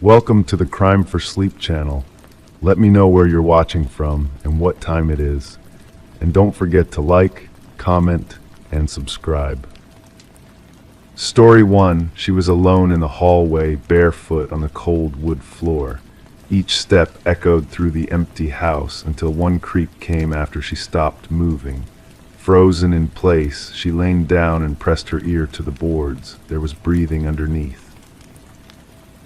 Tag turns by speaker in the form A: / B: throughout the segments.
A: Welcome to the Crime for Sleep channel. Let me know where you're watching from and what time it is. And don't forget to like, comment, and subscribe. Story 1. She was alone in the hallway, barefoot on the cold wood floor. Each step echoed through the empty house until one creak came after she stopped moving. Frozen in place, she leaned down and pressed her ear to the boards. There was breathing underneath.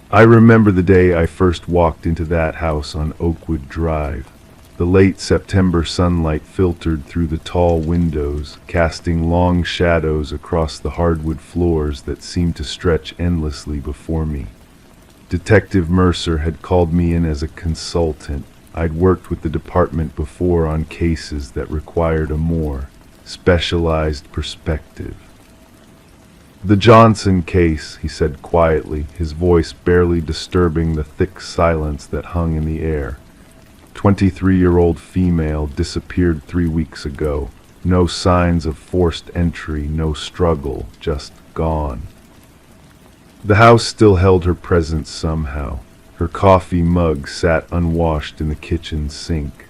A: I remember the day I first walked into that house on Oakwood Drive. The late September sunlight filtered through the tall windows, casting long shadows across the hardwood floors that seemed to stretch endlessly before me. Detective Mercer had called me in as a consultant. I'd worked with the department before on cases that required a more specialized perspective. "The Johnson case," he said quietly, his voice barely disturbing the thick silence that hung in the air. 23-year-old female disappeared 3 weeks ago. No signs of forced entry, no struggle, just gone. The house still held her presence somehow. Her coffee mug sat unwashed in the kitchen sink.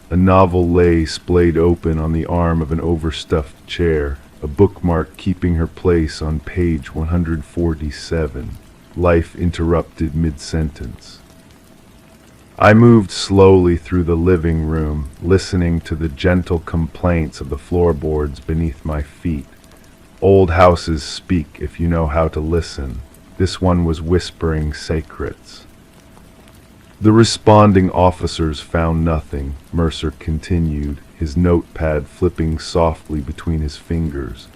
A: A novel lay splayed open on the arm of an overstuffed chair, a bookmark keeping her place on page 147. Life interrupted mid-sentence. I moved slowly through the living room, listening to the gentle complaints of the floorboards beneath my feet. Old houses speak if you know how to listen. This one was whispering secrets. "The responding officers found nothing," Mercer continued, his notepad flipping softly between his fingers.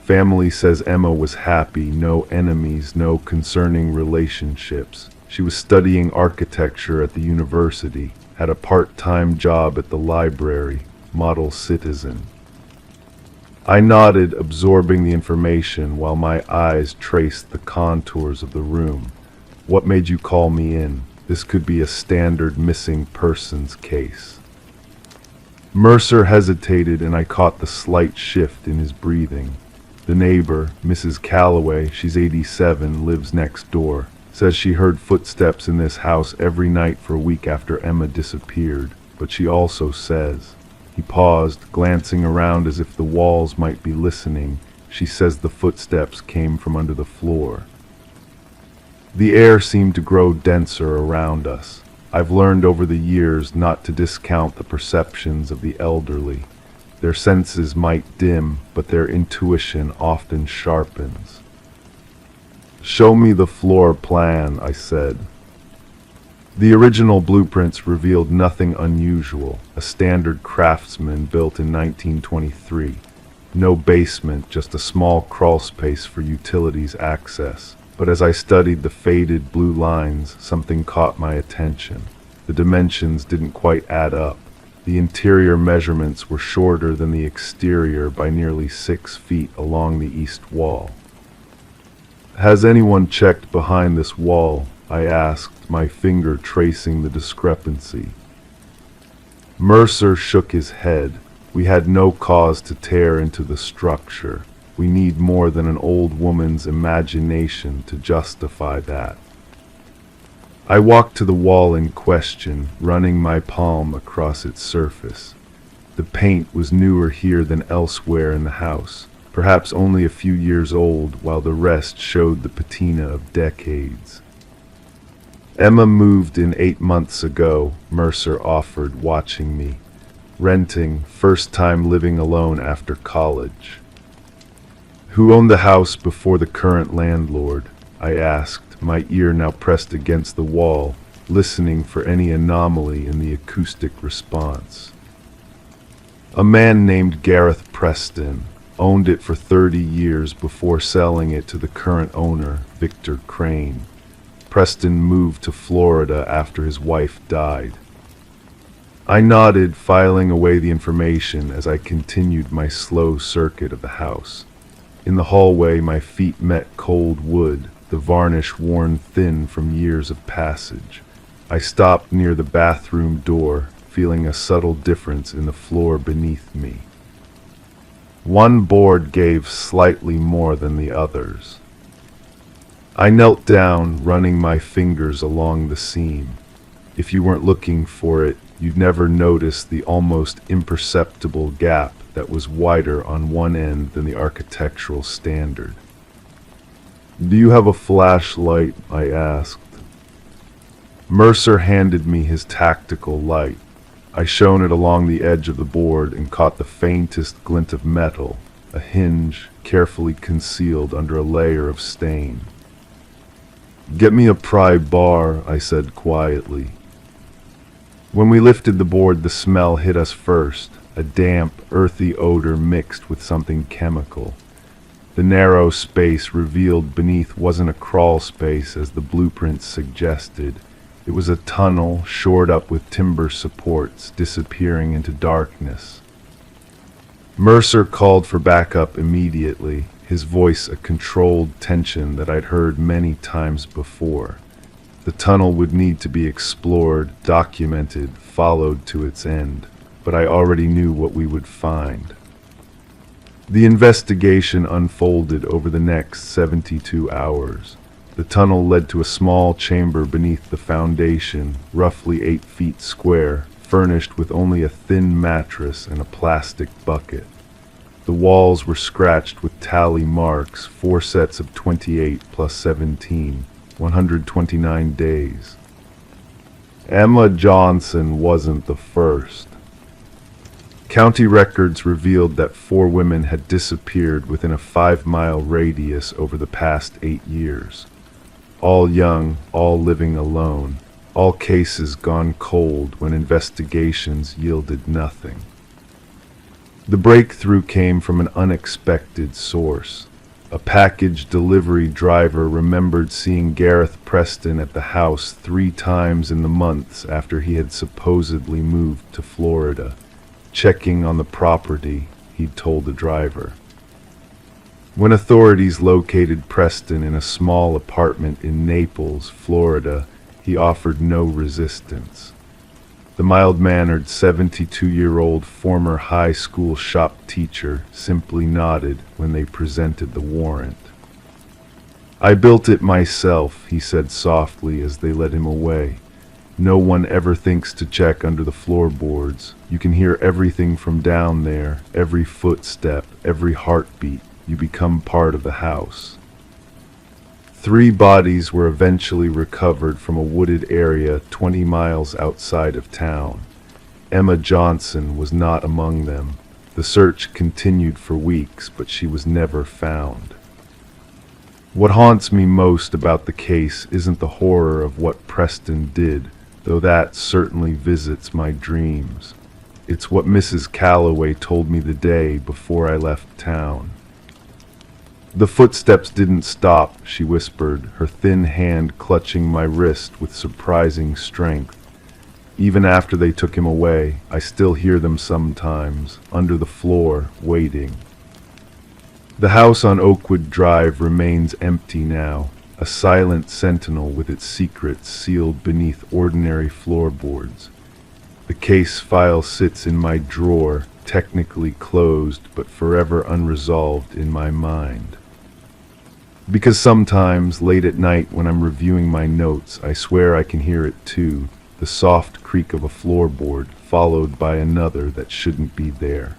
A: "Family says Emma was happy, no enemies, no concerning relationships. She was studying architecture at the university, had a part-time job at the library, model citizen." I nodded, absorbing the information while my eyes traced the contours of the room. "What made you call me in? This could be a standard missing persons case." Mercer hesitated, and I caught the slight shift in his breathing. "The neighbor, Mrs. Calloway, she's 87, lives next door, says she heard footsteps in this house every night for a week after Emma disappeared. But she also says," he paused, glancing around as if the walls might be listening, "she says the footsteps came from under the floor." The air seemed to grow denser around us. I've learned over the years not to discount the perceptions of the elderly. Their senses might dim, but their intuition often sharpens. "Show me the floor plan," I said. The original blueprints revealed nothing unusual, a standard craftsman built in 1923. No basement, just a small crawl space for utilities access. But as I studied the faded blue lines, something caught my attention. The dimensions didn't quite add up. The interior measurements were shorter than the exterior by nearly 6 feet along the east wall. "Has anyone checked behind this wall?" I asked, my finger tracing the discrepancy. Mercer shook his head. "We had no cause to tear into the structure. We need more than an old woman's imagination to justify that." I walked to the wall in question, running my palm across its surface. The paint was newer here than elsewhere in the house, perhaps only a few years old, while the rest showed the patina of decades. "Emma moved in 8 months ago," Mercer offered, watching me. "Renting, first time living alone after college." "Who owned the house before the current landlord?" I asked, my ear now pressed against the wall, listening for any anomaly in the acoustic response. "A man named Gareth Preston. Owned it for 30 years before selling it to the current owner, Victor Crane. Preston moved to Florida after his wife died." I nodded, filing away the information as I continued my slow circuit of the house. In the hallway, my feet met cold wood, the varnish worn thin from years of passage. I stopped near the bathroom door, feeling a subtle difference in the floor beneath me. One board gave slightly more than the others. I knelt down, running my fingers along the seam. If you weren't looking for it, you'd never notice the almost imperceptible gap that was wider on one end than the architectural standard. "Do you have a flashlight?" I asked. Mercer handed me his tactical light. I shone it along the edge of the board and caught the faintest glint of metal, a hinge carefully concealed under a layer of stain. "Get me a pry bar," I said quietly. When we lifted the board, the smell hit us first, a damp, earthy odor mixed with something chemical. The narrow space revealed beneath wasn't a crawl space as the blueprints suggested. It was a tunnel shored up with timber supports, disappearing into darkness. Mercer called for backup immediately, his voice a controlled tension that I'd heard many times before. The tunnel would need to be explored, documented, followed to its end, but I already knew what we would find. The investigation unfolded over the next 72 hours. The tunnel led to a small chamber beneath the foundation, roughly 8 feet square, furnished with only a thin mattress and a plastic bucket. The walls were scratched with tally marks, 4 sets of 28 plus 17, 129 days. Emma Johnson wasn't the first. County records revealed that 4 women had disappeared within a 5-mile radius over the past 8 years. All young, all living alone, all cases gone cold when investigations yielded nothing. The breakthrough came from an unexpected source. A package delivery driver remembered seeing Gareth Preston at the house 3 times in the months after he had supposedly moved to Florida, checking on the property, he'd told the driver. When authorities located Preston in a small apartment in Naples, Florida, he offered no resistance. The mild-mannered 72-year-old former high school shop teacher simply nodded when they presented the warrant. "I built it myself," he said softly as they led him away. "No one ever thinks to check under the floorboards. You can hear everything from down there, every footstep, every heartbeat. You become part of the house." 3 bodies were eventually recovered from a wooded area 20 miles outside of town. Emma Johnson was not among them. The search continued for weeks, but she was never found. What haunts me most about the case isn't the horror of what Preston did, though that certainly visits my dreams. It's what Mrs. Calloway told me the day before I left town. "The footsteps didn't stop," she whispered, her thin hand clutching my wrist with surprising strength. "Even after they took him away, I still hear them sometimes, under the floor, waiting." The house on Oakwood Drive remains empty now, a silent sentinel with its secrets sealed beneath ordinary floorboards. The case file sits in my drawer, technically closed but forever unresolved in my mind. Because sometimes, late at night when I'm reviewing my notes, I swear I can hear it too, the soft creak of a floorboard, followed by another that shouldn't be there.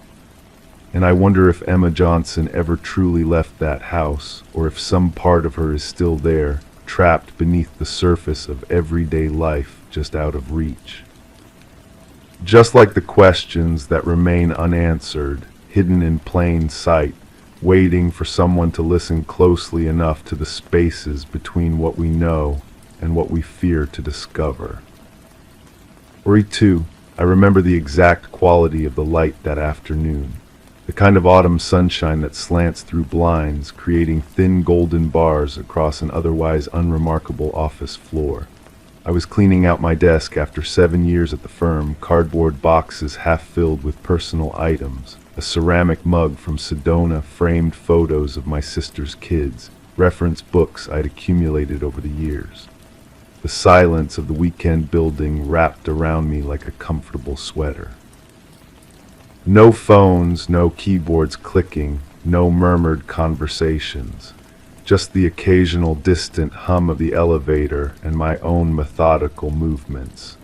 A: And I wonder if Emma Johnson ever truly left that house, or if some part of her is still there, trapped beneath the surface of everyday life, just out of reach. Just like the questions that remain unanswered, hidden in plain sight, waiting for someone to listen closely enough to the spaces between what we know and what we fear to discover. Ori 2, I remember the exact quality of the light that afternoon, the kind of autumn sunshine that slants through blinds, creating thin golden bars across an otherwise unremarkable office floor. I was cleaning out my desk after 7 years at the firm, cardboard boxes half filled with personal items, a ceramic mug from Sedona, framed photos of my sister's kids, reference books I'd accumulated over the years. The silence of the weekend building wrapped around me like a comfortable sweater. No phones, no keyboards clicking, no murmured conversations. just the occasional distant hum of the elevator and my own methodical movements.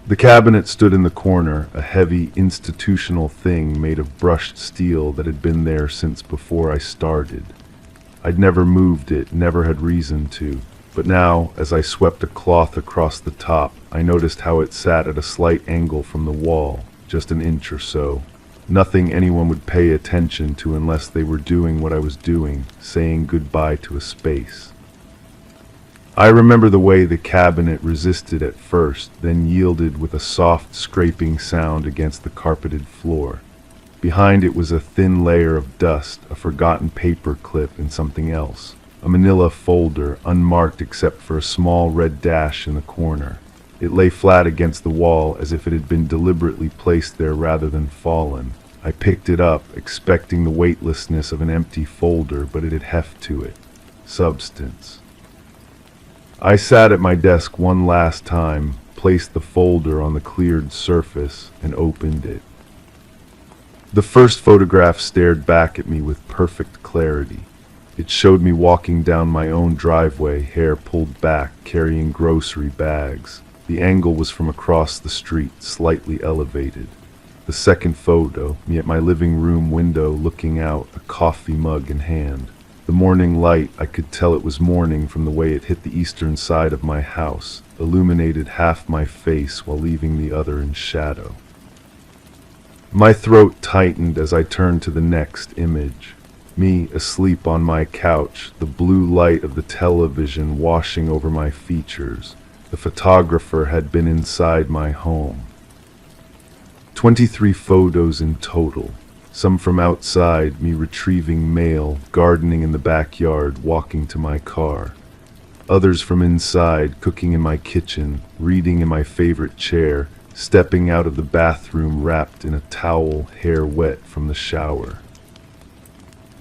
A: The cabinet stood in the corner, a heavy institutional thing made of brushed steel that had been there since before I started. I'd never moved it, never had reason to, but now, as I swept a cloth across the top, I noticed how it sat at a slight angle from the wall, just an inch or so. Nothing anyone would pay attention to unless they were doing what I was doing, saying goodbye to a space. I remember the way the cabinet resisted at first, then yielded with a soft scraping sound against the carpeted floor. Behind it was a thin layer of dust, a forgotten paper clip and something else. A manila folder, unmarked except for a small red dash in the corner. It lay flat against the wall as if it had been deliberately placed there rather than fallen. I picked it up, expecting the weightlessness of an empty folder, but it had heft to it. Substance. I sat at my desk one last time, placed the folder on the cleared surface, and opened it. The first photograph stared back at me with perfect clarity. It showed me walking down my own driveway, hair pulled back, carrying grocery bags. The angle was from across the street, slightly elevated. The second photo, me at my living room window looking out, a coffee mug in hand. The morning light, I could tell it was morning from the way it hit the eastern side of my house, illuminated half my face while leaving the other in shadow. My throat tightened as I turned to the next image. Me asleep on my couch, the blue light of the television washing over my features. The photographer had been inside my home. 23 photos in total. Some from outside, me retrieving mail, gardening in the backyard, walking to my car. Others from inside, cooking in my kitchen, reading in my favorite chair, stepping out of the bathroom wrapped in a towel, hair wet from the shower.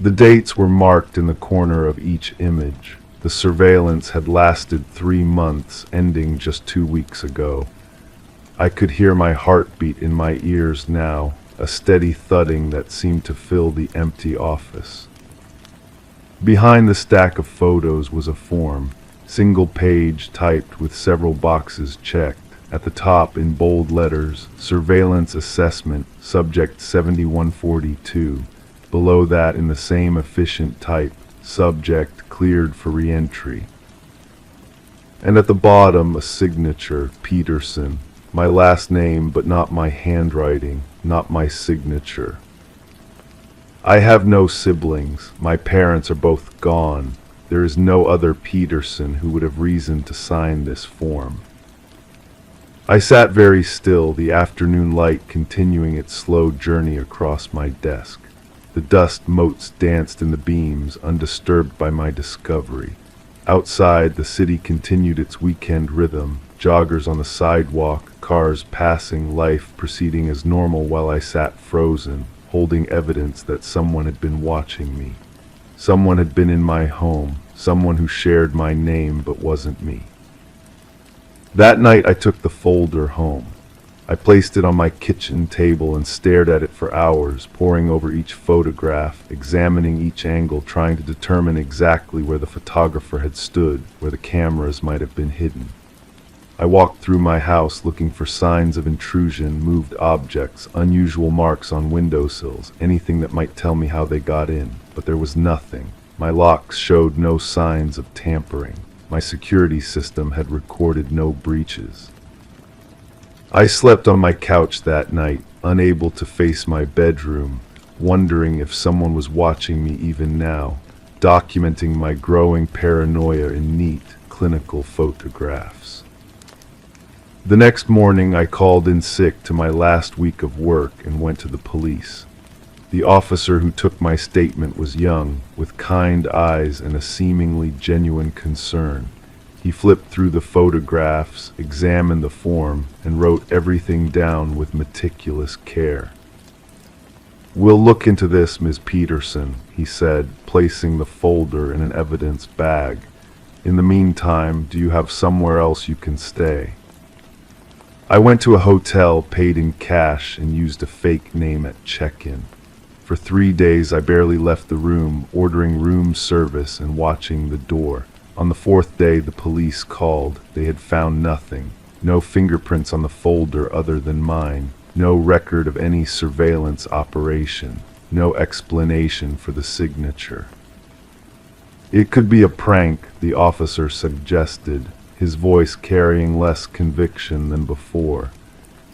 A: The dates were marked in the corner of each image. The surveillance had lasted 3 months, ending just 2 weeks ago. I could hear my heartbeat in my ears now, a steady thudding that seemed to fill the empty office. Behind the stack of photos was a form, single page typed with several boxes checked. At the top, in bold letters, Surveillance Assessment, Subject 7142. Below that, in the same efficient type, Subject Cleared for Re-entry. And at the bottom, a signature, Peterson. My last name, but not my handwriting, not my signature. I have no siblings. My parents are both gone. There is no other Peterson who would have reason to sign this form. I sat very still, the afternoon light continuing its slow journey across my desk. The dust motes danced in the beams, undisturbed by my discovery. Outside, the city continued its weekend rhythm, joggers on the sidewalk, cars passing, life proceeding as normal while I sat frozen, holding evidence that someone had been watching me. Someone had been in my home, someone who shared my name but wasn't me. That night I took the folder home. I placed it on my kitchen table and stared at it for hours, poring over each photograph, examining each angle, trying to determine exactly where the photographer had stood, where the cameras might have been hidden. I walked through my house looking for signs of intrusion, moved objects, unusual marks on windowsills, anything that might tell me how they got in, but there was nothing. My locks showed no signs of tampering. My security system had recorded no breaches. I slept on my couch that night, unable to face my bedroom, wondering if someone was watching me even now, documenting my growing paranoia in neat, clinical photographs. The next morning I called in sick to my last week of work and went to the police. The officer who took my statement was young, with kind eyes and a seemingly genuine concern. He flipped through the photographs, examined the form, and wrote everything down with meticulous care. "We'll look into this, Ms. Peterson," he said, placing the folder in an evidence bag. "In the meantime, do you have somewhere else you can stay?" I went to a hotel, paid in cash, and used a fake name at check-in. For 3 days I barely left the room, ordering room service and watching the door. On the fourth day the police called. They had found nothing. No fingerprints on the folder other than mine. No record of any surveillance operation. No explanation for the signature. It could be a prank, the officer suggested, his voice carrying less conviction than before.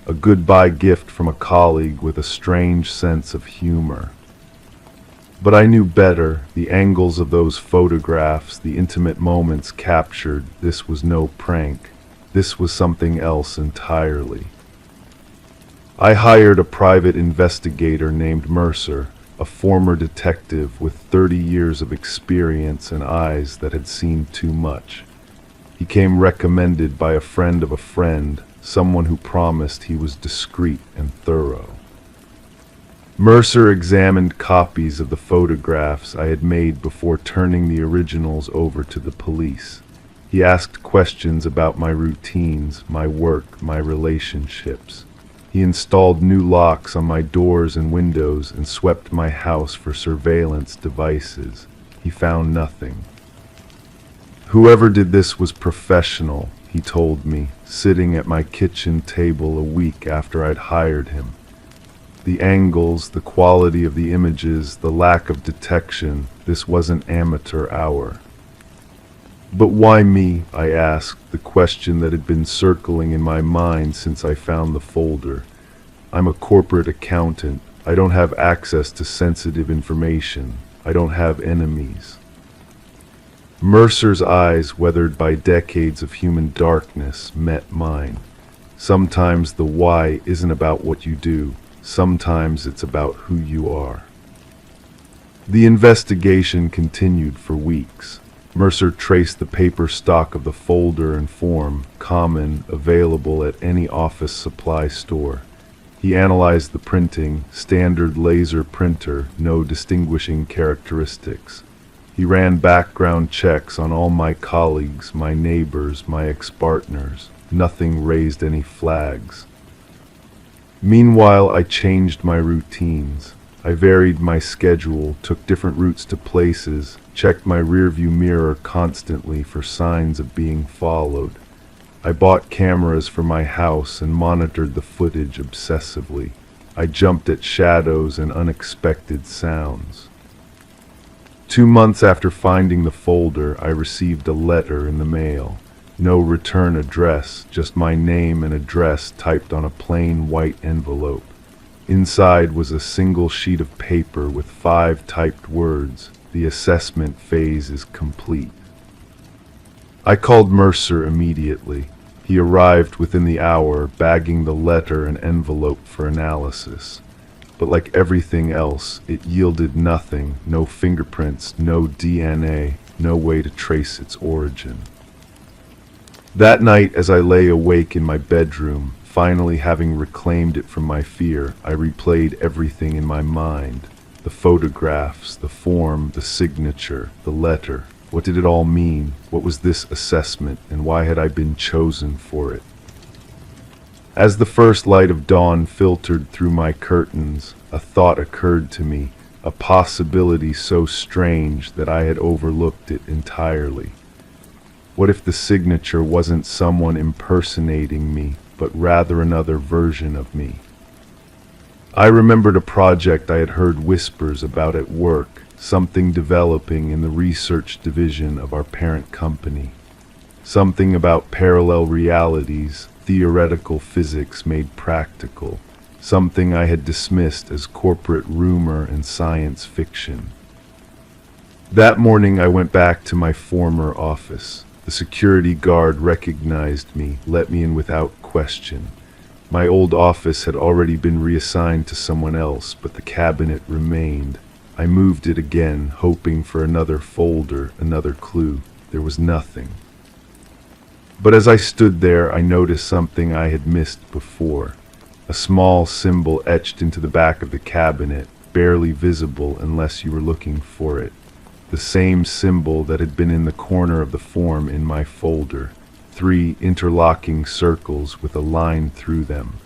A: A goodbye gift from a colleague with a strange sense of humor. But I knew better. The angles of those photographs, the intimate moments captured, this was no prank. This was something else entirely. I hired a private investigator named Mercer, a former detective with 30 years of experience and eyes that had seen too much. He came recommended by a friend of a friend, someone who promised he was discreet and thorough. Mercer examined copies of the photographs I had made before turning the originals over to the police. He asked questions about my routines, my work, my relationships. He installed new locks on my doors and windows and swept my house for surveillance devices. He found nothing. Whoever did this was professional, he told me, sitting at my kitchen table a week after I'd hired him. The angles, the quality of the images, the lack of detection, this wasn't amateur hour. But why me? I asked, the question that had been circling in my mind since I found the folder. I'm a corporate accountant. I don't have access to sensitive information. I don't have enemies. Mercer's eyes, weathered by decades of human darkness, met mine. Sometimes the why isn't about what you do. Sometimes it's about who you are. The investigation continued for weeks. Mercer traced the paper stock of the folder and form, common, available at any office supply store. He analyzed the printing, standard laser printer, no distinguishing characteristics. He ran background checks on all my colleagues, my neighbors, my ex-partners. Nothing raised any flags. Meanwhile, I changed my routines. I varied my schedule, took different routes to places, checked my rearview mirror constantly for signs of being followed. I bought cameras for my house and monitored the footage obsessively. I jumped at shadows and unexpected sounds. 2 months after finding the folder, I received a letter in the mail. No return address, just my name and address typed on a plain white envelope. Inside was a single sheet of paper with 5 typed words. The assessment phase is complete. I called Mercer immediately. He arrived within the hour, bagging the letter and envelope for analysis. But like everything else, it yielded nothing, no fingerprints, no DNA, no way to trace its origin. That night, as I lay awake in my bedroom, finally having reclaimed it from my fear, I replayed everything in my mind. The photographs, the form, the signature, the letter. What did it all mean? What was this assessment, and why had I been chosen for it? As the first light of dawn filtered through my curtains, a thought occurred to me, a possibility so strange that I had overlooked it entirely. What if the signature wasn't someone impersonating me, but rather another version of me? I remembered a project I had heard whispers about at work, something developing in the research division of our parent company. Something about parallel realities, theoretical physics made practical. Something I had dismissed as corporate rumor and science fiction. That morning I went back to my former office. The security guard recognized me, let me in without question. My old office had already been reassigned to someone else, but the cabinet remained. I moved it again, hoping for another folder, another clue. There was nothing. But as I stood there, I noticed something I had missed before. A small symbol etched into the back of the cabinet, barely visible unless you were looking for it. The same symbol that had been in the corner of the form in my folder. 3 interlocking circles with a line through them.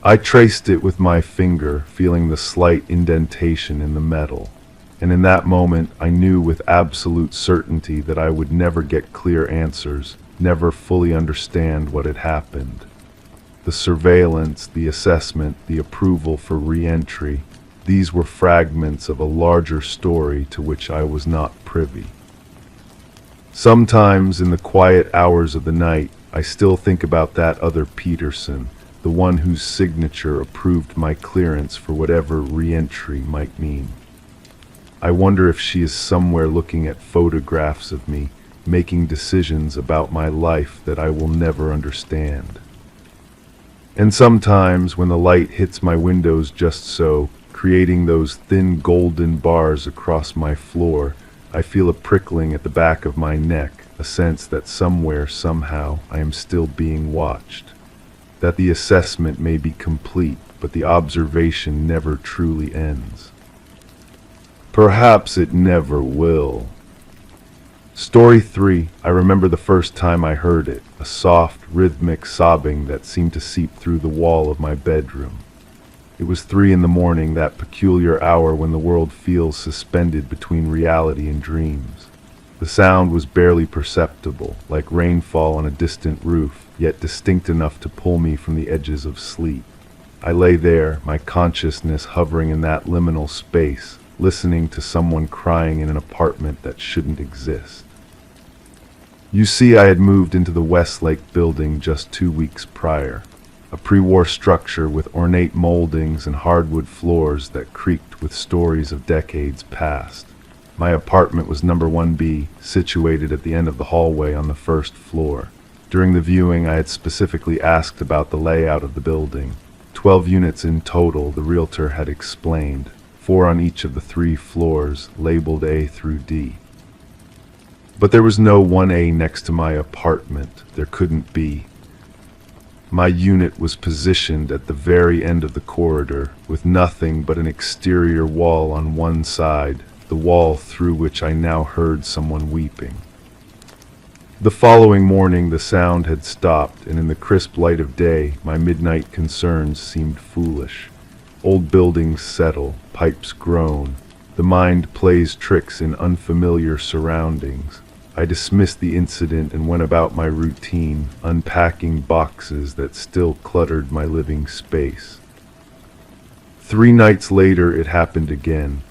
A: I traced it with my finger, feeling the slight indentation in the metal. And in that moment, I knew with absolute certainty that I would never get clear answers, never fully understand what had happened. The surveillance, the assessment, the approval for re-entry, these were fragments of a larger story to which I was not privy. Sometimes in the quiet hours of the night, I still think about that other Peterson, the one whose signature approved my clearance for whatever re-entry might mean. I wonder if she is somewhere looking at photographs of me, making decisions about my life that I will never understand. And sometimes when the light hits my windows just so, creating those thin golden bars across my floor, I feel a prickling at the back of my neck, a sense that somewhere, somehow, I am still being watched. That the assessment may be complete, but the observation never truly ends. Perhaps it never will. Story 3. I remember the first time I heard it, a soft, rhythmic sobbing that seemed to seep through the wall of my bedroom. It was 3 in the morning, that peculiar hour when the world feels suspended between reality and dreams. The sound was barely perceptible, like rainfall on a distant roof, yet distinct enough to pull me from the edges of sleep. I lay there, my consciousness hovering in that liminal space, listening to someone crying in an apartment that shouldn't exist. You see, I had moved into the Westlake building just 2 weeks prior, a pre-war structure with ornate moldings and hardwood floors that creaked with stories of decades past. My apartment was number 1B, situated at the end of the hallway on the first floor. During the viewing, I had specifically asked about the layout of the building. 12 units in total, the realtor had explained, 4 on each of the 3 floors, labeled A through D. But there was no 1A next to my apartment. There couldn't be. My unit was positioned at the very end of the corridor, with nothing but an exterior wall on one side, the wall through which I now heard someone weeping. The following morning the sound had stopped, and in the crisp light of day, my midnight concerns seemed foolish. Old buildings settle, pipes groan. The mind plays tricks in unfamiliar surroundings. I dismissed the incident and went about my routine, unpacking boxes that still cluttered my living space. 3 nights later it happened again.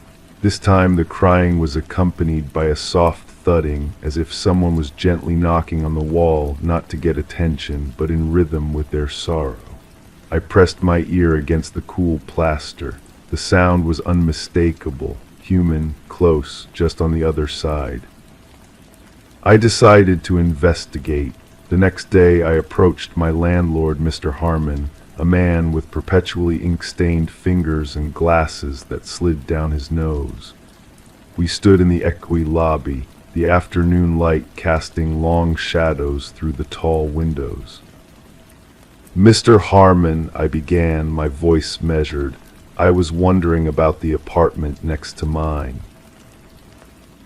A: This time the crying was accompanied by a soft thudding, as if someone was gently knocking on the wall, not to get attention, but in rhythm with their sorrow. I pressed my ear against the cool plaster. The sound was unmistakable, human, close, just on the other side. I decided to investigate. The next day I approached my landlord, Mr. Harmon, a man with perpetually ink-stained fingers and glasses that slid down his nose. We stood in the equi lobby, the afternoon light casting long shadows through the tall windows. "Mr. Harmon," I began, my voice measured. I was wondering about the apartment next to mine.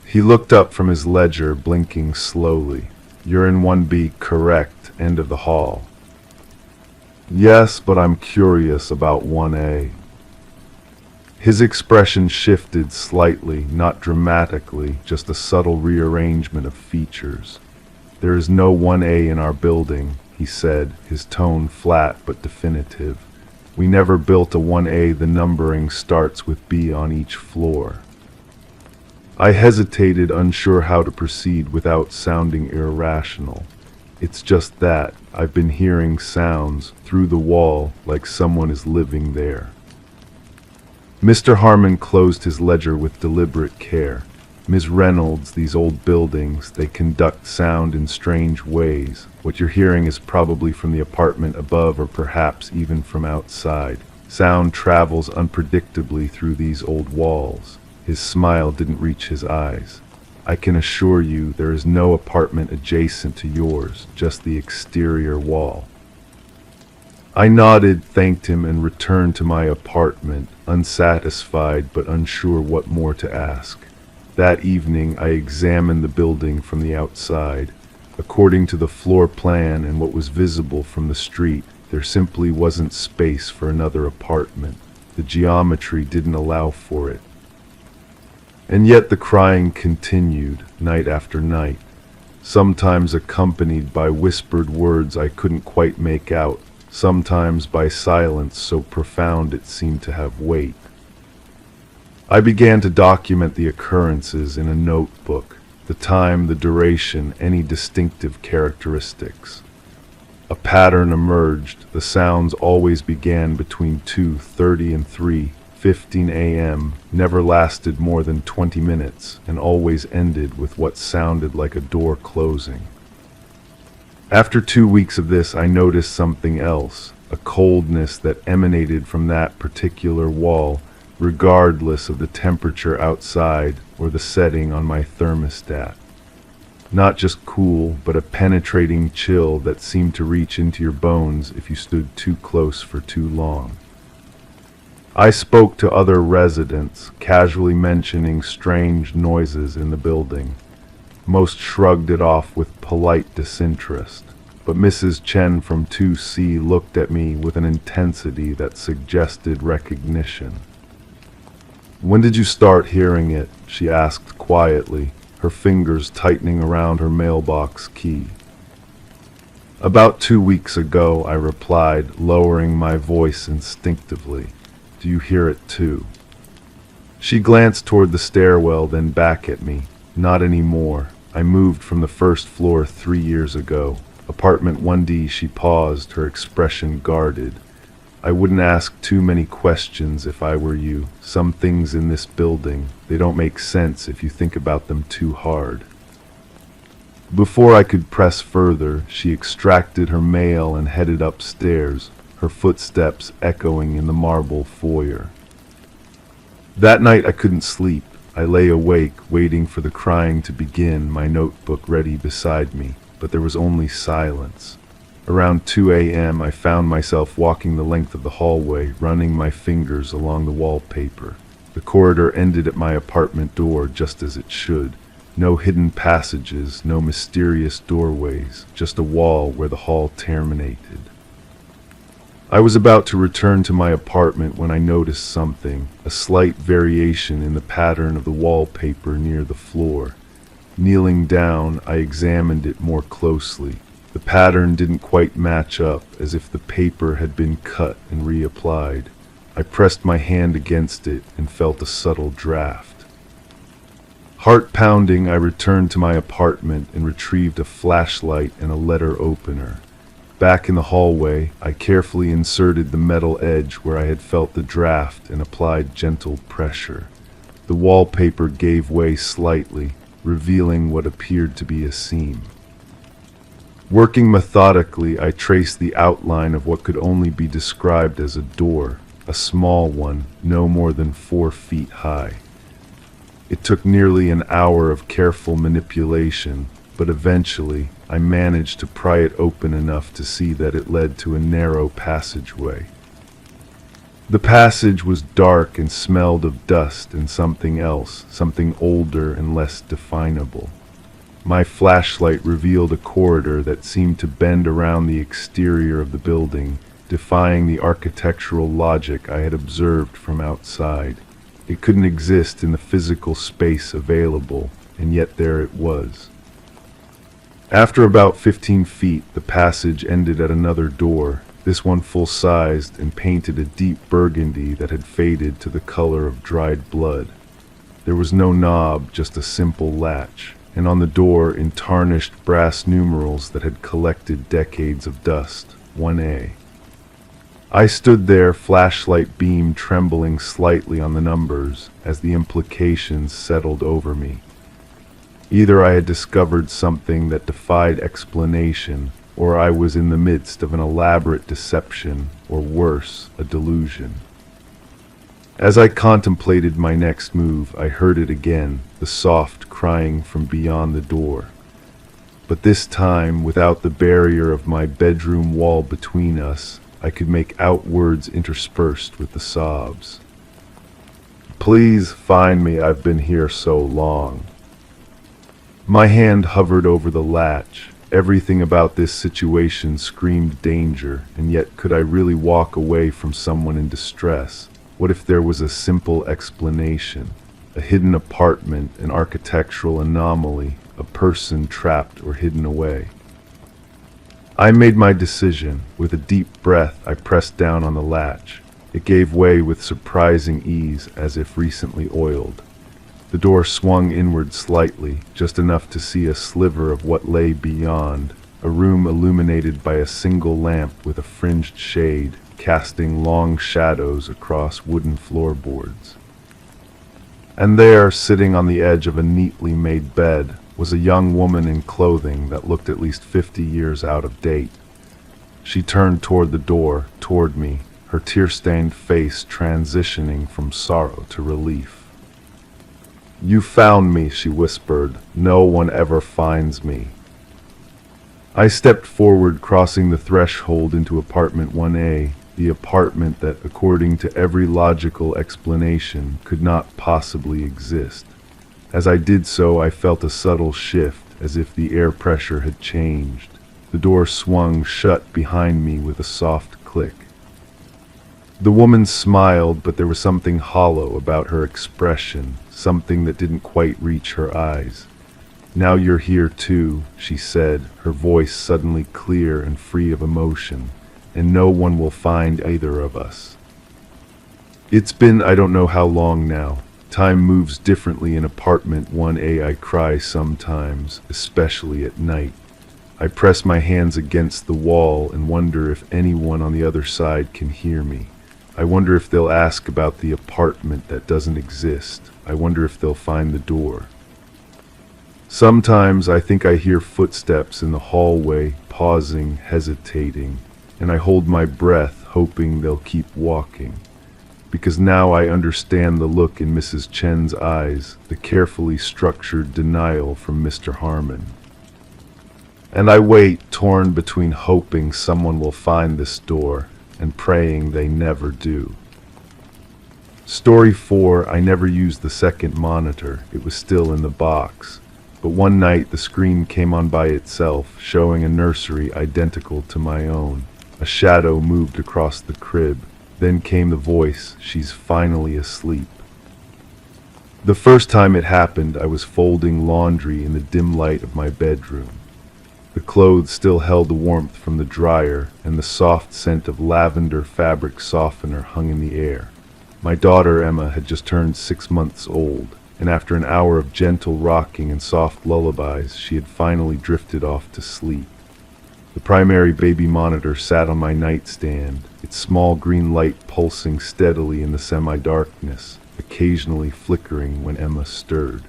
A: He looked up from his ledger, blinking slowly. "You're in 1B, correct, end of the hall." "Yes, but I'm curious about 1A. His expression shifted slightly, not dramatically, just a subtle rearrangement of features. "There is no 1A in our building," he said, his tone flat but definitive. "We never built a 1A. The numbering starts with B on each floor." I hesitated, unsure how to proceed without sounding irrational. "It's just that I've been hearing sounds through the wall like someone is living there." Mr. Harmon closed his ledger with deliberate care. "Ms. Reynolds, these old buildings, they conduct sound in strange ways. What you're hearing is probably from the apartment above, or perhaps even from outside. Sound travels unpredictably through these old walls." His smile didn't reach his eyes. "I can assure you there is no apartment adjacent to yours, just the exterior wall." I nodded, thanked him, and returned to my apartment, unsatisfied but unsure what more to ask. That evening I examined the building from the outside. According to the floor plan and what was visible from the street, There simply wasn't space for another apartment. The geometry didn't allow for it. And yet the crying continued, night after night, sometimes accompanied by whispered words I couldn't quite make out, sometimes by silence so profound it seemed to have weight. I began to document the occurrences in a notebook, the time, the duration, any distinctive characteristics. A pattern emerged. The sounds always began between 2:30 and 3:15 a.m., never lasted more than 20 minutes, and always ended with what sounded like a door closing. After 2 weeks of this, I noticed something else, a coldness that emanated from that particular wall, regardless of the temperature outside or the setting on my thermostat. Not just cool, but a penetrating chill that seemed to reach into your bones if you stood too close for too long. I spoke to other residents, casually mentioning strange noises in the building. Most shrugged it off with polite disinterest, but Mrs. Chen from 2C looked at me with an intensity that suggested recognition. "When did you start hearing it?" she asked quietly, her fingers tightening around her mailbox key. "About 2 weeks ago," I replied, lowering my voice instinctively. "Do you hear it too?" She glanced toward the stairwell, then back at me. "Not anymore. I moved from the first floor 3 years ago. Apartment 1D, she paused, her expression guarded. "I wouldn't ask too many questions if I were you. Some things in this building, they don't make sense if you think about them too hard." Before I could press further, she extracted her mail and headed upstairs, her footsteps echoing in the marble foyer. That night I couldn't sleep. I lay awake, waiting for the crying to begin, my notebook ready beside me, but there was only silence. Around 2 a.m. I found myself walking the length of the hallway, running my fingers along the wallpaper. The corridor ended at my apartment door just as it should. No hidden passages, no mysterious doorways, just a wall where the hall terminated. I was about to return to my apartment when I noticed something, a slight variation in the pattern of the wallpaper near the floor. Kneeling down, I examined it more closely. The pattern didn't quite match up, as if the paper had been cut and reapplied. I pressed my hand against it and felt a subtle draft. Heart pounding, I returned to my apartment and retrieved a flashlight and a letter opener. Back in the hallway, I carefully inserted the metal edge where I had felt the draft and applied gentle pressure. The wallpaper gave way slightly, revealing what appeared to be a seam. Working methodically, I traced the outline of what could only be described as a door, a small one, no more than 4 feet high. It took nearly an hour of careful manipulation, but eventually I managed to pry it open enough to see that it led to a narrow passageway. The passage was dark and smelled of dust and something else, something older and less definable. My flashlight revealed a corridor that seemed to bend around the exterior of the building, defying the architectural logic I had observed from outside. It couldn't exist in the physical space available, and yet there it was. After about 15 feet, the passage ended at another door, this one full-sized and painted a deep burgundy that had faded to the color of dried blood. There was no knob, just a simple latch, and on the door in tarnished brass numerals that had collected decades of dust, 1A. I stood there, flashlight beam trembling slightly on the numbers as the implications settled over me. Either I had discovered something that defied explanation, or I was in the midst of an elaborate deception, or worse, a delusion. As I contemplated my next move, I heard it again, the soft crying from beyond the door. But this time, without the barrier of my bedroom wall between us, I could make out words interspersed with the sobs. "Please find me, I've been here so long." My hand hovered over the latch. Everything about this situation screamed danger, and yet could I really walk away from someone in distress? What if there was a simple explanation? A hidden apartment, an architectural anomaly, a person trapped or hidden away. I made my decision. With a deep breath, I pressed down on the latch. It gave way with surprising ease, as if recently oiled. The door swung inward slightly, just enough to see a sliver of what lay beyond, a room illuminated by a single lamp with a fringed shade, casting long shadows across wooden floorboards. And there, sitting on the edge of a neatly made bed, was a young woman in clothing that looked at least 50 years out of date. She turned toward the door, toward me, her tear-stained face transitioning from sorrow to relief. "You found me," she whispered. "No one ever finds me." I stepped forward, crossing the threshold into apartment 1A, the apartment that, according to every logical explanation, could not possibly exist. As I did so, I felt a subtle shift, as if the air pressure had changed. The door swung shut behind me with a soft click. The woman smiled, but there was something hollow about her expression, something that didn't quite reach her eyes. "Now you're here too," she said, her voice suddenly clear and free of emotion, "and no one will find either of us." It's been I don't know how long now. Time moves differently in apartment 1A. I cry sometimes, especially at night. I press my hands against the wall and wonder if anyone on the other side can hear me. I wonder if they'll ask about the apartment that doesn't exist. I wonder if they'll find the door. Sometimes I think I hear footsteps in the hallway, pausing, hesitating, and I hold my breath, hoping they'll keep walking. Because now I understand the look in Mrs. Chen's eyes, the carefully structured denial from Mr. Harmon. And I wait, torn between hoping someone will find this door and praying they never do. Story 4. I never used the second monitor. It was still in the box. But one night the screen came on by itself, showing a nursery identical to my own. A shadow moved across the crib. Then came the voice, "She's finally asleep." The first time it happened, I was folding laundry in the dim light of my bedroom. The clothes still held the warmth from the dryer, and the soft scent of lavender fabric softener hung in the air. My daughter Emma had just turned 6 months old, and after an hour of gentle rocking and soft lullabies, she had finally drifted off to sleep. The primary baby monitor sat on my nightstand, its small green light pulsing steadily in the semi-darkness, occasionally flickering when Emma stirred.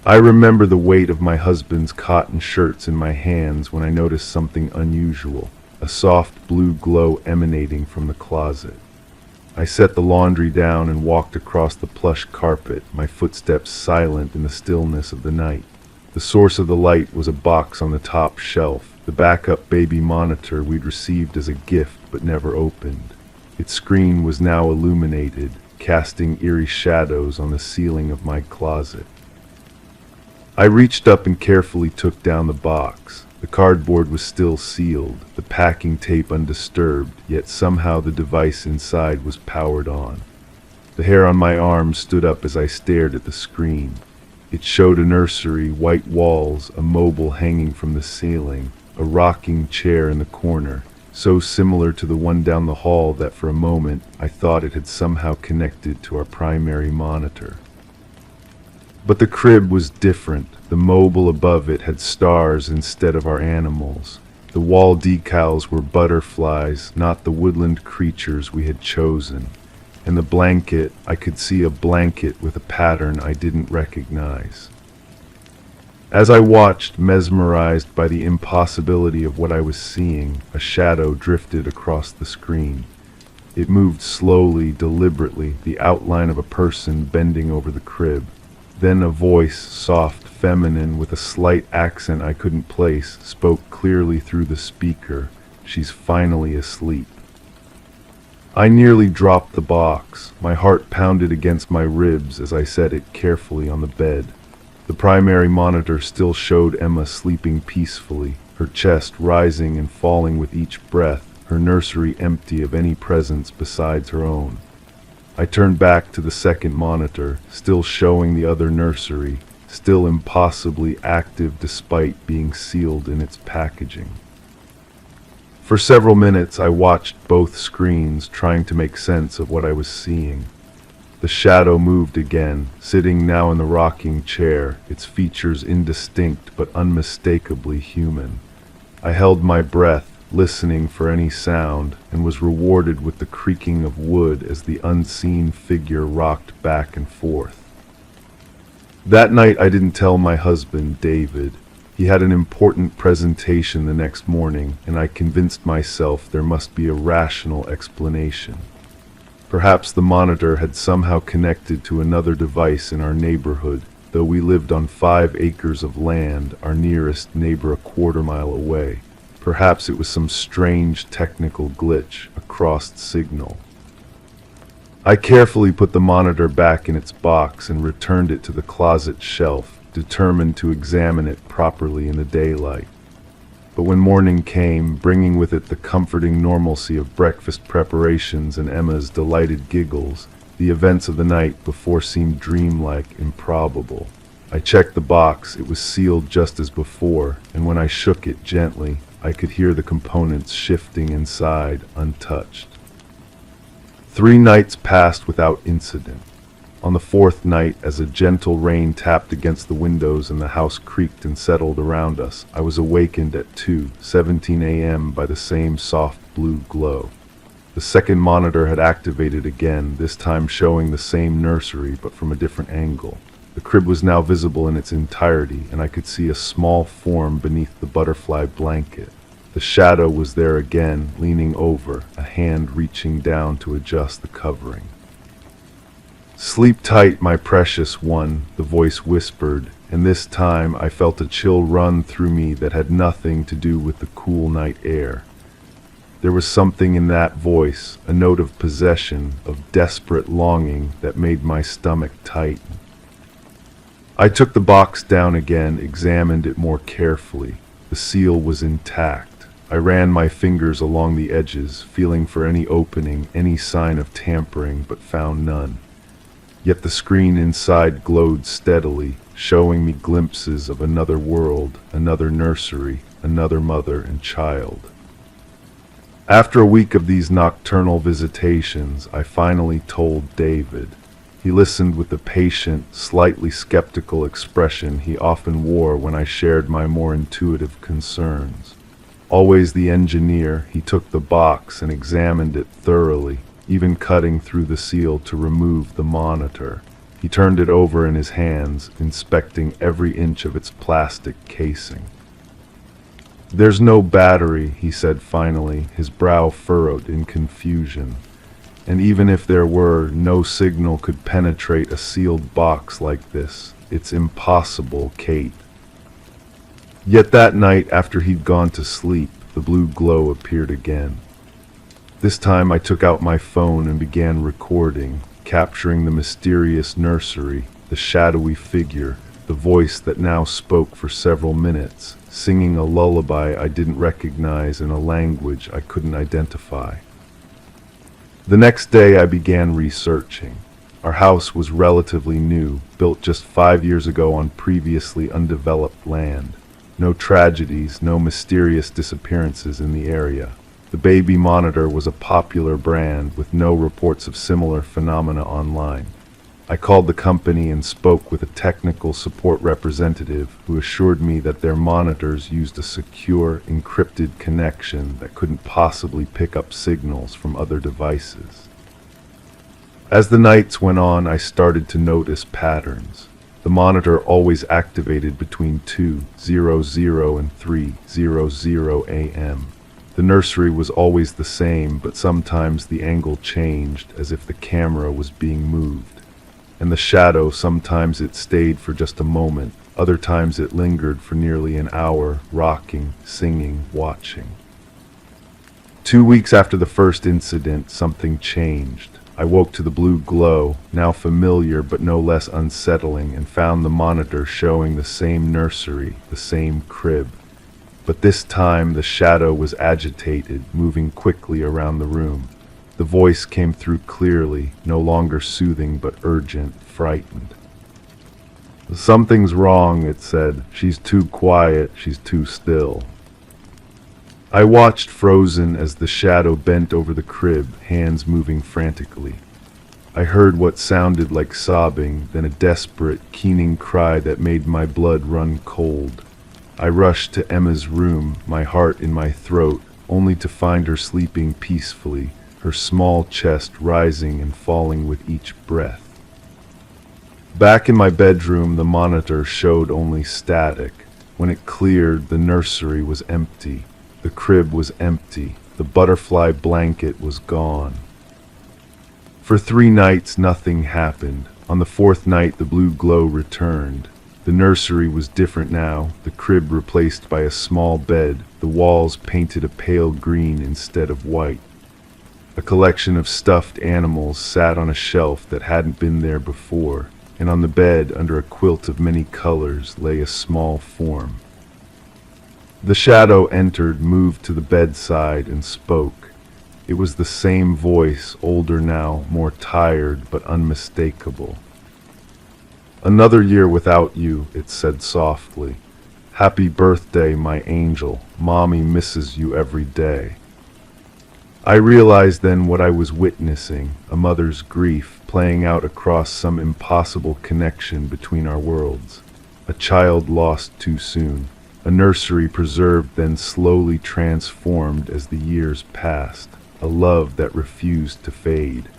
A: I remember the weight of my husband's cotton shirts in my hands when I noticed something unusual, a soft blue glow emanating from the closet. I set the laundry down and walked across the plush carpet, my footsteps silent in the stillness of the night. The source of the light was a box on the top shelf, the backup baby monitor we'd received as a gift but never opened. Its screen was now illuminated, casting eerie shadows on the ceiling of my closet. I reached up and carefully took down the box. The cardboard was still sealed, the packing tape undisturbed, yet somehow the device inside was powered on. The hair on my arm stood up as I stared at the screen. It showed a nursery, white walls, a mobile hanging from the ceiling, a rocking chair in the corner, so similar to the one down the hall that for a moment I thought it had somehow connected to our primary monitor. But the crib was different. The mobile above it had stars instead of our animals. The wall decals were butterflies, not the woodland creatures we had chosen. And the blanket, I could see a blanket with a pattern I didn't recognize. As I watched, mesmerized by the impossibility of what I was seeing, a shadow drifted across the screen. It moved slowly, deliberately, the outline of a person bending over the crib. Then a voice, soft, feminine, with a slight accent I couldn't place, spoke clearly through the speaker. "She's finally asleep." I nearly dropped the box. My heart pounded against my ribs as I set it carefully on the bed. The primary monitor still showed Emma sleeping peacefully, her chest rising and falling with each breath, her nursery empty of any presence besides her own. I turned back to the second monitor, still showing the other nursery, still impossibly active despite being sealed in its packaging. For several minutes I watched both screens, trying to make sense of what I was seeing. The shadow moved again, sitting now in the rocking chair, its features indistinct but unmistakably human. I held my breath, listening for any sound, and was rewarded with the creaking of wood as the unseen figure rocked back and forth. That night I didn't tell my husband, David. He had an important presentation the next morning, and I convinced myself there must be a rational explanation. Perhaps the monitor had somehow connected to another device in our neighborhood, though we lived on 5 acres of land, our nearest neighbor a quarter-mile away. Perhaps it was some strange technical glitch, a crossed signal. I carefully put the monitor back in its box and returned it to the closet shelf, determined to examine it properly in the daylight. But when morning came, bringing with it the comforting normalcy of breakfast preparations and Emma's delighted giggles, the events of the night before seemed dreamlike, improbable. I checked the box. It was sealed just as before, and when I shook it gently, I could hear the components shifting inside, untouched. 3 nights passed without incident. On the 4th night, as a gentle rain tapped against the windows and the house creaked and settled around us, I was awakened at 2:17 a.m. by the same soft blue glow. The second monitor had activated again, this time showing the same nursery but from a different angle. The crib was now visible in its entirety, and I could see a small form beneath the butterfly blanket. The shadow was there again, leaning over, a hand reaching down to adjust the covering. "Sleep tight, my precious one," the voice whispered, and this time I felt a chill run through me that had nothing to do with the cool night air. There was something in that voice, a note of possession, of desperate longing that made my stomach tighten. I took the box down again, examined it more carefully. The seal was intact. I ran my fingers along the edges, feeling for any opening, any sign of tampering, but found none. Yet the screen inside glowed steadily, showing me glimpses of another world, another nursery, another mother and child. After a week of these nocturnal visitations, I finally told David. He listened with the patient, slightly skeptical expression he often wore when I shared my more intuitive concerns. Always the engineer, he took the box and examined it thoroughly, even cutting through the seal to remove the monitor. He turned it over in his hands, inspecting every inch of its plastic casing. "There's no battery," he said finally, his brow furrowed in confusion. "And even if there were, no signal could penetrate a sealed box like this. It's impossible, Kate." Yet that night, after he'd gone to sleep, the blue glow appeared again. This time I took out my phone and began recording, capturing the mysterious nursery, the shadowy figure, the voice that now spoke for several minutes, singing a lullaby I didn't recognize in a language I couldn't identify. The next day I began researching. Our house was relatively new, built just 5 years ago on previously undeveloped land. No tragedies, no mysterious disappearances in the area. The baby monitor was a popular brand with no reports of similar phenomena online. I called the company and spoke with a technical support representative who assured me that their monitors used a secure, encrypted connection that couldn't possibly pick up signals from other devices. As the nights went on, I started to notice patterns. The monitor always activated between 2:00 and 3:00 a.m. The nursery was always the same, but sometimes the angle changed as if the camera was being moved. And the shadow, sometimes it stayed for just a moment, other times it lingered for nearly an hour, rocking, singing, watching. 2 weeks after the first incident, something changed. I woke to the blue glow, now familiar but no less unsettling, and found the monitor showing the same nursery, the same crib. But this time the shadow was agitated, moving quickly around the room. The voice came through clearly, no longer soothing but urgent, frightened. "Something's wrong," it said. "She's too quiet, she's too still." I watched frozen as the shadow bent over the crib, hands moving frantically. I heard what sounded like sobbing, then a desperate, keening cry that made my blood run cold. I rushed to Emma's room, my heart in my throat, only to find her sleeping peacefully, her small chest rising and falling with each breath. Back in my bedroom, the monitor showed only static. When it cleared, the nursery was empty. The crib was empty. The butterfly blanket was gone. For 3 nights, nothing happened. On the 4th night, the blue glow returned. The nursery was different now, the crib replaced by a small bed, the walls painted a pale green instead of white. A collection of stuffed animals sat on a shelf that hadn't been there before, and on the bed, under a quilt of many colors, lay a small form. The shadow entered, moved to the bedside, and spoke. It was the same voice, older now, more tired, but unmistakable. "Another year without you," it said softly. "Happy birthday, my angel. Mommy misses you every day." I realized then what I was witnessing, a mother's grief playing out across some impossible connection between our worlds. A child lost too soon. A nursery preserved, then slowly transformed as the years passed, a love that refused to fade.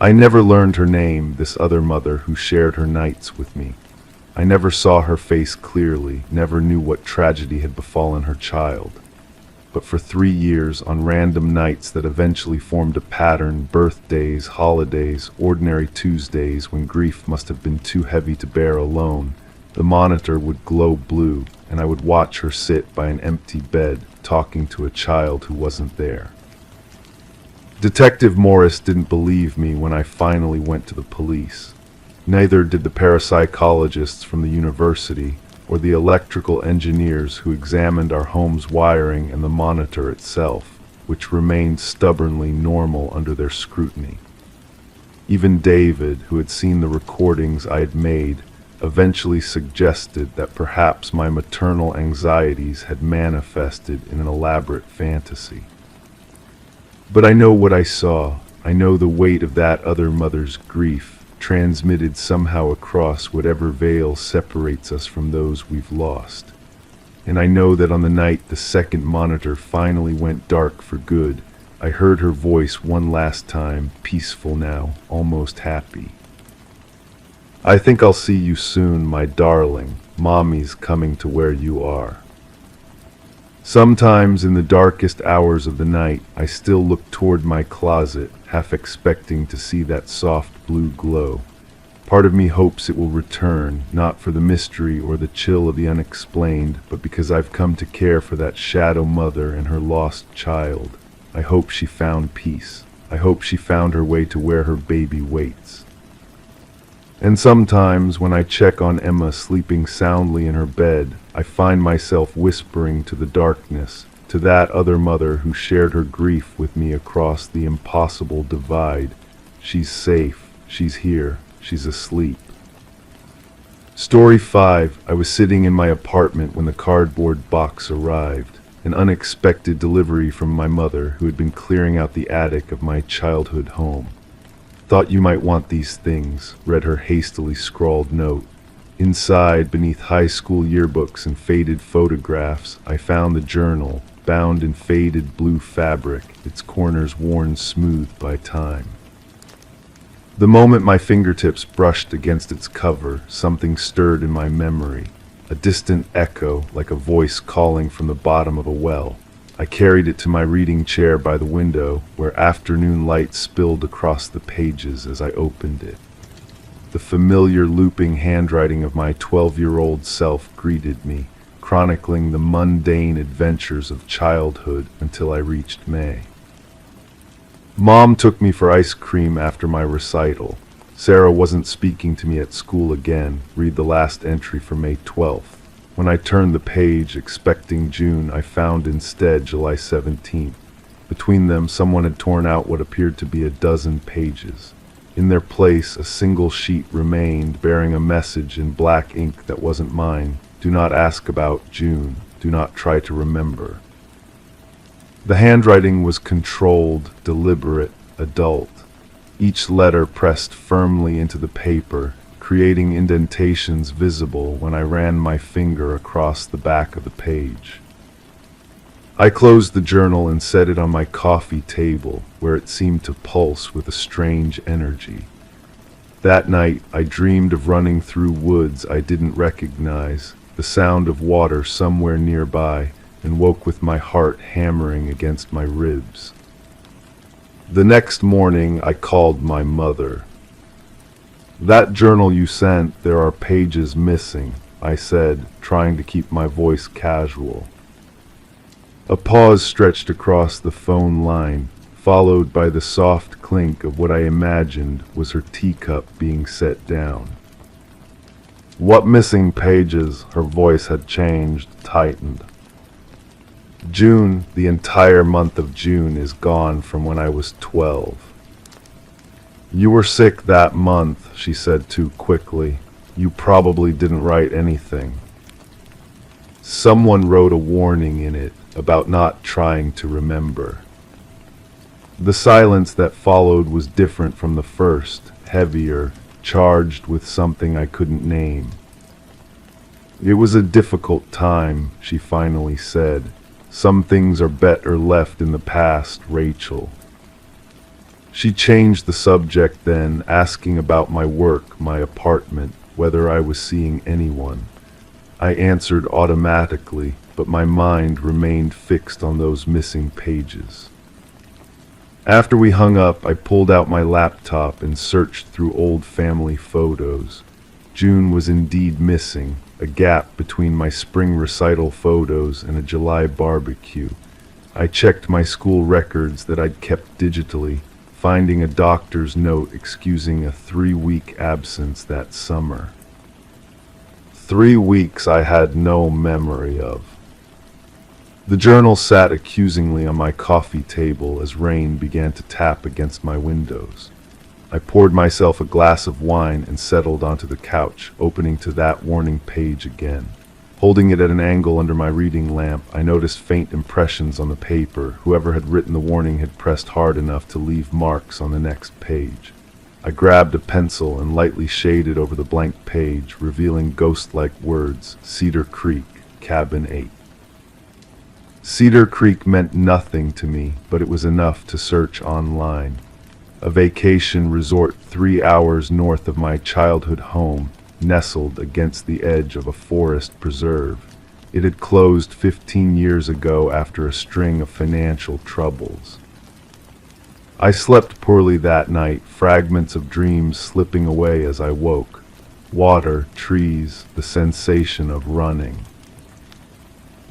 A: I never learned her name, this other mother who shared her nights with me. I never saw her face clearly, never knew what tragedy had befallen her child. But for 3 years, on random nights that eventually formed a pattern, birthdays, holidays, ordinary Tuesdays when grief must have been too heavy to bear alone, the monitor would glow blue, and I would watch her sit by an empty bed, talking to a child who wasn't there. Detective Morris didn't believe me when I finally went to the police. Neither did the parapsychologists from the university or the electrical engineers who examined our home's wiring and the monitor itself, which remained stubbornly normal under their scrutiny. Even David, who had seen the recordings I had made, eventually suggested that perhaps my maternal anxieties had manifested in an elaborate fantasy. But I know what I saw. I know the weight of that other mother's grief, transmitted somehow across whatever veil separates us from those we've lost. And I know that on the night the second monitor finally went dark for good, I heard her voice one last time, peaceful now, almost happy. "I think I'll see you soon, my darling. Mommy's coming to where you are." Sometimes in the darkest hours of the night, I still look toward my closet, half expecting to see that soft blue glow. Part of me hopes it will return, not for the mystery or the chill of the unexplained, but because I've come to care for that shadow mother and her lost child. I hope she found peace. I hope she found her way to where her baby waits. And sometimes, when I check on Emma sleeping soundly in her bed, I find myself whispering to the darkness, to that other mother who shared her grief with me across the impossible divide. She's safe, she's here, she's asleep. Story 5. I was sitting in my apartment when the cardboard box arrived, an unexpected delivery from my mother who had been clearing out the attic of my childhood home. "Thought you might want these things," read her hastily scrawled note. Inside, beneath high school yearbooks and faded photographs, I found the journal, bound in faded blue fabric, its corners worn smooth by time. The moment my fingertips brushed against its cover, something stirred in my memory, a distant echo like a voice calling from the bottom of a well. I carried it to my reading chair by the window, where afternoon light spilled across the pages as I opened it. The familiar looping handwriting of my 12-year-old self greeted me, chronicling the mundane adventures of childhood until I reached May. Mom took me for ice cream after my recital. Sarah wasn't speaking to me at school again. Read the last entry for May 12th. When I turned the page, expecting June, I found instead July 17th. Between them, someone had torn out what appeared to be a dozen pages. In their place, a single sheet remained, bearing a message in black ink that wasn't mine. Do not ask about June. Do not try to remember. The handwriting was controlled, deliberate, adult. Each letter pressed firmly into the paper, creating indentations visible when I ran my finger across the back of the page. I closed the journal and set it on my coffee table, where it seemed to pulse with a strange energy. That night, I dreamed of running through woods I didn't recognize, the sound of water somewhere nearby, and woke with my heart hammering against my ribs. The next morning, I called my mother. "That journal you sent, there are pages missing," I said, trying to keep my voice casual. A pause stretched across the phone line, followed by the soft clink of what I imagined was her teacup being set down. "What missing pages?" Her voice had changed, tightened. "June, the entire month of June is gone from when I was 12. "You were sick that month," she said too quickly. "You probably didn't write anything." Someone wrote a warning in it about not trying to remember. The silence that followed was different from the first, heavier, charged with something I couldn't name. "It was a difficult time," she finally said. "Some things are better left in the past, Rachel." She changed the subject then, asking about my work, my apartment, whether I was seeing anyone. I answered automatically, but my mind remained fixed on those missing pages. After we hung up, I pulled out my laptop and searched through old family photos. June was indeed missing, a gap between my spring recital photos and a July barbecue. I checked my school records that I'd kept digitally, finding a doctor's note excusing a 3-week absence that summer. 3 weeks I had no memory of. The journal sat accusingly on my coffee table as rain began to tap against my windows. I poured myself a glass of wine and settled onto the couch, opening to that warning page again. Holding it at an angle under my reading lamp, I noticed faint impressions on the paper. Whoever had written the warning had pressed hard enough to leave marks on the next page. I grabbed a pencil and lightly shaded over the blank page, revealing ghost-like words: Cedar Creek, Cabin 8. Cedar Creek meant nothing to me, but it was enough to search online. A vacation resort 3 hours north of my childhood home, nestled against the edge of a forest preserve. It had closed 15 years ago after a string of financial troubles. I slept poorly that night, fragments of dreams slipping away as I woke. Water, trees, the sensation of running.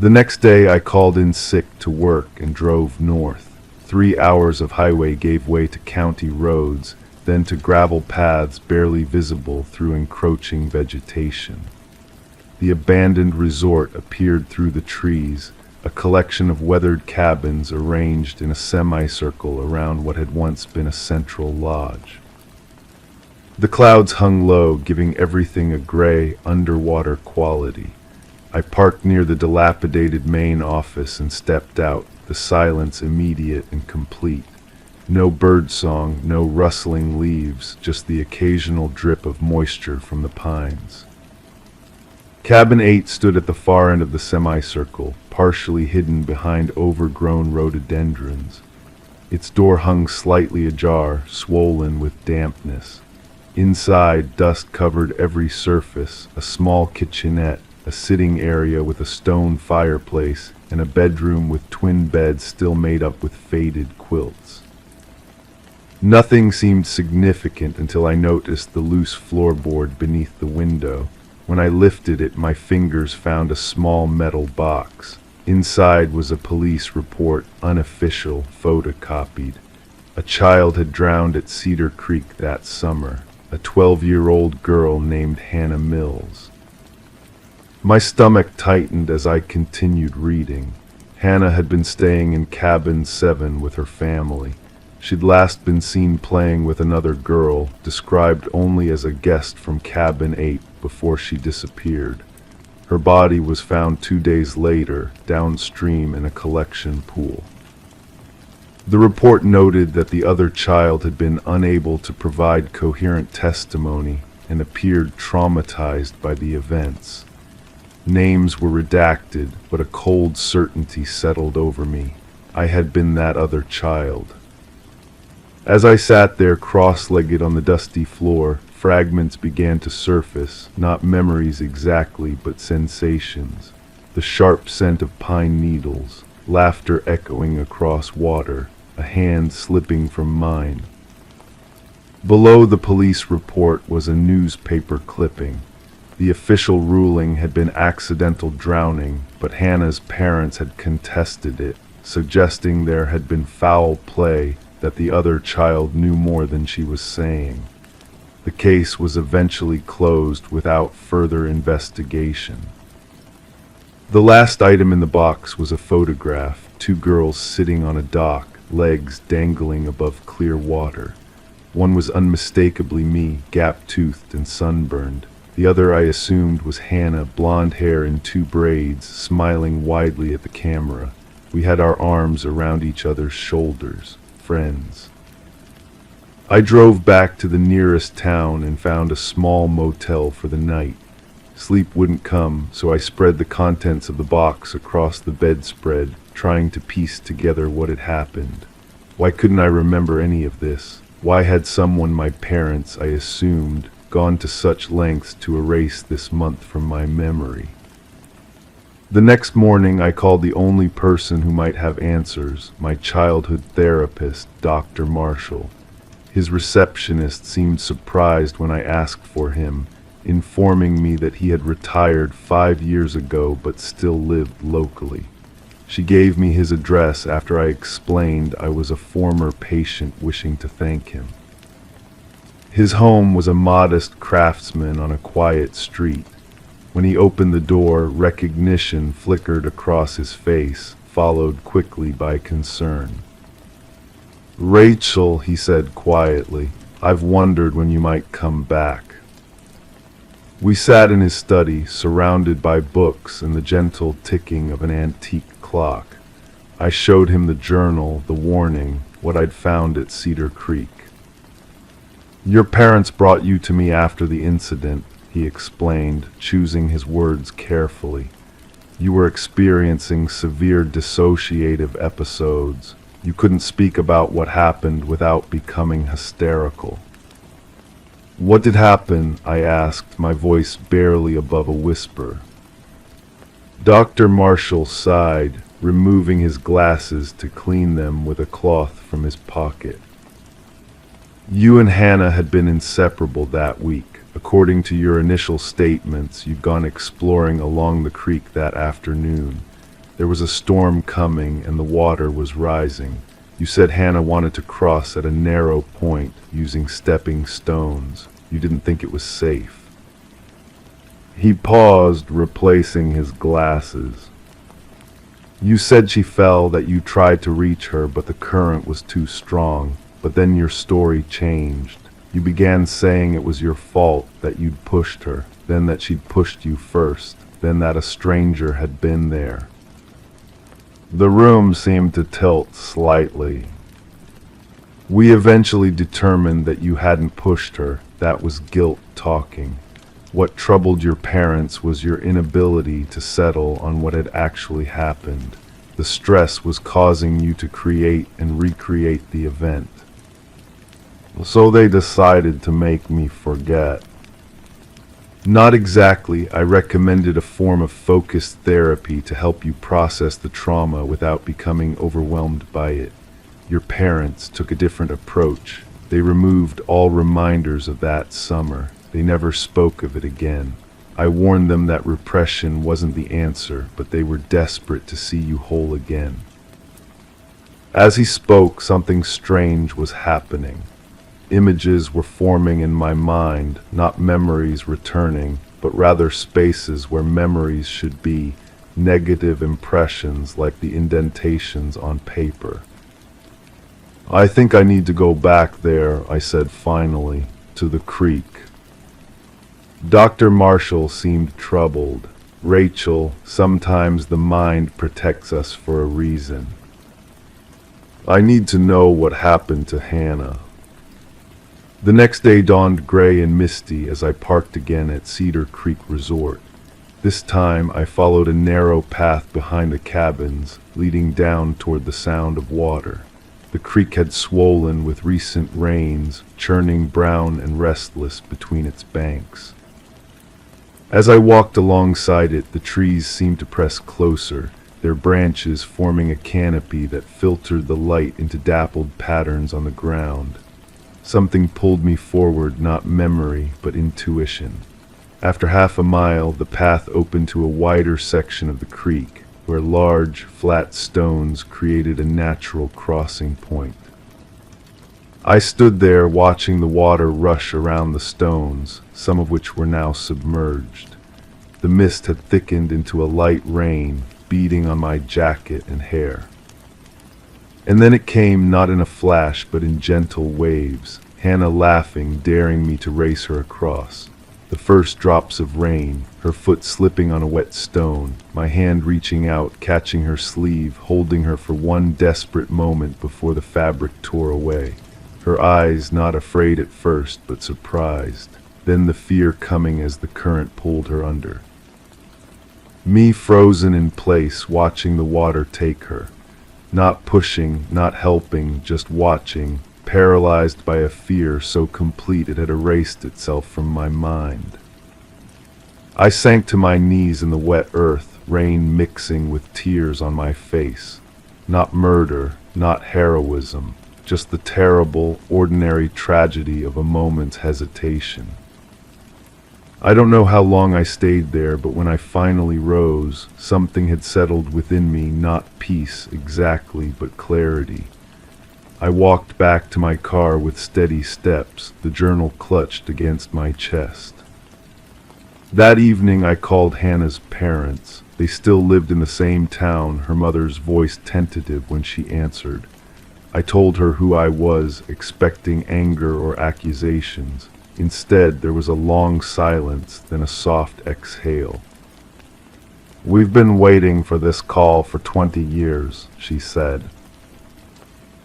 A: The next day I called in sick to work and drove north. 3 hours of highway gave way to county roads, then to gravel paths barely visible through encroaching vegetation. The abandoned resort appeared through the trees, a collection of weathered cabins arranged in a semicircle around what had once been a central lodge. The clouds hung low, giving everything a gray, underwater quality. I parked near the dilapidated main office and stepped out, the silence immediate and complete. No birdsong, no rustling leaves, just the occasional drip of moisture from the pines. Cabin 8 stood at the far end of the semicircle, partially hidden behind overgrown rhododendrons. Its door hung slightly ajar, swollen with dampness. Inside, dust covered every surface, a small kitchenette, a sitting area with a stone fireplace, and a bedroom with twin beds still made up with faded quilts. Nothing seemed significant until I noticed the loose floorboard beneath the window. When I lifted it, my fingers found a small metal box. Inside was a police report, unofficial, photocopied. A child had drowned at Cedar Creek that summer, a 12-year-old girl named Hannah Mills. My stomach tightened as I continued reading. Hannah had been staying in cabin 7 with her family. She'd last been seen playing with another girl, described only as a guest from cabin 8 before she disappeared. Her body was found 2 days later, downstream in a collection pool. The report noted that the other child had been unable to provide coherent testimony and appeared traumatized by the events. Names were redacted, but a cold certainty settled over me. I had been that other child. As I sat there cross-legged on the dusty floor, fragments began to surface, not memories exactly, but sensations. The sharp scent of pine needles, laughter echoing across water, a hand slipping from mine. Below the police report was a newspaper clipping. The official ruling had been accidental drowning, but Hannah's parents had contested it, suggesting there had been foul play, that the other child knew more than she was saying. The case was eventually closed without further investigation. The last item in the box was a photograph, 2 girls sitting on a dock, legs dangling above clear water. One was unmistakably me, gap-toothed and sunburned. The other I assumed was Hannah, blonde hair in 2 braids, smiling widely at the camera. We had our arms around each other's shoulders. Friends. I drove back to the nearest town and found a small motel for the night. Sleep wouldn't come, so I spread the contents of the box across the bedspread, trying to piece together what had happened. Why couldn't I remember any of this? Why had someone my parents, I assumed, gone to such lengths to erase this month from my memory? The next morning, I called the only person who might have answers, my childhood therapist, Dr. Marshall. His receptionist seemed surprised when I asked for him, informing me that he had retired 5 years ago but still lived locally. She gave me his address after I explained I was a former patient wishing to thank him. His home was a modest craftsman on a quiet street. When he opened the door, recognition flickered across his face, followed quickly by concern. "Rachel," he said quietly, "I've wondered when you might come back." We sat in his study, surrounded by books and the gentle ticking of an antique clock. I showed him the journal, the warning, what I'd found at Cedar Creek. "Your parents brought you to me after the incident," he explained, choosing his words carefully. "You were experiencing severe dissociative episodes. You couldn't speak about what happened without becoming hysterical." "What did happen?" I asked, my voice barely above a whisper. Dr. Marshall sighed, removing his glasses to clean them with a cloth from his pocket. "You and Hannah had been inseparable that week. According to your initial statements, you'd gone exploring along the creek that afternoon. There was a storm coming and the water was rising. You said Hannah wanted to cross at a narrow point using stepping stones. You didn't think it was safe." He paused, replacing his glasses. "You said she fell, that you tried to reach her, but the current was too strong. But then your story changed. You began saying it was your fault, that you'd pushed her, then that she'd pushed you first, then that a stranger had been there." The room seemed to tilt slightly. "We eventually determined that you hadn't pushed her. That was guilt talking. What troubled your parents was your inability to settle on what had actually happened. The stress was causing you to create and recreate the event. So they decided to make me forget." "Not exactly. I recommended a form of focused therapy to help you process the trauma without becoming overwhelmed by it. Your parents took a different approach. They removed all reminders of that summer. They never spoke of it again. I warned them that repression wasn't the answer, but they were desperate to see you whole again." As he spoke, something strange was happening. Images were forming in my mind, not memories returning, but rather spaces where memories should be, negative impressions like the indentations on paper. I think I need to go back there, I said finally, to the creek. Dr. Marshall seemed troubled. Rachel, sometimes the mind protects us for a reason. I need to know what happened to Hannah. The next day dawned gray and misty as I parked again at Cedar Creek Resort. This time I followed a narrow path behind the cabins, leading down toward the sound of water. The creek had swollen with recent rains, churning brown and restless between its banks. As I walked alongside it, the trees seemed to press closer, their branches forming a canopy that filtered the light into dappled patterns on the ground. Something pulled me forward, not memory, but intuition. After half a mile, the path opened to a wider section of the creek, where large, flat stones created a natural crossing point. I stood there watching the water rush around the stones, some of which were now submerged. The mist had thickened into a light rain, beating on my jacket and hair. And then it came, not in a flash, but in gentle waves, Hannah laughing, daring me to race her across. The first drops of rain, her foot slipping on a wet stone, my hand reaching out, catching her sleeve, holding her for one desperate moment before the fabric tore away. Her eyes not afraid at first, but surprised, then the fear coming as the current pulled her under. Me frozen in place, watching the water take her. Not pushing, not helping, just watching, paralyzed by a fear so complete it had erased itself from my mind. I sank to my knees in the wet earth, rain mixing with tears on my face. Not murder, not heroism, just the terrible, ordinary tragedy of a moment's hesitation. I don't know how long I stayed there, but when I finally rose, something had settled within me, not peace exactly, but clarity. I walked back to my car with steady steps, the journal clutched against my chest. That evening I called Hannah's parents. They still lived in the same town, her mother's voice tentative when she answered. I told her who I was, expecting anger or accusations. Instead, there was a long silence, then a soft exhale. "We've been waiting for this call for 20 years, she said.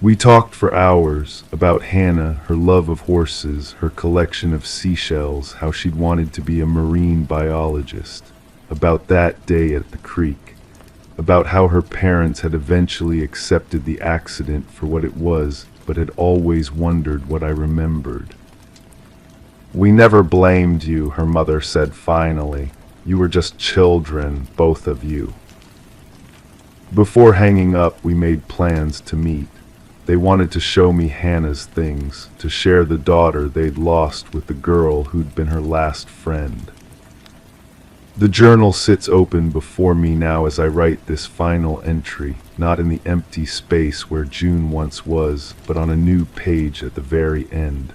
A: We talked for hours about Hannah, her love of horses, her collection of seashells, how she'd wanted to be a marine biologist, about that day at the creek, about how her parents had eventually accepted the accident for what it was, but had always wondered what I remembered. "We never blamed you," her mother said finally. "You were just children, both of you." Before hanging up, we made plans to meet. They wanted to show me Hannah's things, to share the daughter they'd lost with the girl who'd been her last friend. The journal sits open before me now as I write this final entry, not in the empty space where June once was, but on a new page at the very end.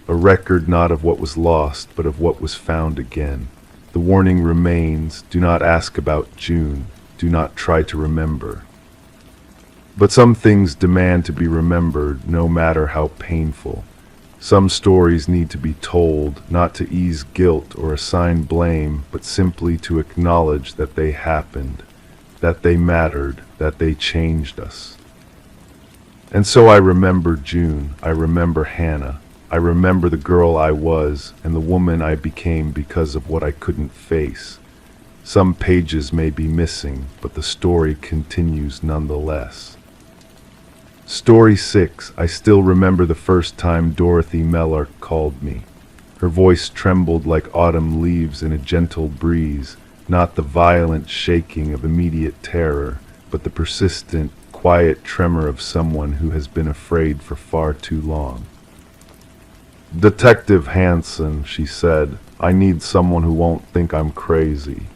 A: A record not of what was lost, but of what was found again. The warning remains, do not ask about June, do not try to remember. But some things demand to be remembered, no matter how painful. Some stories need to be told, not to ease guilt or assign blame, but simply to acknowledge that they happened, that they mattered, that they changed us. And so I remember June, I remember Hannah. I remember the girl I was and the woman I became because of what I couldn't face. Some pages may be missing, but the story continues nonetheless. Story 6. I still remember the first time Dorothy Mellark called me. Her voice trembled like autumn leaves in a gentle breeze, not the violent shaking of immediate terror, but the persistent, quiet tremor of someone who has been afraid for far too long. "Detective Hanson," she said, "I need someone who won't think I'm crazy."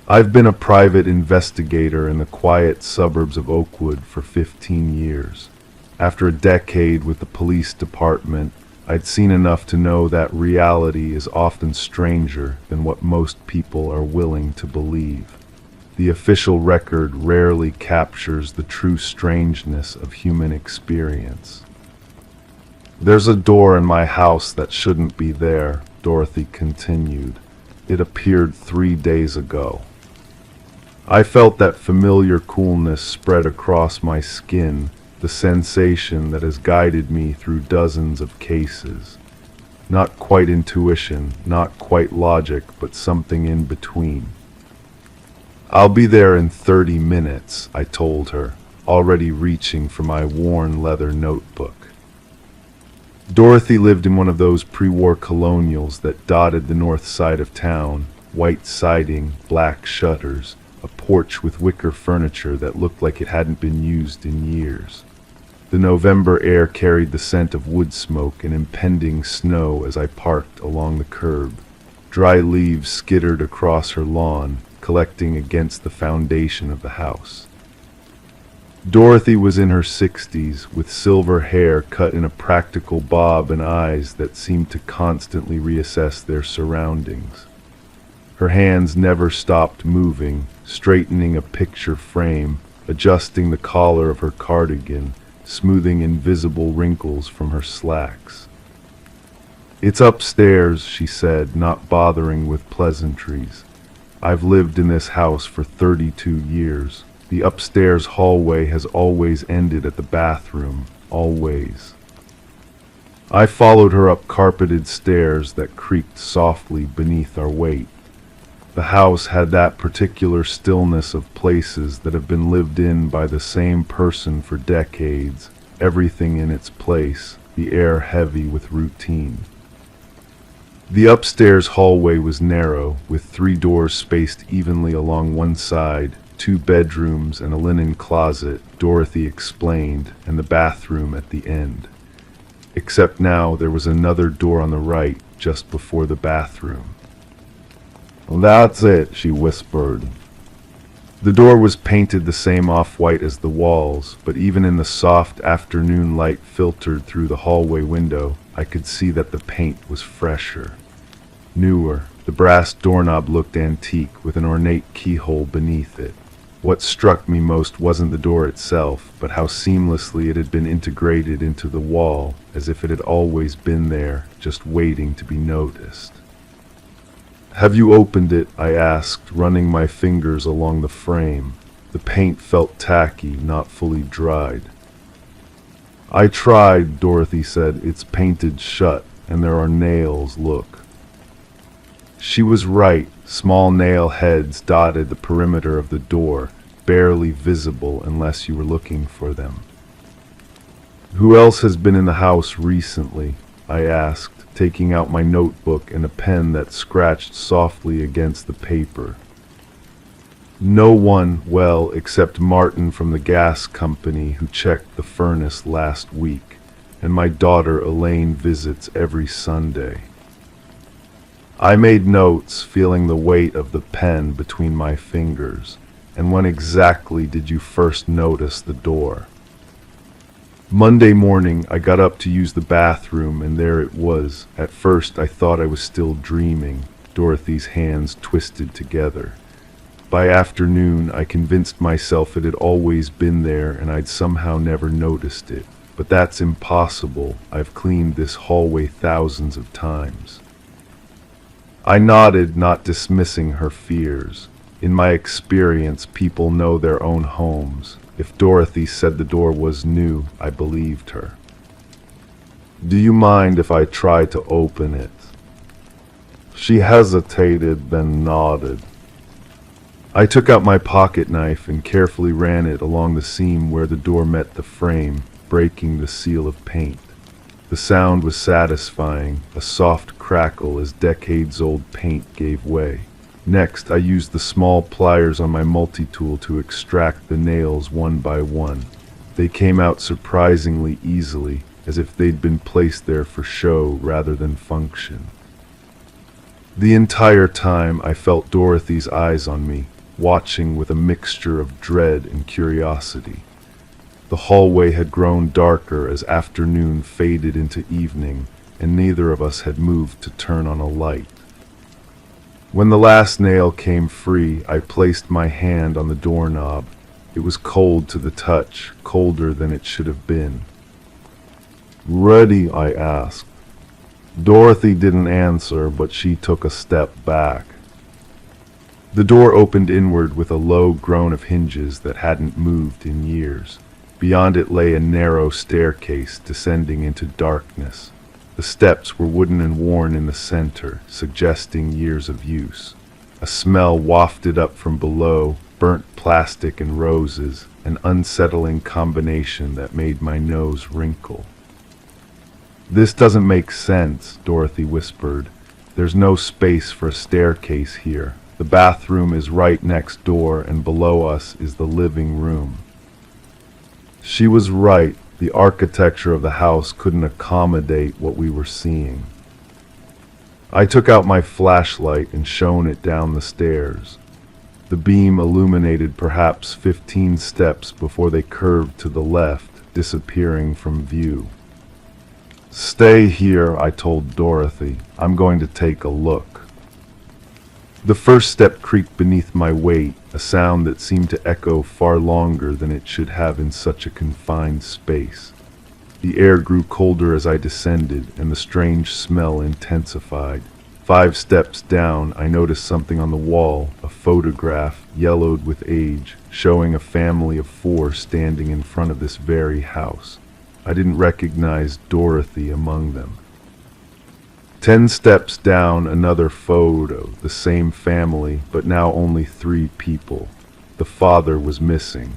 A: I've been a private investigator in the quiet suburbs of Oakwood for 15 years. After a decade with the police department, I'd seen enough to know that reality is often stranger than what most people are willing to believe. The official record rarely captures the true strangeness of human experience. "There's a door in my house that shouldn't be there," Dorothy continued. "It appeared 3 days ago." I felt that familiar coolness spread across my skin, the sensation that has guided me through dozens of cases. Not quite intuition, not quite logic, but something in between. "I'll be there in 30 minutes, I told her, already reaching for my worn leather notebook. Dorothy lived in one of those pre-war colonials that dotted the north side of town, white siding, black shutters, a porch with wicker furniture that looked like it hadn't been used in years. The November air carried the scent of wood smoke and impending snow as I parked along the curb. Dry leaves skittered across her lawn, collecting against the foundation of the house. Dorothy was in her 60s, with silver hair cut in a practical bob and eyes that seemed to constantly reassess their surroundings. Her hands never stopped moving, straightening a picture frame, adjusting the collar of her cardigan, smoothing invisible wrinkles from her slacks. "It's upstairs," she said, not bothering with pleasantries. "I've lived in this house for 32 years. The upstairs hallway has always ended at the bathroom, always." I followed her up carpeted stairs that creaked softly beneath our weight. The house had that particular stillness of places that have been lived in by the same person for decades, everything in its place, the air heavy with routine. The upstairs hallway was narrow, with 3 doors spaced evenly along one side, 2 bedrooms and a linen closet, Dorothy explained, and the bathroom at the end. Except now there was another door on the right, just before the bathroom. "That's it," she whispered. The door was painted the same off-white as the walls, but even in the soft afternoon light filtered through the hallway window, I could see that the paint was fresher, newer. The brass doorknob looked antique, with an ornate keyhole beneath it. What struck me most wasn't the door itself, but how seamlessly it had been integrated into the wall, as if it had always been there, just waiting to be noticed. "Have you opened it?" I asked, running my fingers along the frame. The paint felt tacky, not fully dried. "I tried," Dorothy said. "It's painted shut, and there are nails, look." She was right. Small nail heads dotted the perimeter of the door, barely visible unless you were looking for them. "Who else has been in the house recently?" I asked, taking out my notebook and a pen that scratched softly against the paper. "No one, well, except Martin from the gas company who checked the furnace last week, and my daughter Elaine visits every Sunday." I made notes, feeling the weight of the pen between my fingers. "And when exactly did you first notice the door?" "Monday morning, I got up to use the bathroom, and there it was. At first, I thought I was still dreaming." Dorothy's hands twisted together. "By afternoon, I convinced myself it had always been there and I'd somehow never noticed it. But that's impossible. I've cleaned this hallway thousands of times." I nodded, not dismissing her fears. In my experience, people know their own homes. If Dorothy said the door was new, I believed her. "Do you mind if I try to open it?" She hesitated, then nodded. I took out my pocket knife and carefully ran it along the seam where the door met the frame, breaking the seal of paint. The sound was satisfying, a soft crackle as decades-old paint gave way. Next, I used the small pliers on my multi-tool to extract the nails one by one. They came out surprisingly easily, as if they'd been placed there for show rather than function. The entire time I felt Dorothy's eyes on me, watching with a mixture of dread and curiosity. The hallway had grown darker as afternoon faded into evening, and neither of us had moved to turn on a light. When the last nail came free, I placed my hand on the doorknob. It was cold to the touch, colder than it should have been. "Ready?" I asked. Dorothy didn't answer, but she took a step back. The door opened inward with a low groan of hinges that hadn't moved in years. Beyond it lay a narrow staircase descending into darkness. The steps were wooden and worn in the center, suggesting years of use. A smell wafted up from below, burnt plastic and roses, an unsettling combination that made my nose wrinkle. "This doesn't make sense," Dorothy whispered. "There's no space for a staircase here. The bathroom is right next door, and below us is the living room." She was right. The architecture of the house couldn't accommodate what we were seeing. I took out my flashlight and shone it down the stairs. The beam illuminated perhaps 15 steps before they curved to the left, disappearing from view. "Stay here," I told Dorothy. "I'm going to take a look." The first step creaked beneath my weight, a sound that seemed to echo far longer than it should have in such a confined space. The air grew colder as I descended, and the strange smell intensified. 5 steps down, I noticed something on the wall, a photograph, yellowed with age, showing a family of 4 standing in front of this very house. I didn't recognize Dorothy among them. 10 steps down, another photo, the same family, but now only 3 people. The father was missing.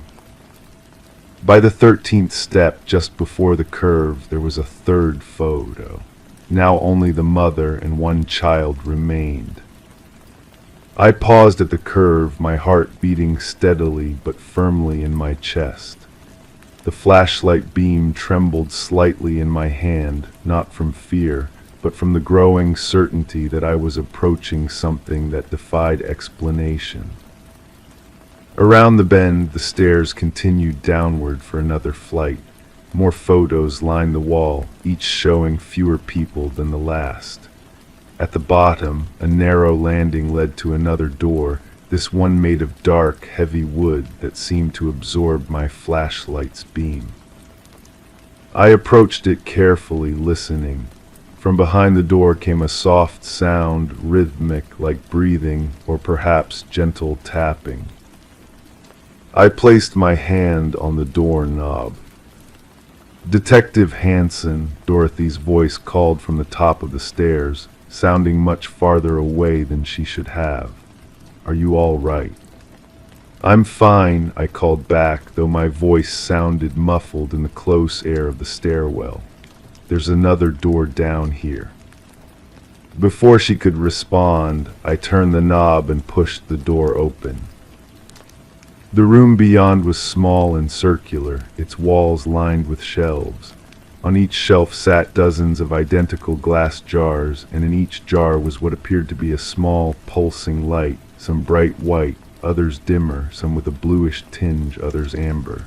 A: By the 13th step, just before the curve, there was a 3rd photo. Now only the mother and 1 child remained. I paused at the curve, my heart beating steadily but firmly in my chest. The flashlight beam trembled slightly in my hand, not from fear, but from the growing certainty that I was approaching something that defied explanation. Around the bend, the stairs continued downward for another flight. More photos lined the wall, each showing fewer people than the last. At the bottom, a narrow landing led to another door, this one made of dark, heavy wood that seemed to absorb my flashlight's beam. I approached it carefully, listening. From behind the door came a soft sound, rhythmic like breathing or perhaps gentle tapping. I placed my hand on the doorknob. "Detective Hanson," Dorothy's voice called from the top of the stairs, sounding much farther away than she should have. "Are you all right?" "I'm fine," I called back, though my voice sounded muffled in the close air of the stairwell. "There's another door down here." Before she could respond, I turned the knob and pushed the door open. The room beyond was small and circular, its walls lined with shelves. On each shelf sat dozens of identical glass jars, and in each jar was what appeared to be a small, pulsing light, some bright white, others dimmer, some with a bluish tinge, others amber.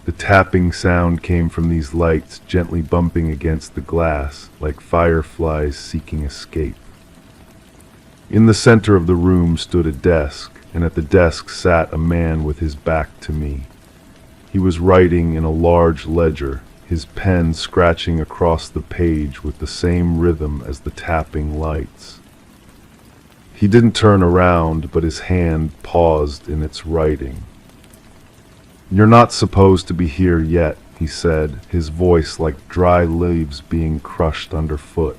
A: The tapping sound came from these lights, gently bumping against the glass, like fireflies seeking escape. In the center of the room stood a desk, and at the desk sat a man with his back to me. He was writing in a large ledger, his pen scratching across the page with the same rhythm as the tapping lights. He didn't turn around, but his hand paused in its writing. "You're not supposed to be here yet," he said, his voice like dry leaves being crushed underfoot.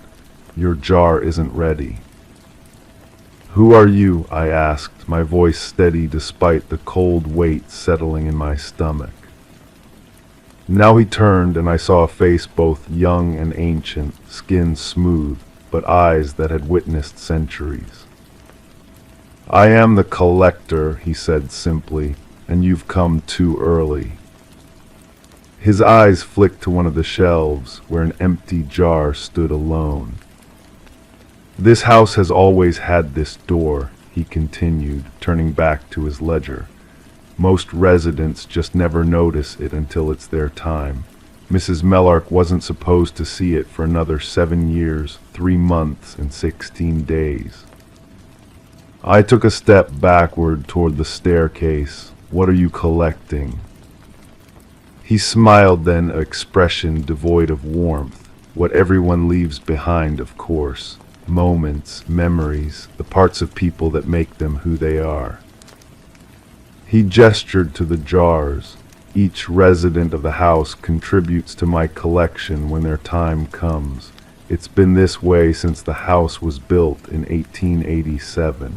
A: "Your jar isn't ready." "Who are you?" I asked, my voice steady despite the cold weight settling in my stomach. Now he turned, and I saw a face both young and ancient, skin smooth, but eyes that had witnessed centuries. "I am the collector," he said simply, "and you've come too early." His eyes flicked to one of the shelves, where an empty jar stood alone. "This house has always had this door," he continued, turning back to his ledger. Most residents just never notice it until it's their time. Mrs. Mellark wasn't supposed to see it for another 7 years, 3 months, and 16 days. I took a step backward toward the staircase. What are you collecting? He smiled, then, an expression devoid of warmth. What everyone leaves behind, of course. Moments, memories, the parts of people that make them who they are. He gestured to the jars. Each resident of the house contributes to my collection when their time comes. It's been this way since the house was built in 1887.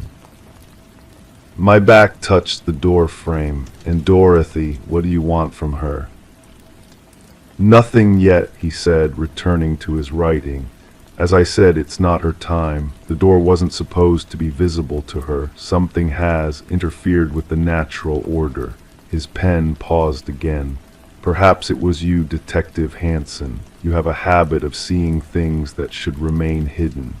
A: My back touched the door frame. And Dorothy, what do you want from her? Nothing yet, he said, returning to his writing. As I said, it's not her time. The door wasn't supposed to be visible to her. Something has interfered with the natural order. His pen paused again. Perhaps it was you, Detective Hanson. You have a habit of seeing things that should remain hidden.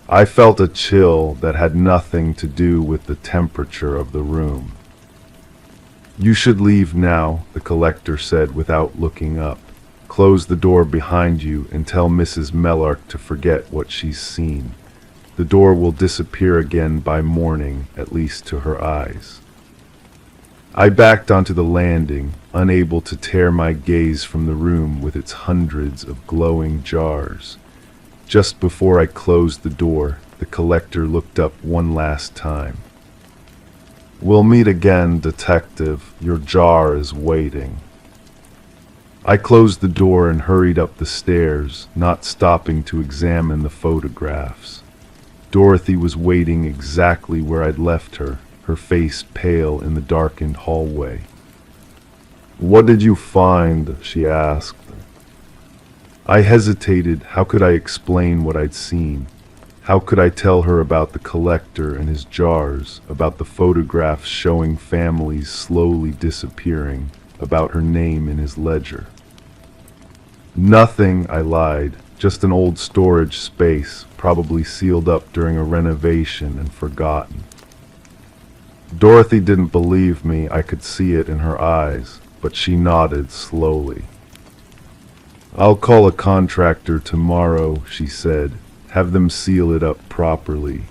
A: I felt a chill that had nothing to do with the temperature of the room. You should leave now, the collector said without looking up. Close the door behind you and tell Mrs. Mellark to forget what she's seen. The door will disappear again by morning, at least to her eyes. I backed onto the landing, unable to tear my gaze from the room with its hundreds of glowing jars. Just before I closed the door, the collector looked up one last time. We'll meet again, Detective. Your jar is waiting. I closed the door and hurried up the stairs, not stopping to examine the photographs. Dorothy was waiting exactly where I'd left her, her face pale in the darkened hallway. What did you find? She asked. I hesitated. How could I explain what I'd seen? How could I tell her about the collector and his jars, about the photographs showing families slowly disappearing, about her name in his ledger? Nothing, I lied. Just an old storage space, probably sealed up during a renovation and forgotten. Dorothy didn't believe me. I could see it in her eyes, but she nodded slowly. I'll call a contractor tomorrow, she said. Have them seal it up properly.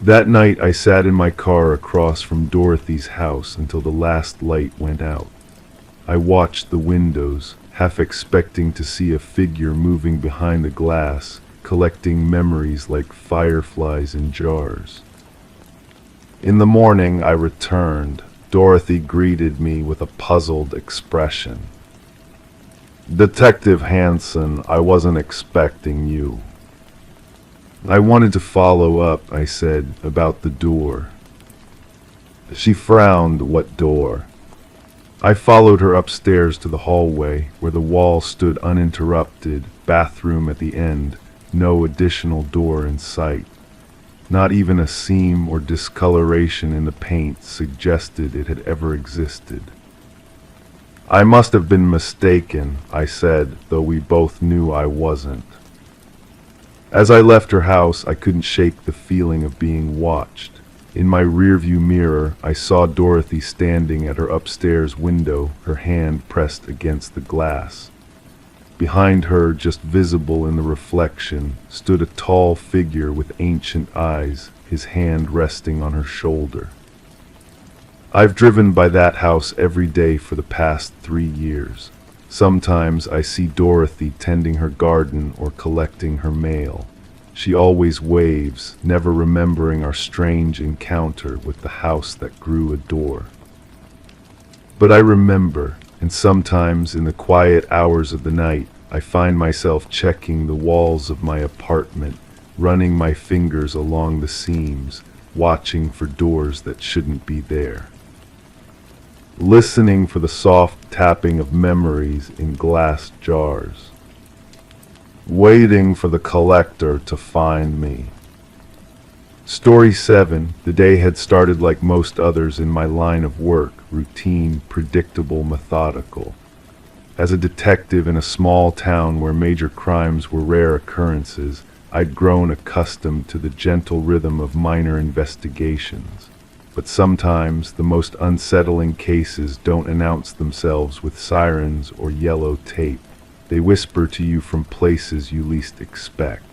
A: That night I sat in my car across from Dorothy's house until the last light went out. I watched the windows, half expecting to see a figure moving behind the glass, collecting memories like fireflies in jars. In the morning I returned. Dorothy greeted me with a puzzled expression. Detective Hanson, I wasn't expecting you. I wanted to follow up, I said, about the door. She frowned. What door? I followed her upstairs to the hallway, where the wall stood uninterrupted, bathroom at the end, no additional door in sight. Not even a seam or discoloration in the paint suggested it had ever existed. I must have been mistaken, I said, though we both knew I wasn't. As I left her house, I couldn't shake the feeling of being watched. In my rearview mirror, I saw Dorothy standing at her upstairs window, her hand pressed against the glass. Behind her, just visible in the reflection, stood a tall figure with ancient eyes, his hand resting on her shoulder. I've driven by that house every day for the past 3 years. Sometimes I see Dorothy tending her garden or collecting her mail. She always waves, never remembering our strange encounter with the house that grew a door. But I remember, and sometimes in the quiet hours of the night, I find myself checking the walls of my apartment, running my fingers along the seams, watching for doors that shouldn't be there. Listening for the soft tapping of memories in glass jars. Waiting for the collector to find me. Story 7. The day had started like most others in my line of work, routine, predictable, methodical. As a detective in a small town where major crimes were rare occurrences, I'd grown accustomed to the gentle rhythm of minor investigations. But sometimes the most unsettling cases don't announce themselves with sirens or yellow tape. They whisper to you from places you least expect.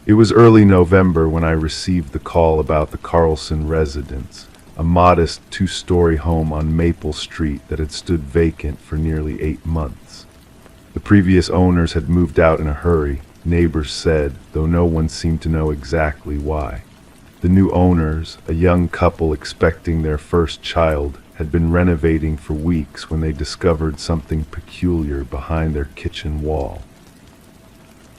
A: It was early November when I received the call about the Carlson residence, a modest two-story home on Maple Street that had stood vacant for nearly 8 months. The previous owners had moved out in a hurry, neighbors said, though no one seemed to know exactly why. The new owners, a young couple expecting their first child, had been renovating for weeks when they discovered something peculiar behind their kitchen wall.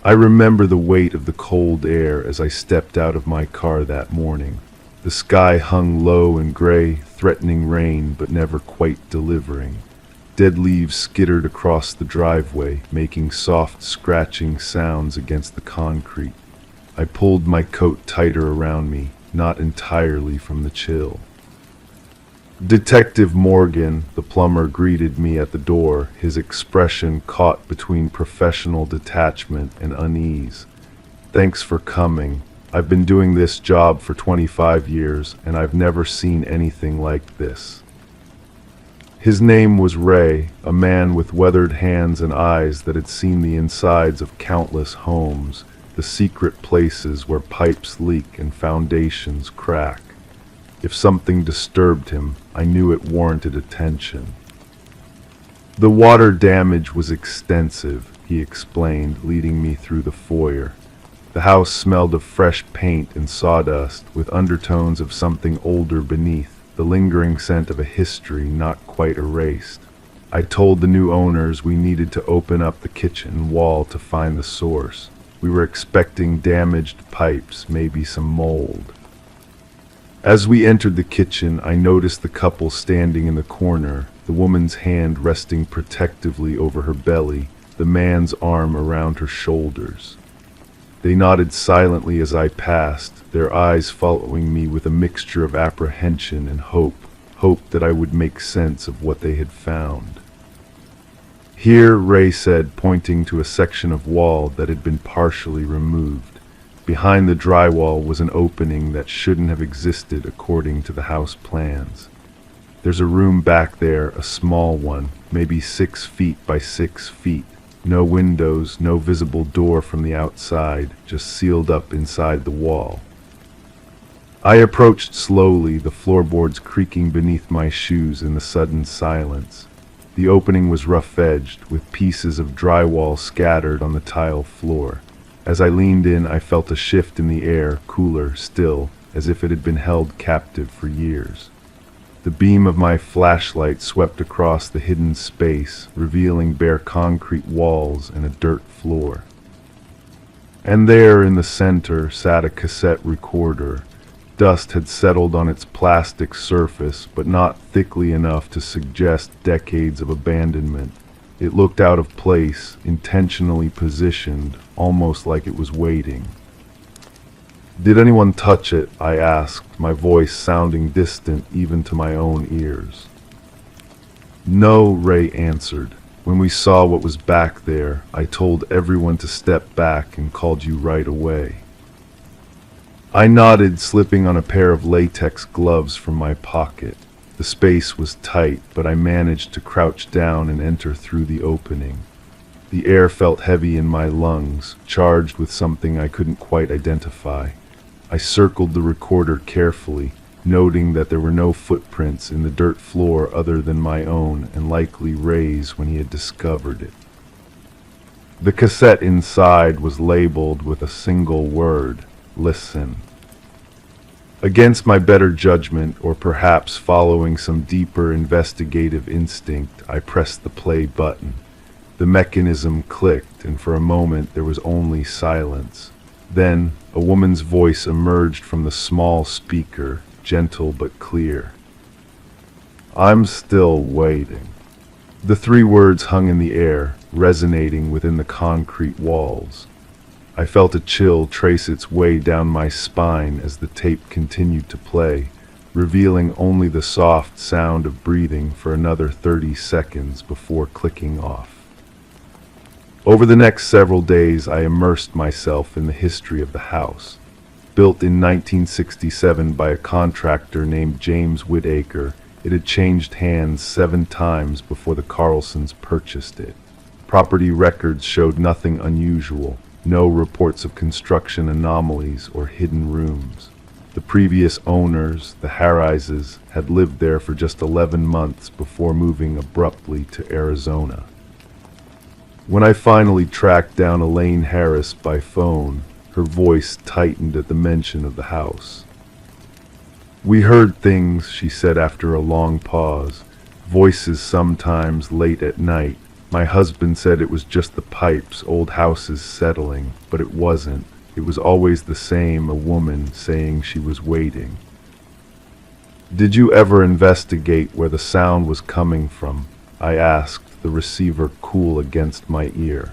A: I remember the weight of the cold air as I stepped out of my car that morning. The sky hung low and gray, threatening rain but never quite delivering. Dead leaves skittered across the driveway, making soft scratching sounds against the concrete. I pulled my coat tighter around me, not entirely from the chill. Detective Morgan, the plumber, greeted me at the door, his expression caught between professional detachment and unease. "Thanks for coming. I've been doing this job for 25 years, and I've never seen anything like this." His name was Ray, a man with weathered hands and eyes that had seen the insides of countless homes, the secret places where pipes leak and foundations crack. If something disturbed him, I knew it warranted attention. The water damage was extensive, he explained, leading me through the foyer. The house smelled of fresh paint and sawdust, with undertones of something older beneath, the lingering scent of a history not quite erased. I told the new owners we needed to open up the kitchen wall to find the source. We were expecting damaged pipes, maybe some mold. As we entered the kitchen, I noticed the couple standing in the corner, the woman's hand resting protectively over her belly, the man's arm around her shoulders. They nodded silently as I passed, their eyes following me with a mixture of apprehension and hope that I would make sense of what they had found. "Here," Ray said, pointing to a section of wall that had been partially removed. Behind the drywall was an opening that shouldn't have existed according to the house plans. "There's a room back there, a small one, maybe 6 feet by 6 feet. No windows, no visible door from the outside, just sealed up inside the wall." I approached slowly, the floorboards creaking beneath my shoes in the sudden silence. The opening was rough-edged, with pieces of drywall scattered on the tile floor. As I leaned in, I felt a shift in the air, cooler still, as if it had been held captive for years. The beam of my flashlight swept across the hidden space, revealing bare concrete walls and a dirt floor. And there in the center sat a cassette recorder. Dust had settled on its plastic surface, but not thickly enough to suggest decades of abandonment. It looked out of place, intentionally positioned, almost like it was waiting. "Did anyone touch it?" I asked, my voice sounding distant even to my own ears. "No," Ray answered. "When we saw what was back there, I told everyone to step back and called you right away." I nodded, slipping on a pair of latex gloves from my pocket. The space was tight, but I managed to crouch down and enter through the opening. The air felt heavy in my lungs, charged with something I couldn't quite identify. I circled the recorder carefully, noting that there were no footprints in the dirt floor other than my own and likely Ray's when he had discovered it. The cassette inside was labeled with a single word: "Listen." Against my better judgment, or perhaps following some deeper investigative instinct, I pressed the play button. The mechanism clicked, and for a moment there was only silence. Then, a woman's voice emerged from the small speaker, gentle but clear. "I'm still waiting." The 3 words hung in the air, resonating within the concrete walls. I felt a chill trace its way down my spine as the tape continued to play, revealing only the soft sound of breathing for another 30 seconds before clicking off. Over the next several days, I immersed myself in the history of the house. Built in 1967 by a contractor named James Whittaker, it had changed hands 7 times before the Carlsons purchased it. Property records showed nothing unusual, no reports of construction anomalies or hidden rooms. The previous owners, the Harrises, had lived there for just 11 months before moving abruptly to Arizona. When I finally tracked down Elaine Harris by phone, her voice tightened at the mention of the house. "We heard things," she said after a long pause. "Voices sometimes late at night. My husband said it was just the pipes, old houses settling, but it wasn't. It was always the same, a woman saying she was waiting." "Did you ever investigate where the sound was coming from?" I asked, the receiver cool against my ear.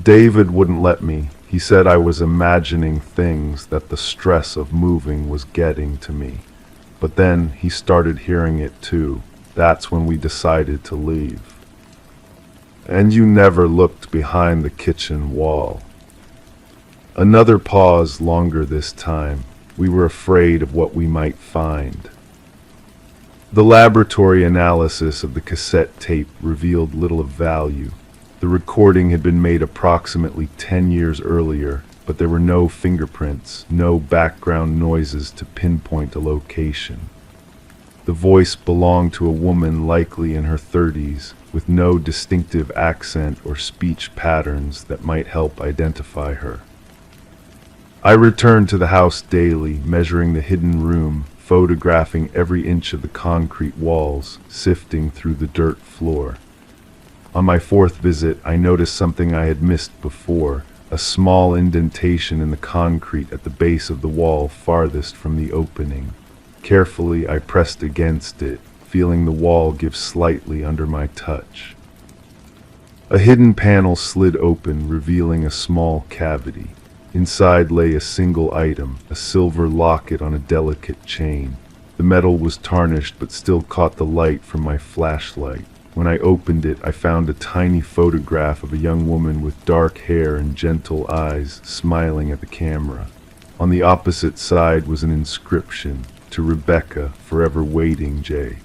A: "David wouldn't let me. He said I was imagining things, that the stress of moving was getting to me. But then he started hearing it too. That's when we decided to leave." "And you never looked behind the kitchen wall?" Another pause, longer this time. We were afraid of what we might find. The laboratory analysis of the cassette tape revealed little of value. The recording had been made approximately 10 years earlier, but there were no fingerprints, no background noises to pinpoint a location. The voice belonged to a woman likely in her 30s, with no distinctive accent or speech patterns that might help identify her. I returned to the house daily, measuring the hidden room, photographing every inch of the concrete walls, sifting through the dirt floor. On my 4th visit, I noticed something I had missed before, a small indentation in the concrete at the base of the wall farthest from the opening. Carefully, I pressed against it, feeling the wall give slightly under my touch. A hidden panel slid open, revealing a small cavity. Inside lay a single item, a silver locket on a delicate chain. The metal was tarnished but still caught the light from my flashlight. When I opened it, I found a tiny photograph of a young woman with dark hair and gentle eyes, smiling at the camera. On the opposite side was an inscription, "To Rebecca, forever waiting, Jay."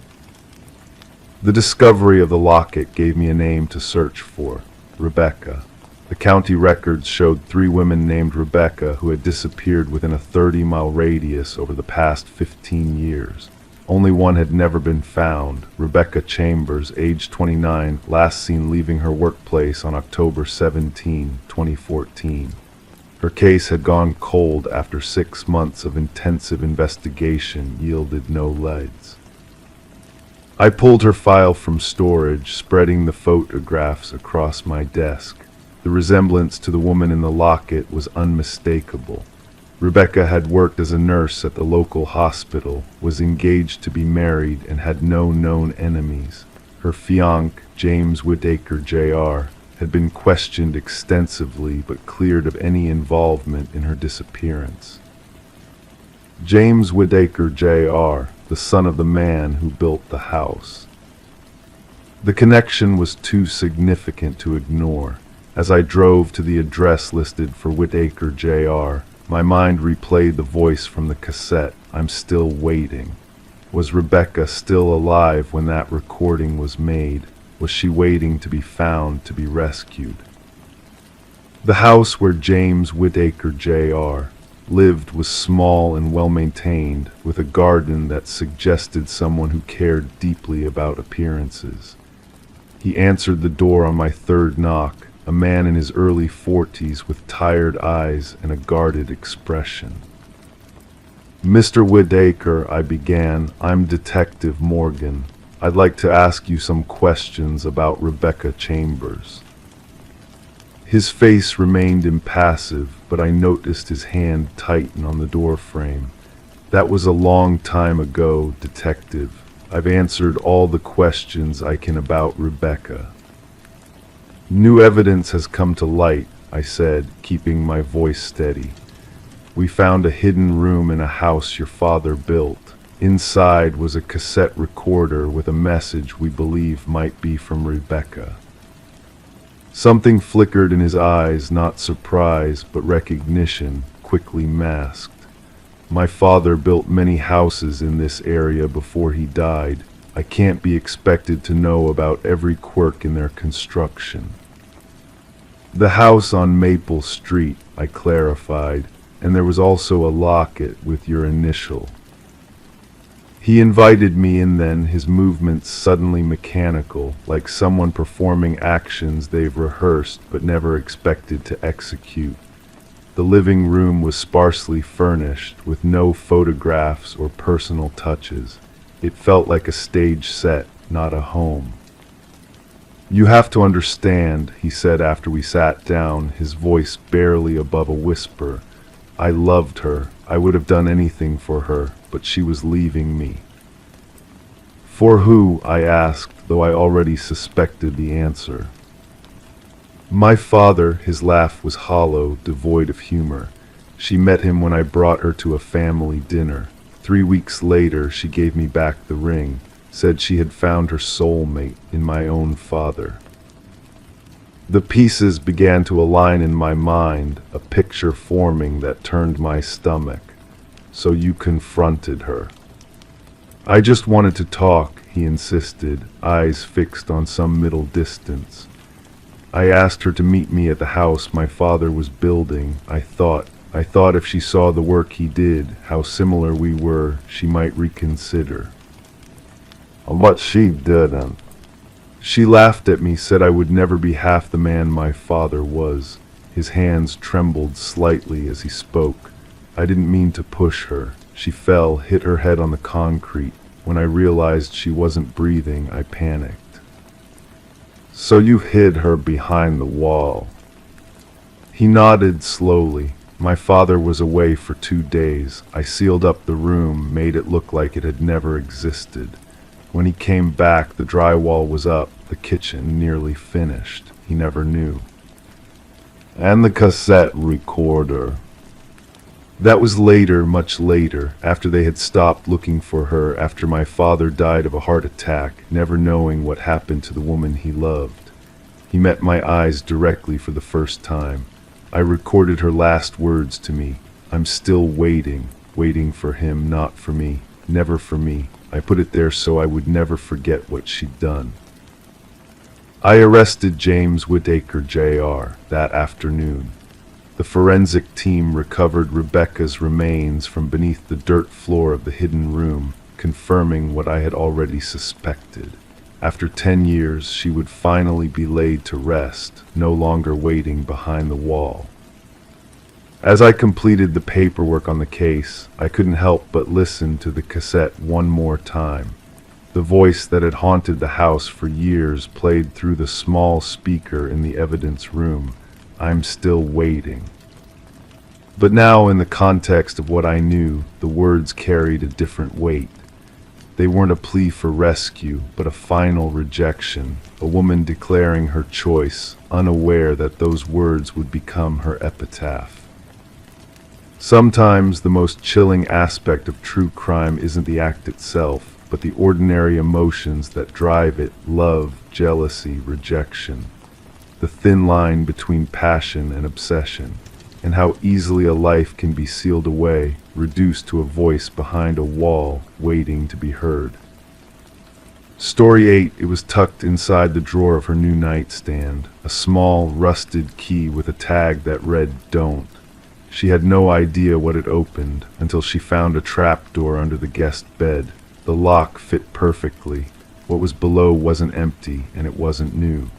A: The discovery of the locket gave me a name to search for, Rebecca. The county records showed 3 women named Rebecca who had disappeared within a 30-mile radius over the past 15 years. Only one had never been found, Rebecca Chambers, age 29, last seen leaving her workplace on October 17, 2014. Her case had gone cold after 6 months of intensive investigation yielded no leads. I pulled her file from storage, spreading the photographs across my desk. The resemblance to the woman in the locket was unmistakable. Rebecca had worked as a nurse at the local hospital, was engaged to be married, and had no known enemies. Her fiancé, James Whittaker Jr., had been questioned extensively but cleared of any involvement in her disappearance. James Whittaker Jr., the son of the man who built the house. The connection was too significant to ignore. As I drove to the address listed for Whittaker Jr., my mind replayed the voice from the cassette, "I'm still waiting." Was Rebecca still alive when that recording was made? Was she waiting to be found, to be rescued? The house where James Whittaker Jr. lived was small and well-maintained, with a garden that suggested someone who cared deeply about appearances. He answered the door on my 3rd knock, a man in his early 40s with tired eyes and a guarded expression. "Mr. Whittaker," I began, "I'm Detective Morgan. I'd like to ask you some questions about Rebecca Chambers." His face remained impassive, but I noticed his hand tighten on the door frame. "That was a long time ago, Detective. I've answered all the questions I can about Rebecca." "New evidence has come to light," I said, keeping my voice steady. "We found a hidden room in a house your father built. Inside was a cassette recorder with a message we believe might be from Rebecca." Something flickered in his eyes, not surprise, but recognition, quickly masked. My father built many houses in this area before he died. I can't be expected to know about every quirk in their construction. The house on Maple Street, I clarified, and there was also a locket with your initial. He invited me in then, his movements suddenly mechanical, like someone performing actions they've rehearsed but never expected to execute. The living room was sparsely furnished, with no photographs or personal touches. It felt like a stage set, not a home. "You have to understand," he said after we sat down, his voice barely above a whisper. "I loved her. I would have done anything for her, but she was leaving me." "For who?" I asked, though I already suspected the answer. "My father." His laugh was hollow, devoid of humor. "She met him when I brought her to a family dinner. 3 weeks later, she gave me back the ring, said she had found her soulmate in my own father." The pieces began to align in my mind, a picture forming that turned my stomach. "So you confronted her?" "I just wanted to talk," he insisted, eyes fixed on some middle distance. "I asked her to meet me at the house my father was building. I thought if she saw the work he did, how similar we were, she might reconsider." "But she didn't." "She laughed at me, said I would never be half the man my father was." His hands trembled slightly as he spoke. "I didn't mean to push her. She fell, hit her head on the concrete. When I realized she wasn't breathing, I panicked." "So you hid her behind the wall?" He nodded slowly. "My father was away for 2 days. I sealed up the room, made it look like it had never existed. When he came back, the drywall was up, the kitchen nearly finished. He never knew." "And the cassette recorder?" "That was later, much later, after they had stopped looking for her, after my father died of a heart attack, never knowing what happened to the woman he loved. He met my eyes directly for the first time. I recorded her last words to me. 'I'm still waiting, waiting for him, not for me, never for me.' I put it there so I would never forget what she'd done." I arrested James Whittaker, Jr., that afternoon. The forensic team recovered Rebecca's remains from beneath the dirt floor of the hidden room, confirming what I had already suspected. After 10 years, she would finally be laid to rest, no longer waiting behind the wall. As I completed the paperwork on the case, I couldn't help but listen to the cassette one more time. The voice that had haunted the house for years played through the small speaker in the evidence room. "I'm still waiting." But now, in the context of what I knew, the words carried a different weight. They weren't a plea for rescue, but a final rejection, a woman declaring her choice, unaware that those words would become her epitaph. Sometimes the most chilling aspect of true crime isn't the act itself, but the ordinary emotions that drive it: love, jealousy, rejection. The thin line between passion and obsession, and how easily a life can be sealed away, reduced to a voice behind a wall, waiting to be heard. Story 8. It was tucked inside the drawer of her new nightstand, a small, rusted key with a tag that read, "Don't." She had no idea what it opened until she found a trapdoor under the guest bed. The lock fit perfectly. What was below wasn't empty, and it wasn't new.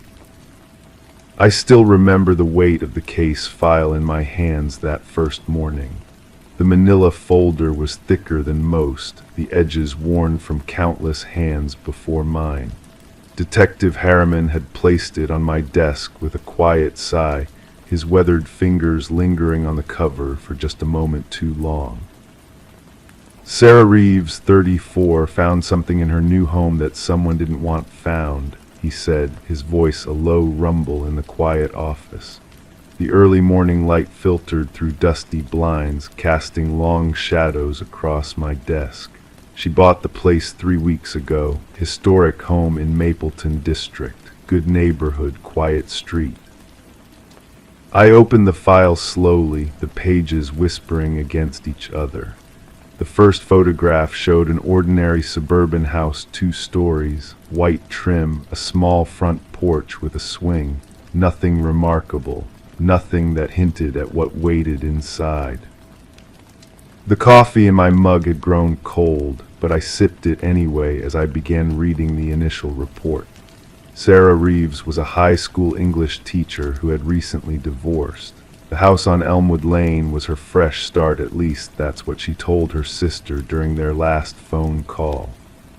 A: I still remember the weight of the case file in my hands that first morning. The manila folder was thicker than most, the edges worn from countless hands before mine. Detective Harriman had placed it on my desk with a quiet sigh, his weathered fingers lingering on the cover for just a moment too long. Sarah Reeves, 34, found something in her new home that someone didn't want found, he said, his voice a low rumble in the quiet office. The early morning light filtered through dusty blinds, casting long shadows across my desk. She bought the place 3 weeks ago, historic home in Mapleton District, good neighborhood, quiet street. I opened the file slowly, the pages whispering against each other. The first photograph showed an ordinary suburban house, 2 stories, white trim, a small front porch with a swing. Nothing remarkable, nothing that hinted at what waited inside. The coffee in my mug had grown cold, but I sipped it anyway as I began reading the initial report. Sarah Reeves was a high school English teacher who had recently divorced. The house on Elmwood Lane was her fresh start, at least that's what she told her sister during their last phone call.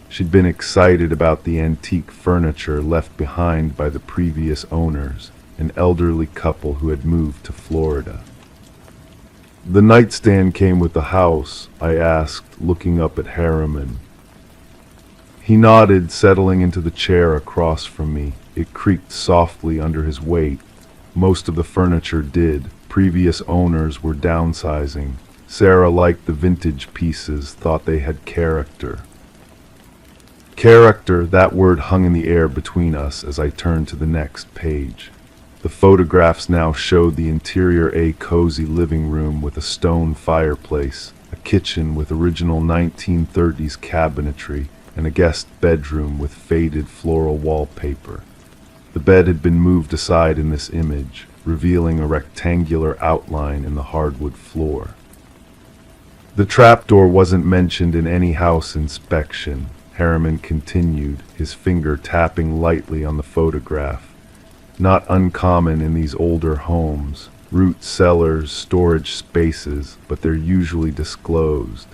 A: She'd been excited about the antique furniture left behind by the previous owners, an elderly couple who had moved to Florida. "The nightstand came with the house?" I asked, looking up at Harriman. He nodded, settling into the chair across from me. It creaked softly under his weight. Most of the furniture did. Previous owners were downsizing. Sarah liked the vintage pieces, thought they had character. Character, that word hung in the air between us as I turned to the next page. The photographs now showed the interior, a cozy living room with a stone fireplace, a kitchen with original 1930s cabinetry, and a guest bedroom with faded floral wallpaper. The bed had been moved aside in this image, revealing a rectangular outline in the hardwood floor. The trapdoor wasn't mentioned in any house inspection, Harriman continued, his finger tapping lightly on the photograph. Not uncommon in these older homes, root cellars, storage spaces, but they're usually disclosed.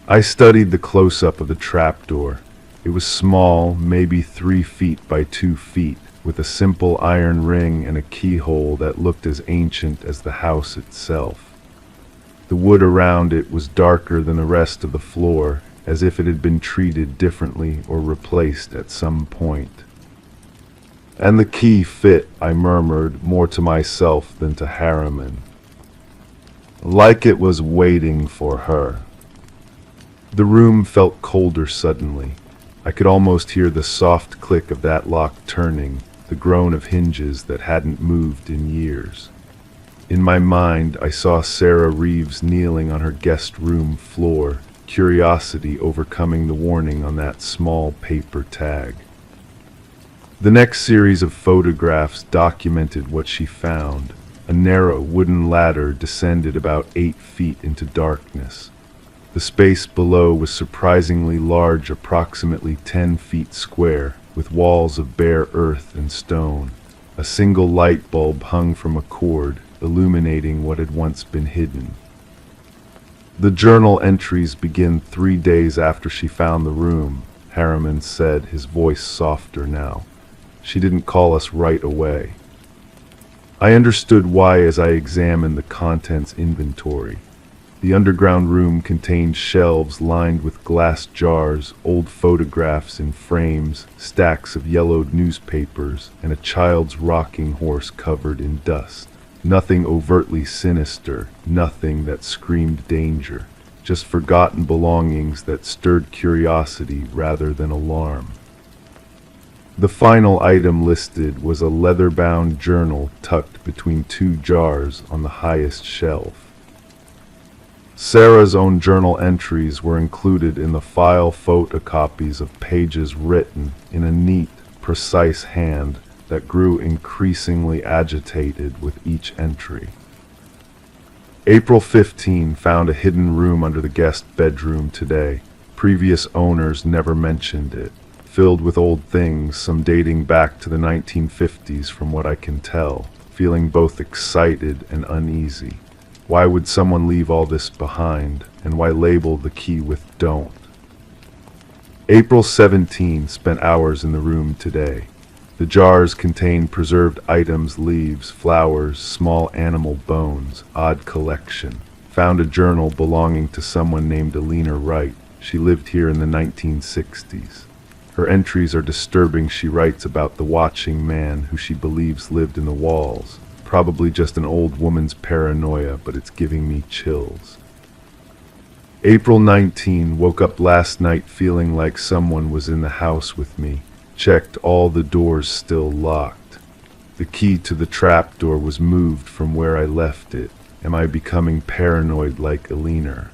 A: I studied the close-up of the trapdoor. It was small, maybe 3 feet by 2 feet, with a simple iron ring and a keyhole that looked as ancient as the house itself. The wood around it was darker than the rest of the floor, as if it had been treated differently or replaced at some point. "And the key fit," I murmured, more to myself than to Harriman. "Like it was waiting for her." The room felt colder suddenly. I could almost hear the soft click of that lock turning, the groan of hinges that hadn't moved in years. In my mind, I saw Sarah Reeves kneeling on her guest room floor, curiosity overcoming the warning on that small paper tag. The next series of photographs documented what she found. A narrow wooden ladder descended about 8 feet into darkness. The space below was surprisingly large, approximately 10 feet square, with walls of bare earth and stone. A single light bulb hung from a cord, illuminating what had once been hidden. "The journal entries begin 3 days after she found the room," Harriman said, his voice softer now. "She didn't call us right away." I understood why as I examined the contents inventory. The underground room contained shelves lined with glass jars, old photographs in frames, stacks of yellowed newspapers, and a child's rocking horse covered in dust. Nothing overtly sinister, nothing that screamed danger, just forgotten belongings that stirred curiosity rather than alarm. The final item listed was a leather-bound journal tucked between 2 jars on the highest shelf. Sarah's own journal entries were included in the file, photocopies of pages written in a neat, precise hand that grew increasingly agitated with each entry. April 15 found a hidden room under the guest bedroom today. Previous owners never mentioned it. Filled with old things, some dating back to the 1950s from what I can tell, feeling both excited and uneasy. Why would someone leave all this behind, and why label the key with "don't"? April 17 spent hours in the room today. The jars contained preserved items, leaves, flowers, small animal bones, odd collection. Found a journal belonging to someone named Alina Wright. She lived here in the 1960s. Her entries are disturbing. She writes about the watching man who she believes lived in the walls. Probably just an old woman's paranoia, but it's giving me chills. April 19 woke up last night feeling like someone was in the house with me. Checked all the doors still locked. The key to the trapdoor was moved from where I left it. Am I becoming paranoid like Alina?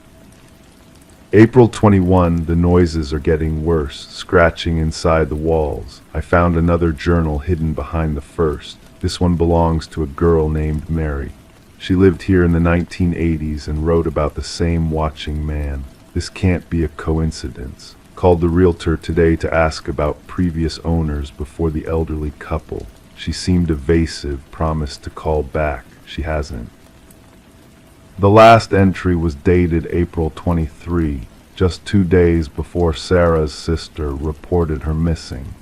A: April 21, the noises are getting worse, scratching inside the walls. I found another journal hidden behind the first. This one belongs to a girl named Mary. She lived here in the 1980s and wrote about the same watching man. This can't be a coincidence. Called the realtor today to ask about previous owners before the elderly couple. She seemed evasive, promised to call back. She hasn't. The last entry was dated April 23, just 2 days before Sarah's sister reported her missing.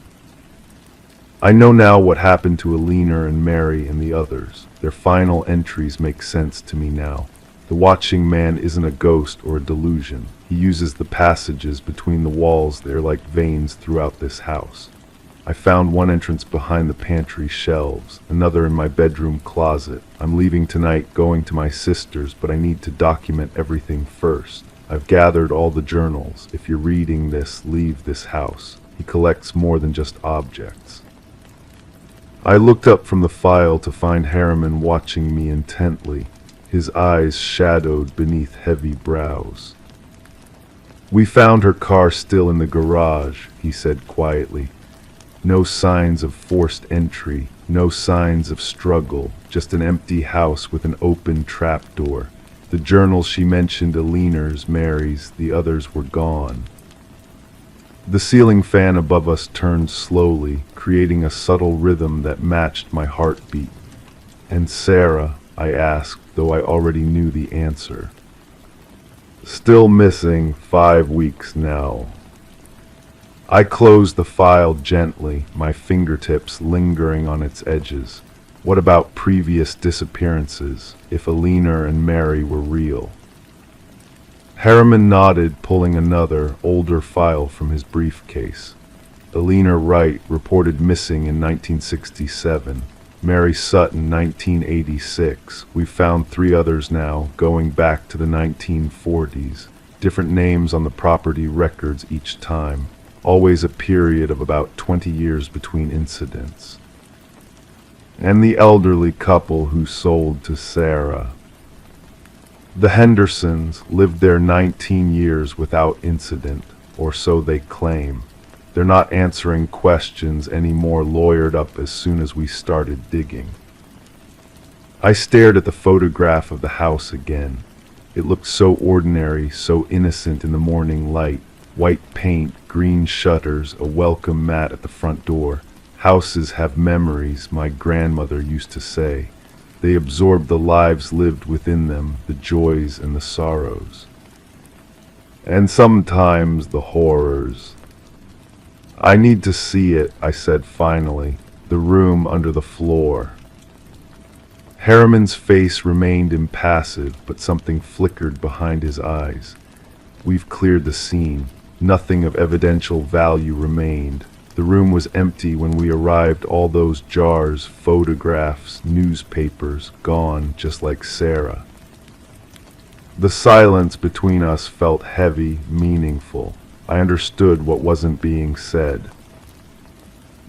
A: I know now what happened to Alina and Mary and the others. Their final entries make sense to me now. The watching man isn't a ghost or a delusion. He uses the passages between the walls. They're like veins throughout this house. I found one entrance behind the pantry shelves, another in my bedroom closet. I'm leaving tonight, going to my sister's, but I need to document everything first. I've gathered all the journals. If you're reading this, leave this house. He collects more than just objects. I looked up from the file to find Harriman watching me intently, his eyes shadowed beneath heavy brows. We found her car still in the garage, he said quietly. No signs of forced entry, no signs of struggle, just an empty house with an open trapdoor. The journals she mentioned, Alina's, Mary's, the others were gone. The ceiling fan above us turned slowly, creating a subtle rhythm that matched my heartbeat. And Sarah, I asked, though I already knew the answer. Still missing, 5 weeks now. I closed the file gently, my fingertips lingering on its edges. What about previous disappearances, if Alina and Mary were real? Harriman nodded, pulling another, older file from his briefcase. Alina Wright, reported missing in 1967. Mary Sutton, 1986. We've found 3 others now, going back to the 1940s. Different names on the property records each time. Always a period of about 20 years between incidents. And the elderly couple who sold to Sarah. The Hendersons lived there 19 years without incident, or so they claim. They're not answering questions anymore, lawyered up as soon as we started digging. I stared at the photograph of the house again. It looked so ordinary, so innocent in the morning light. White paint, green shutters, a welcome mat at the front door. Houses have memories, my grandmother used to say. They absorb the lives lived within them, the joys and the sorrows. And sometimes the horrors. I need to see it, I said finally. The room under the floor. Harriman's face remained impassive, but something flickered behind his eyes. We've cleared the scene. Nothing of evidential value remained. The room was empty when we arrived. All those jars, photographs, newspapers, gone, just like Sarah. The silence between us felt heavy, meaningful. I understood what wasn't being said.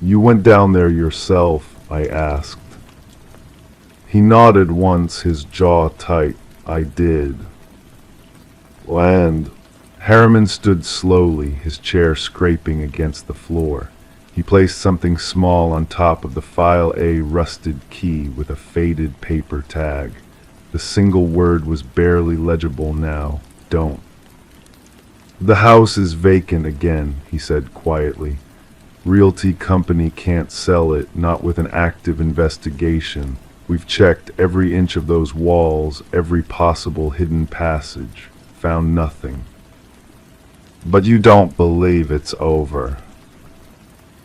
A: You went down there yourself, I asked. He nodded once, his jaw tight. I did. And Harriman stood slowly, his chair scraping against the floor. He placed something small on top of the File A rusted key with a faded paper tag. The single word was barely legible now. Don't. The house is vacant again, he said quietly. Realty company can't sell it, not with an active investigation. We've checked every inch of those walls, every possible hidden passage. Found nothing. But you don't believe it's over.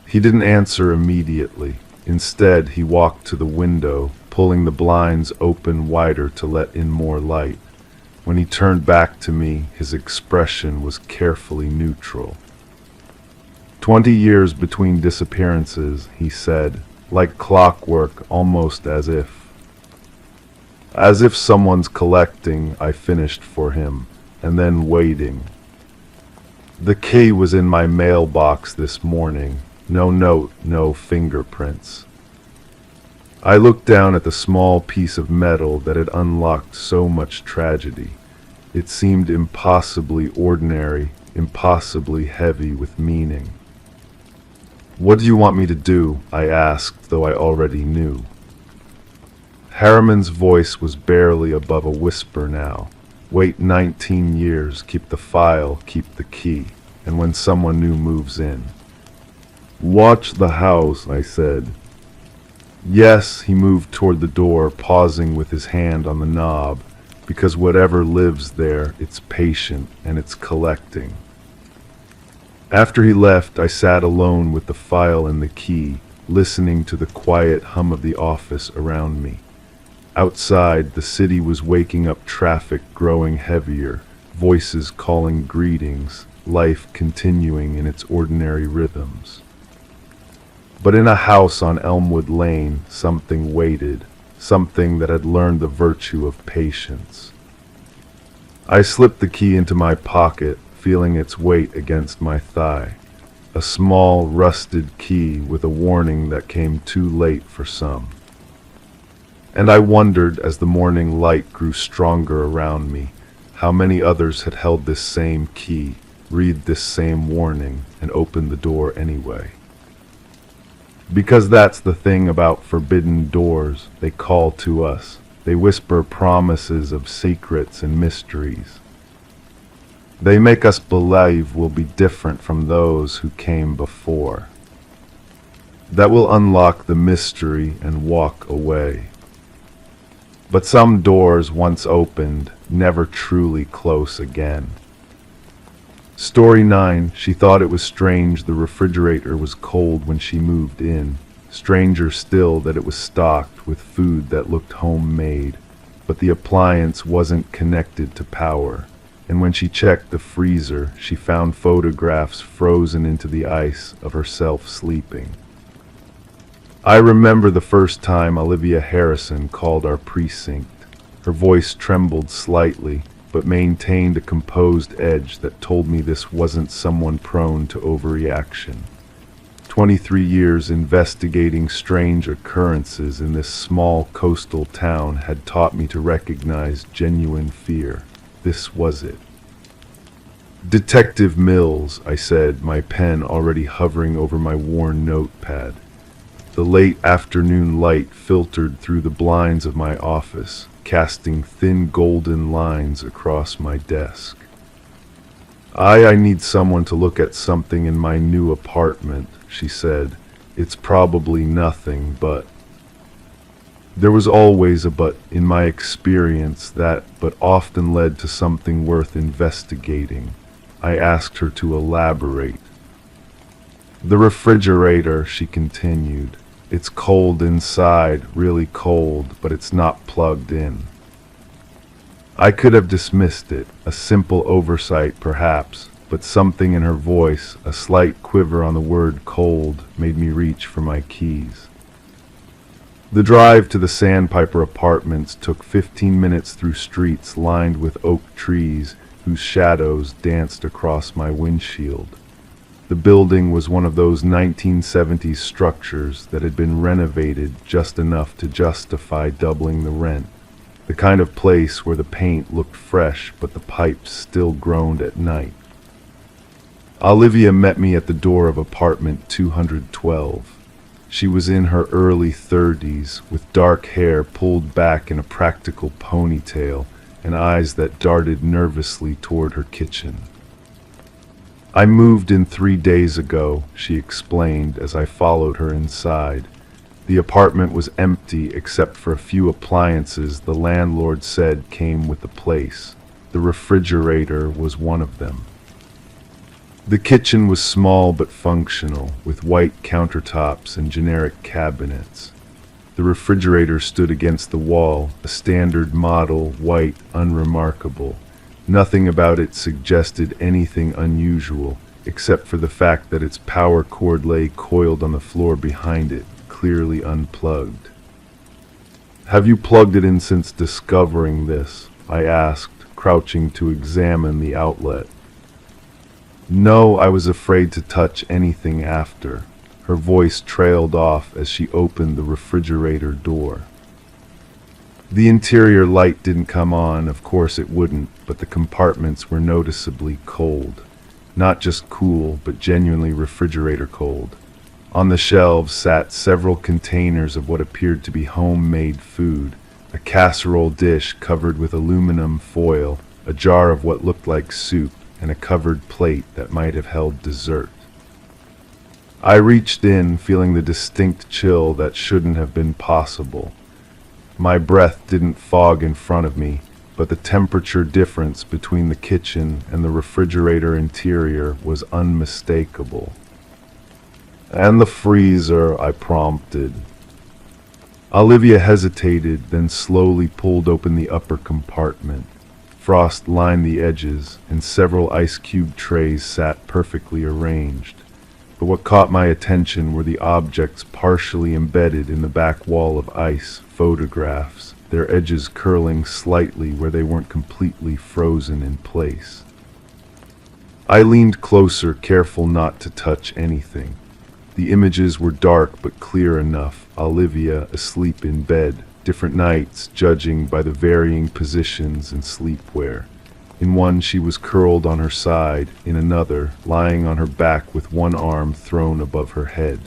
A: He didn't answer immediately. Instead, he walked to the window, pulling the blinds open wider to let in more light. When he turned back to me, his expression was carefully neutral. 20 years between disappearances, he said, like clockwork, almost as if. As if someone's collecting, I finished for him, and then waiting. The key was in my mailbox this morning. No note, no fingerprints. I looked down at the small piece of metal that had unlocked so much tragedy. It seemed impossibly ordinary, impossibly heavy with meaning. "What do you want me to do?" I asked, though I already knew. Harriman's voice was barely above a whisper now. "Wait 19 years, keep the file, keep the key, and when someone new moves in." "Watch the house," I said. "Yes," he moved toward the door, pausing with his hand on the knob, "because whatever lives there, it's patient and it's collecting." After he left, I sat alone with the file and the key, listening to the quiet hum of the office around me. Outside, the city was waking up, traffic growing heavier, voices calling greetings, life continuing in its ordinary rhythms. But in a house on Elmwood Lane, something waited, something that had learned the virtue of patience. I slipped the key into my pocket, feeling its weight against my thigh. A small, rusted key with a warning that came too late for some. And I wondered, as the morning light grew stronger around me, how many others had held this same key, read this same warning, and opened the door anyway. Because that's the thing about forbidden doors. They call to us. They whisper promises of secrets and mysteries. They make us believe we'll be different from those who came before. That will unlock the mystery and walk away. But some doors, once opened, never truly close again. Story 9, she thought it was strange the refrigerator was cold when she moved in. Stranger still that it was stocked with food that looked homemade, but the appliance wasn't connected to power. And when she checked the freezer, she found photographs frozen into the ice of herself sleeping. I remember the first time Olivia Harrison called our precinct. Her voice trembled slightly, but maintained a composed edge that told me this wasn't someone prone to overreaction. 23 years investigating strange occurrences in this small coastal town had taught me to recognize genuine fear. This was it. "Detective Mills," I said, my pen already hovering over my worn notepad. The late afternoon light filtered through the blinds of my office, casting thin golden lines across my desk. I need someone to look at something in my new apartment," she said. "It's probably nothing, but..." There was always a but in my experience that but often led to something worth investigating. I asked her to elaborate. "The refrigerator," she continued. "It's cold inside, really cold, but it's not plugged in." I could have dismissed it, a simple oversight perhaps, but something in her voice, a slight quiver on the word cold, made me reach for my keys. The drive to the Sandpiper Apartments took 15 minutes through streets lined with oak trees whose shadows danced across my windshield. The building was one of those 1970s structures that had been renovated just enough to justify doubling the rent. The kind of place where the paint looked fresh but the pipes still groaned at night. Olivia met me at the door of apartment 212. She was in her early 30s, with dark hair pulled back in a practical ponytail and eyes that darted nervously toward her kitchen. "I moved in 3 days ago," she explained as I followed her inside. The apartment was empty except for a few appliances the landlord said came with the place. The refrigerator was one of them. The kitchen was small but functional, with white countertops and generic cabinets. The refrigerator stood against the wall, a standard model, white, unremarkable. Nothing about it suggested anything unusual, except for the fact that its power cord lay coiled on the floor behind it, clearly unplugged. "Have you plugged it in since discovering this?" I asked, crouching to examine the outlet. "No, I was afraid to touch anything after." Her voice trailed off as she opened the refrigerator door. The interior light didn't come on, of course it wouldn't, but the compartments were noticeably cold. Not just cool, but genuinely refrigerator cold. On the shelves sat several containers of what appeared to be homemade food, a casserole dish covered with aluminum foil, a jar of what looked like soup, and a covered plate that might have held dessert. I reached in, feeling the distinct chill that shouldn't have been possible. My breath didn't fog in front of me, but the temperature difference between the kitchen and the refrigerator interior was unmistakable. "And the freezer," I prompted. Olivia hesitated, then slowly pulled open the upper compartment. Frost lined the edges, and several ice cube trays sat perfectly arranged. But what caught my attention were the objects partially embedded in the back wall of ice, photographs, their edges curling slightly where they weren't completely frozen in place. I leaned closer, careful not to touch anything. The images were dark but clear enough. Olivia asleep in bed, different nights judging by the varying positions and sleepwear. In one she was curled on her side, in another lying on her back with one arm thrown above her head.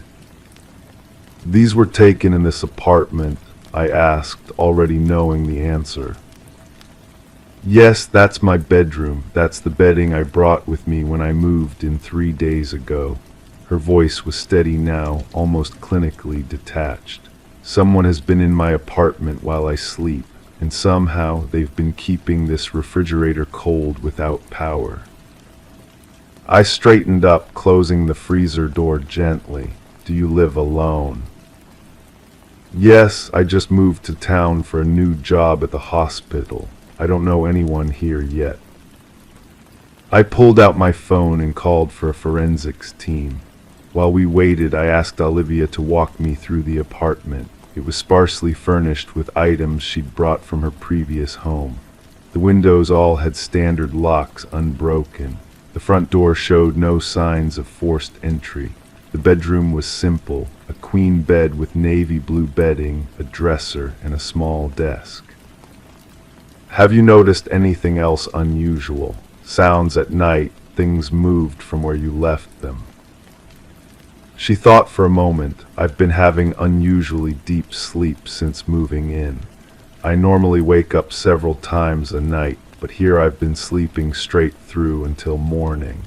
A: "These were taken in this apartment?" I asked, already knowing the answer. "Yes, that's my bedroom. That's the bedding I brought with me when I moved in 3 days ago." Her voice was steady now, almost clinically detached. "Someone has been in my apartment while I sleep, and somehow they've been keeping this refrigerator cold without power." I straightened up, closing the freezer door gently. "Do you live alone?" "Yes, I just moved to town for a new job at the hospital. I don't know anyone here yet." I pulled out my phone and called for a forensics team. While we waited, I asked Olivia to walk me through the apartment. It was sparsely furnished with items she'd brought from her previous home. The windows all had standard locks unbroken. The front door showed no signs of forced entry. The bedroom was simple, a queen bed with navy blue bedding, a dresser, and a small desk. "Have you noticed anything else unusual? Sounds at night, things moved from where you left them?" She thought for a moment. "I've been having unusually deep sleep since moving in. I normally wake up several times a night, but here I've been sleeping straight through until morning."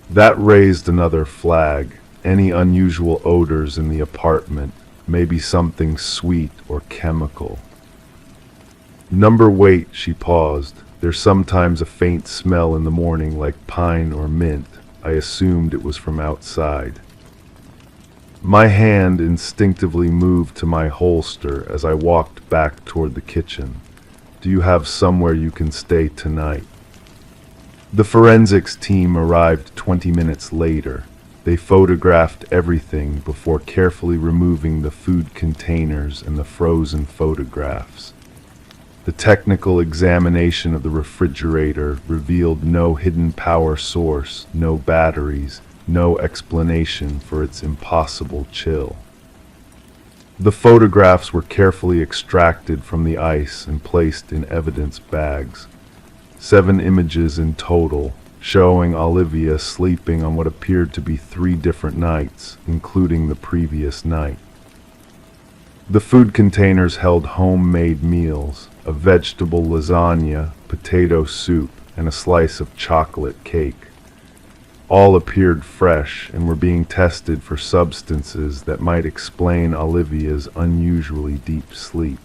A: That raised another flag. Any unusual odors in the apartment, maybe something sweet or chemical. "Number wait," she paused. "There's sometimes a faint smell in the morning like pine or mint. I assumed it was from outside." My hand instinctively moved to my holster as I walked back toward the kitchen. "Do you have somewhere you can stay tonight?" The forensics team arrived 20 minutes later. They photographed everything before carefully removing the food containers and the frozen photographs. The technical examination of the refrigerator revealed no hidden power source, no batteries, no explanation for its impossible chill. The photographs were carefully extracted from the ice and placed in evidence bags. 7 images in total, showing Olivia sleeping on what appeared to be 3 different nights, including the previous night. The food containers held homemade meals, a vegetable lasagna, potato soup, and a slice of chocolate cake. All appeared fresh and were being tested for substances that might explain Olivia's unusually deep sleep.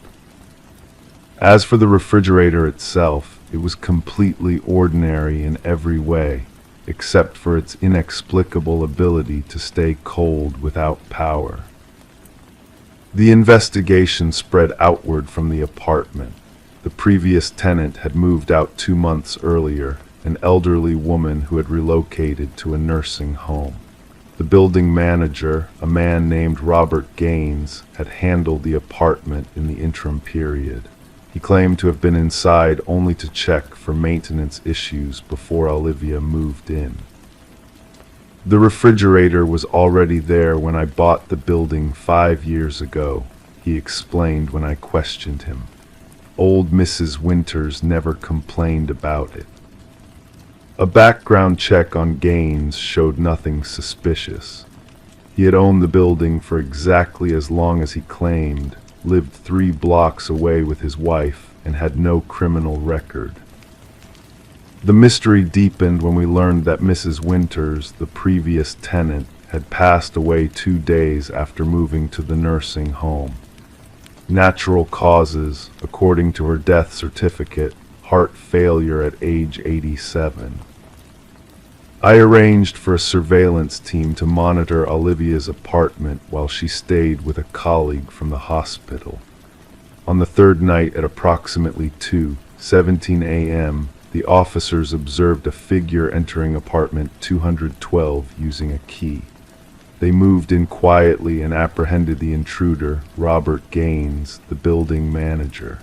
A: As for the refrigerator itself, it was completely ordinary in every way, except for its inexplicable ability to stay cold without power. The investigation spread outward from the apartment. The previous tenant had moved out 2 months earlier, an elderly woman who had relocated to a nursing home. The building manager, a man named Robert Gaines, had handled the apartment in the interim period. He claimed to have been inside only to check for maintenance issues before Olivia moved in. The refrigerator was already there when I bought the building 5 years ago, he explained when I questioned him. Old Mrs. Winters never complained about it. A background check on Gaines showed nothing suspicious. He had owned the building for exactly as long as he claimed, lived 3 blocks away with his wife, and had no criminal record. The mystery deepened when we learned that Mrs. Winters, the previous tenant, had passed away 2 days after moving to the nursing home. Natural causes, according to her death certificate, heart failure at age 87. I arranged for a surveillance team to monitor Olivia's apartment while she stayed with a colleague from the hospital. On the 3rd night at approximately 2:17 a.m., the officers observed a figure entering apartment 212 using a key. They moved in quietly and apprehended the intruder, Robert Gaines, the building manager.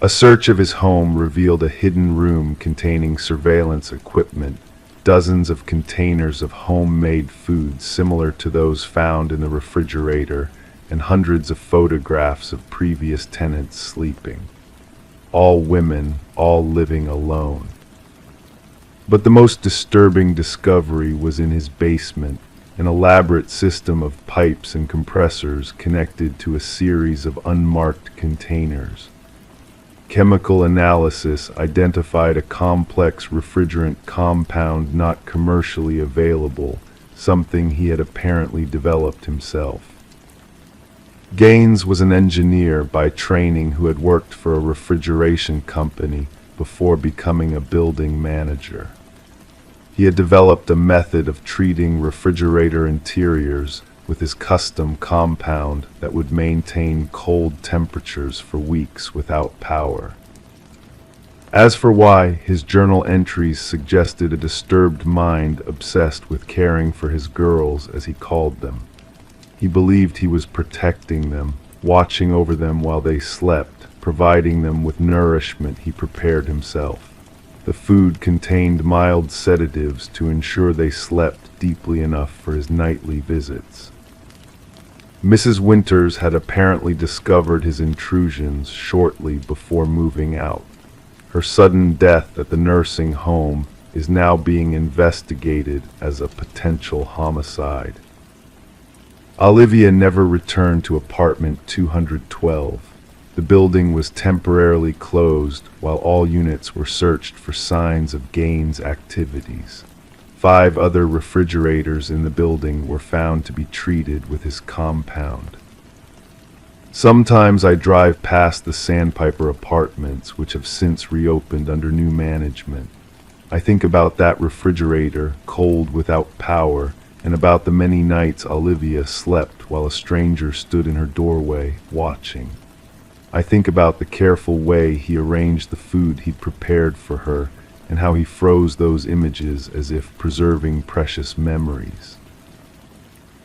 A: A search of his home revealed a hidden room containing surveillance equipment, dozens of containers of homemade food similar to those found in the refrigerator, and hundreds of photographs of previous tenants sleeping. All women, all living alone. But the most disturbing discovery was in his basement, an elaborate system of pipes and compressors connected to a series of unmarked containers. Chemical analysis identified a complex refrigerant compound not commercially available, something he had apparently developed himself. Gaines was an engineer by training who had worked for a refrigeration company before becoming a building manager. He had developed a method of treating refrigerator interiors with his custom compound that would maintain cold temperatures for weeks without power. As for why, his journal entries suggested a disturbed mind obsessed with caring for his girls, as he called them. He believed he was protecting them, watching over them while they slept, providing them with nourishment he prepared himself. The food contained mild sedatives to ensure they slept deeply enough for his nightly visits. Mrs. Winters had apparently discovered his intrusions shortly before moving out. Her sudden death at the nursing home is now being investigated as a potential homicide. Olivia never returned to apartment 212. The building was temporarily closed while all units were searched for signs of Gaines' activities. 5 other refrigerators in the building were found to be treated with his compound. Sometimes I drive past the Sandpiper apartments, which have since reopened under new management. I think about that refrigerator, cold without power, and about the many nights Olivia slept while a stranger stood in her doorway, watching. I think about the careful way he arranged the food he'd prepared for her, and how he froze those images as if preserving precious memories.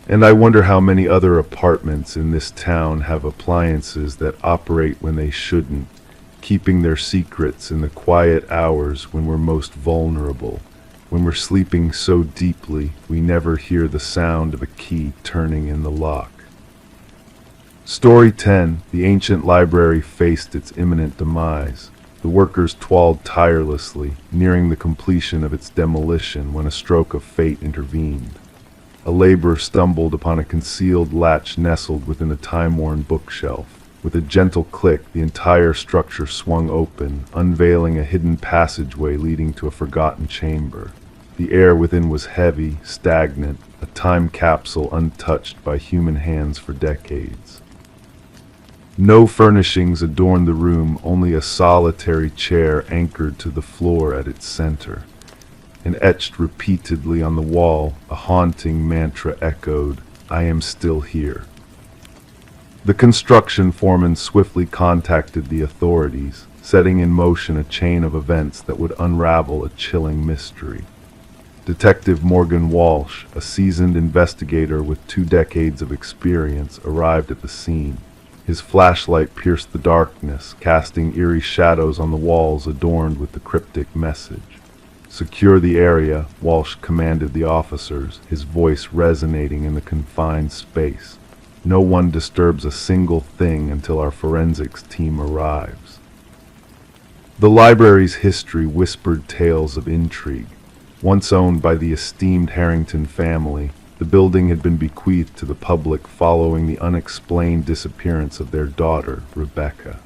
A: And I wonder how many other apartments in this town have appliances that operate when they shouldn't, keeping their secrets in the quiet hours when we're most vulnerable, when we're sleeping so deeply we never hear the sound of a key turning in the lock. Story 10. The ancient library faced its imminent demise. The workers toiled tirelessly, nearing the completion of its demolition when a stroke of fate intervened. A laborer stumbled upon a concealed latch nestled within a time-worn bookshelf. With a gentle click, the entire structure swung open, unveiling a hidden passageway leading to a forgotten chamber. The air within was heavy, stagnant, a time capsule untouched by human hands for decades. No furnishings adorned the room, only a solitary chair anchored to the floor at its center. And etched repeatedly on the wall, a haunting mantra echoed, "I am still here." The construction foreman swiftly contacted the authorities, setting in motion a chain of events that would unravel a chilling mystery. Detective Morgan Walsh, a seasoned investigator with 2 decades of experience, arrived at the scene. His flashlight pierced the darkness, casting eerie shadows on the walls adorned with the cryptic message. "Secure the area," Walsh commanded the officers, his voice resonating in the confined space. "No one disturbs a single thing until our forensics team arrives." The library's history whispered tales of intrigue. Once owned by the esteemed Harrington family, the building had been bequeathed to the public following the unexplained disappearance of their daughter, Rebecca.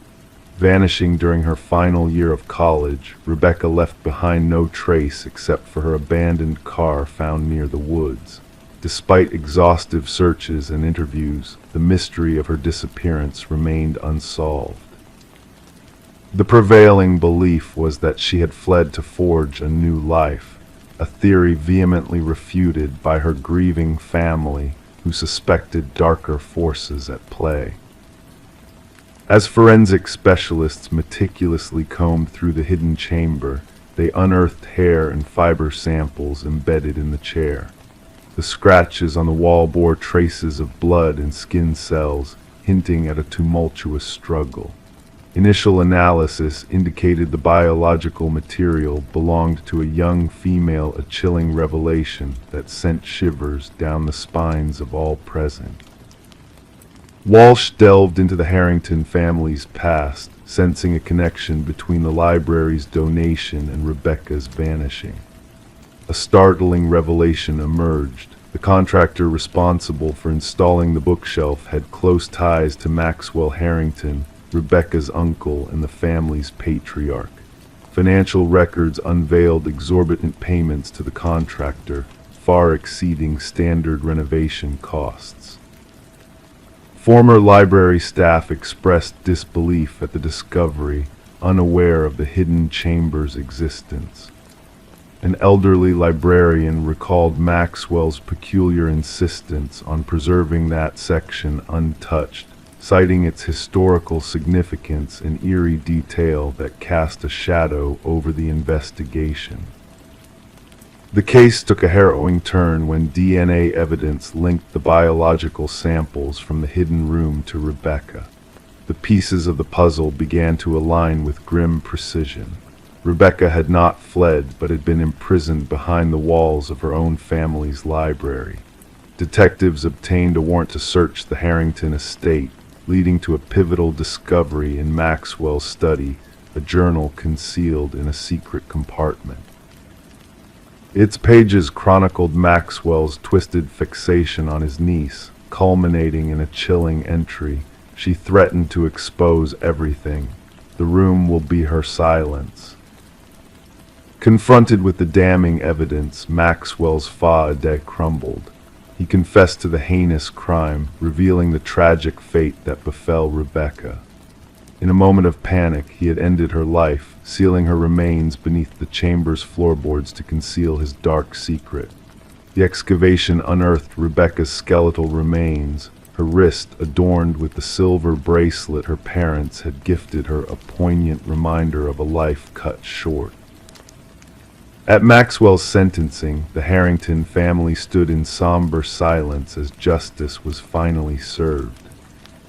A: Vanishing during her final year of college, Rebecca left behind no trace except for her abandoned car found near the woods. Despite exhaustive searches and interviews, the mystery of her disappearance remained unsolved. The prevailing belief was that she had fled to forge a new life, a theory vehemently refuted by her grieving family, who suspected darker forces at play. As forensic specialists meticulously combed through the hidden chamber, they unearthed hair and fiber samples embedded in the chair. The scratches on the wall bore traces of blood and skin cells, hinting at a tumultuous struggle. Initial analysis indicated the biological material belonged to a young female, a chilling revelation that sent shivers down the spines of all present. Walsh delved into the Harrington family's past, sensing a connection between the library's donation and Rebecca's vanishing. A startling revelation emerged. The contractor responsible for installing the bookshelf had close ties to Maxwell Harrington, Rebecca's uncle and the family's patriarch. Financial records unveiled exorbitant payments to the contractor, far exceeding standard renovation costs. Former library staff expressed disbelief at the discovery, unaware of the hidden chamber's existence. An elderly librarian recalled Maxwell's peculiar insistence on preserving that section untouched, citing its historical significance and eerie detail that cast a shadow over the investigation. The case took a harrowing turn when DNA evidence linked the biological samples from the hidden room to Rebecca. The pieces of the puzzle began to align with grim precision. Rebecca had not fled, but had been imprisoned behind the walls of her own family's library. Detectives obtained a warrant to search the Harrington estate, leading to a pivotal discovery in Maxwell's study, a journal concealed in a secret compartment. Its pages chronicled Maxwell's twisted fixation on his niece, culminating in a chilling entry. She threatened to expose everything. The room will be her silence. Confronted with the damning evidence, Maxwell's fa-de crumbled. He confessed to the heinous crime, revealing the tragic fate that befell Rebecca. In a moment of panic, he had ended her life, sealing her remains beneath the chamber's floorboards to conceal his dark secret. The excavation unearthed Rebecca's skeletal remains, her wrist adorned with the silver bracelet her parents had gifted her, a poignant reminder of a life cut short. At Maxwell's sentencing, the Harrington family stood in somber silence as justice was finally served.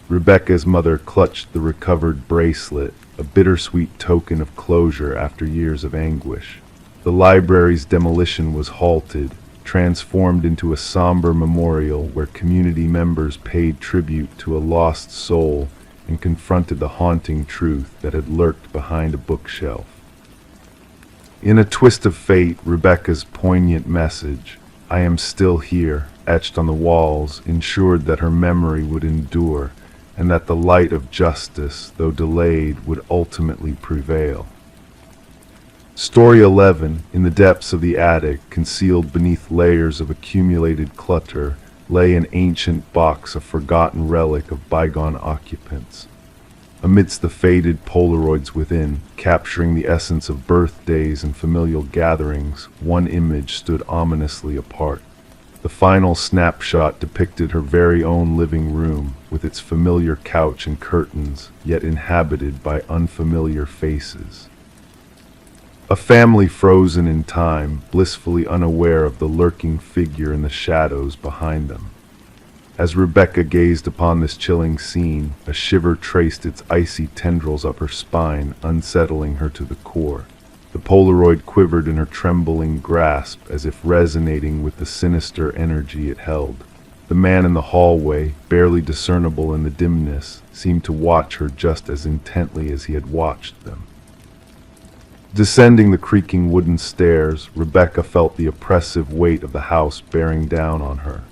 A: Rebecca's mother clutched the recovered bracelet, a bittersweet token of closure after years of anguish. The library's demolition was halted, transformed into a somber memorial where community members paid tribute to a lost soul and confronted the haunting truth that had lurked behind a bookshelf. In a twist of fate, Rebecca's poignant message, "I am still here," etched on the walls, ensured that her memory would endure, and that the light of justice, though delayed, would ultimately prevail. Story 11, in the depths of the attic, concealed beneath layers of accumulated clutter, lay an ancient box, a forgotten relic of bygone occupants. Amidst the faded Polaroids within, capturing the essence of birthdays and familial gatherings, one image stood ominously apart. The final snapshot depicted her very own living room, with its familiar couch and curtains, yet inhabited by unfamiliar faces. A family frozen in time, blissfully unaware of the lurking figure in the shadows behind them. As Rebecca gazed upon this chilling scene, a shiver traced its icy tendrils up her spine, unsettling her to the core. The Polaroid quivered in her trembling grasp as if resonating with the sinister energy it held. The man in the hallway, barely discernible in the dimness, seemed to watch her just as intently as he had watched them. Descending the creaking wooden stairs, Rebecca felt the oppressive weight of the house bearing down on her.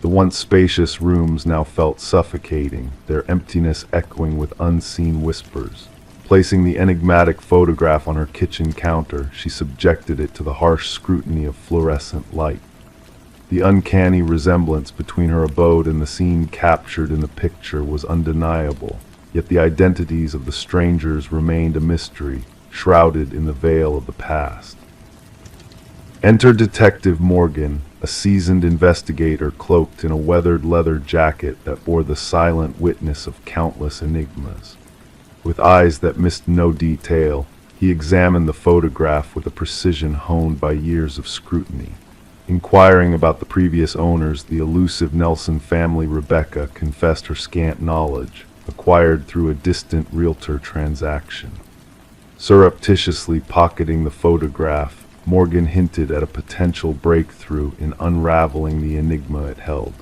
A: The once spacious rooms now felt suffocating, their emptiness echoing with unseen whispers. Placing the enigmatic photograph on her kitchen counter, she subjected it to the harsh scrutiny of fluorescent light. The uncanny resemblance between her abode and the scene captured in the picture was undeniable, yet the identities of the strangers remained a mystery, shrouded in the veil of the past. Enter Detective Morgan, a seasoned investigator cloaked in a weathered leather jacket that bore the silent witness of countless enigmas. With eyes that missed no detail, he examined the photograph with a precision honed by years of scrutiny. Inquiring about the previous owners, the elusive Nelson family, Rebecca confessed her scant knowledge, acquired through a distant realtor transaction. Surreptitiously pocketing the photograph, Morgan hinted at a potential breakthrough in unraveling the enigma it held.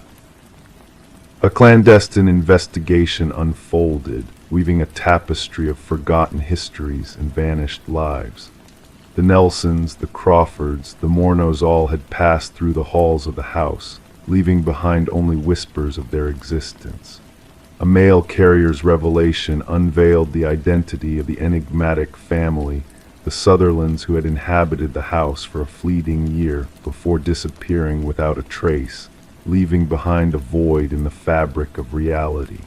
A: A clandestine investigation unfolded, weaving a tapestry of forgotten histories and vanished lives. The Nelsons, the Crawfords, the Mornos all had passed through the halls of the house, leaving behind only whispers of their existence. A mail carrier's revelation unveiled the identity of the enigmatic family, the Sutherlands who had inhabited the house for a fleeting year before disappearing without a trace, leaving behind a void in the fabric of reality.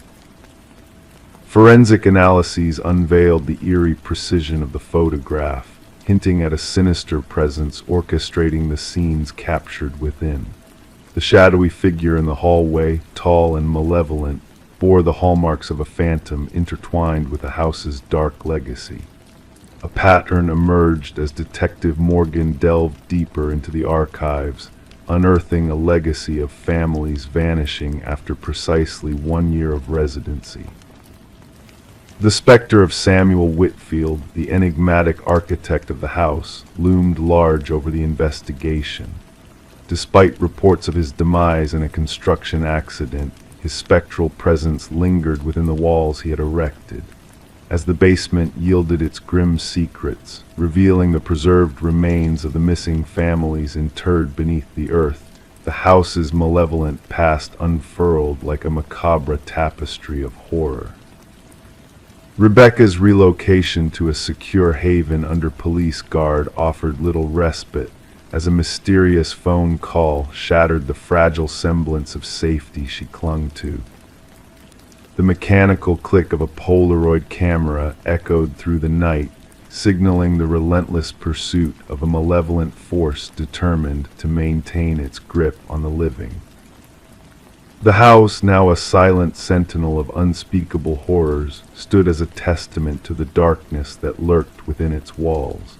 A: Forensic analyses unveiled the eerie precision of the photograph, hinting at a sinister presence orchestrating the scenes captured within. The shadowy figure in the hallway, tall and malevolent, bore the hallmarks of a phantom intertwined with the house's dark legacy. A pattern emerged as Detective Morgan delved deeper into the archives, unearthing a legacy of families vanishing after precisely 1 year of residency. The specter of Samuel Whitfield, the enigmatic architect of the house, loomed large over the investigation. Despite reports of his demise in a construction accident, his spectral presence lingered within the walls he had erected. As the basement yielded its grim secrets, revealing the preserved remains of the missing families interred beneath the earth, the house's malevolent past unfurled like a macabre tapestry of horror. Rebecca's relocation to a secure haven under police guard offered little respite, as a mysterious phone call shattered the fragile semblance of safety she clung to. The mechanical click of a Polaroid camera echoed through the night, signaling the relentless pursuit of a malevolent force determined to maintain its grip on the living. The house, now a silent sentinel of unspeakable horrors, stood as a testament to the darkness that lurked within its walls.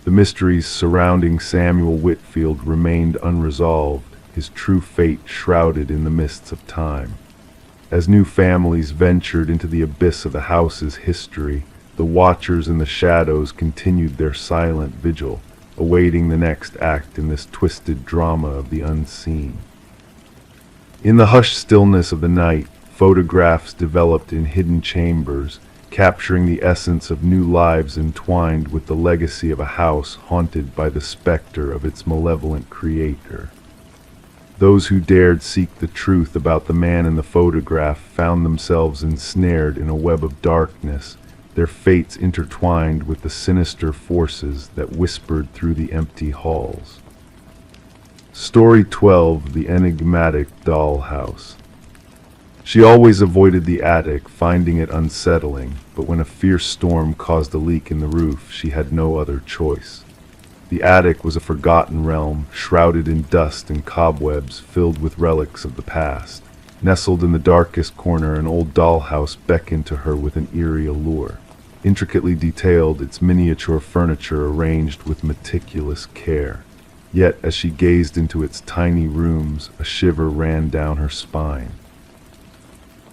A: The mysteries surrounding Samuel Whitfield remained unresolved, his true fate shrouded in the mists of time. As new families ventured into the abyss of the house's history, the watchers in the shadows continued their silent vigil, awaiting the next act in this twisted drama of the unseen. In the hushed stillness of the night, photographs developed in hidden chambers, capturing the essence of new lives entwined with the legacy of a house haunted by the specter of its malevolent creator. Those who dared seek the truth about the man in the photograph found themselves ensnared in a web of darkness, their fates intertwined with the sinister forces that whispered through the empty halls. Story 12: The Enigmatic Dollhouse. She always avoided the attic, finding it unsettling, but when a fierce storm caused a leak in the roof, she had no other choice. The attic was a forgotten realm, shrouded in dust and cobwebs, filled with relics of the past. Nestled in the darkest corner, an old dollhouse beckoned to her with an eerie allure. Intricately detailed, its miniature furniture arranged with meticulous care. Yet, as she gazed into its tiny rooms, a shiver ran down her spine.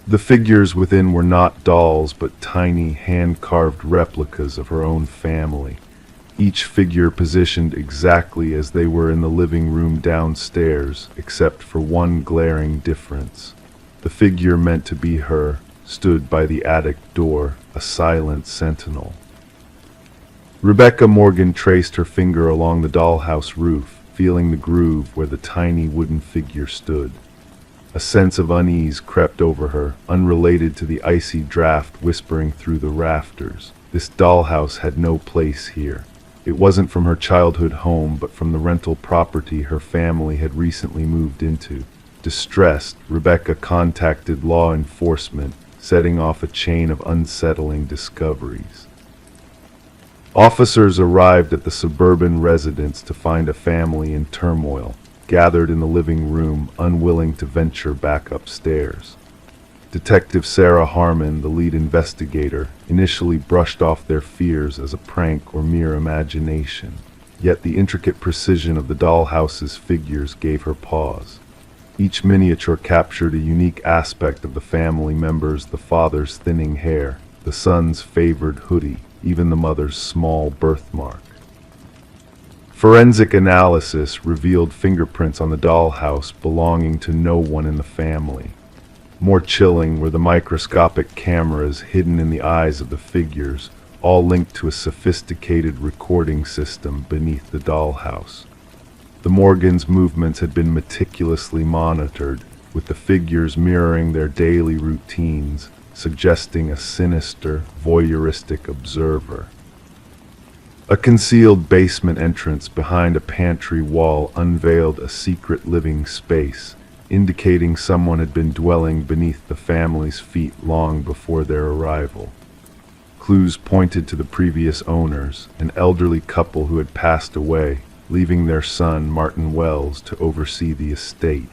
A: The figures within were not dolls, but tiny, hand-carved replicas of her own family. each figure positioned exactly as they were in the living room downstairs, except for one glaring difference. The figure meant to be her stood by the attic door, a silent sentinel. Rebecca Morgan traced her finger along the dollhouse roof, feeling the groove where the tiny wooden figure stood. A sense of unease crept over her, unrelated to the icy draft whispering through the rafters. This dollhouse had no place here. It wasn't from her childhood home, but from the rental property her family had recently moved into. Distressed, Rebecca contacted law enforcement, setting off a chain of unsettling discoveries. Officers arrived at the suburban residence to find a family in turmoil, gathered in the living room, unwilling to venture back upstairs. Detective Sarah Harmon, the lead investigator, initially brushed off their fears as a prank or mere imagination. Yet the intricate precision of the dollhouse's figures gave her pause. Each miniature captured a unique aspect of the family members: the father's thinning hair, the son's favored hoodie, even the mother's small birthmark. Forensic analysis revealed fingerprints on the dollhouse belonging to no one in the family. More chilling were the microscopic cameras hidden in the eyes of the figures, all linked to a sophisticated recording system beneath the dollhouse. The Morgans' movements had been meticulously monitored, with the figures mirroring their daily routines, suggesting a sinister, voyeuristic observer. A concealed basement entrance behind a pantry wall unveiled a secret living space, indicating someone had been dwelling beneath the family's feet long before their arrival. Clues pointed to the previous owners, an elderly couple who had passed away, leaving their son, Martin Wells, to oversee the estate.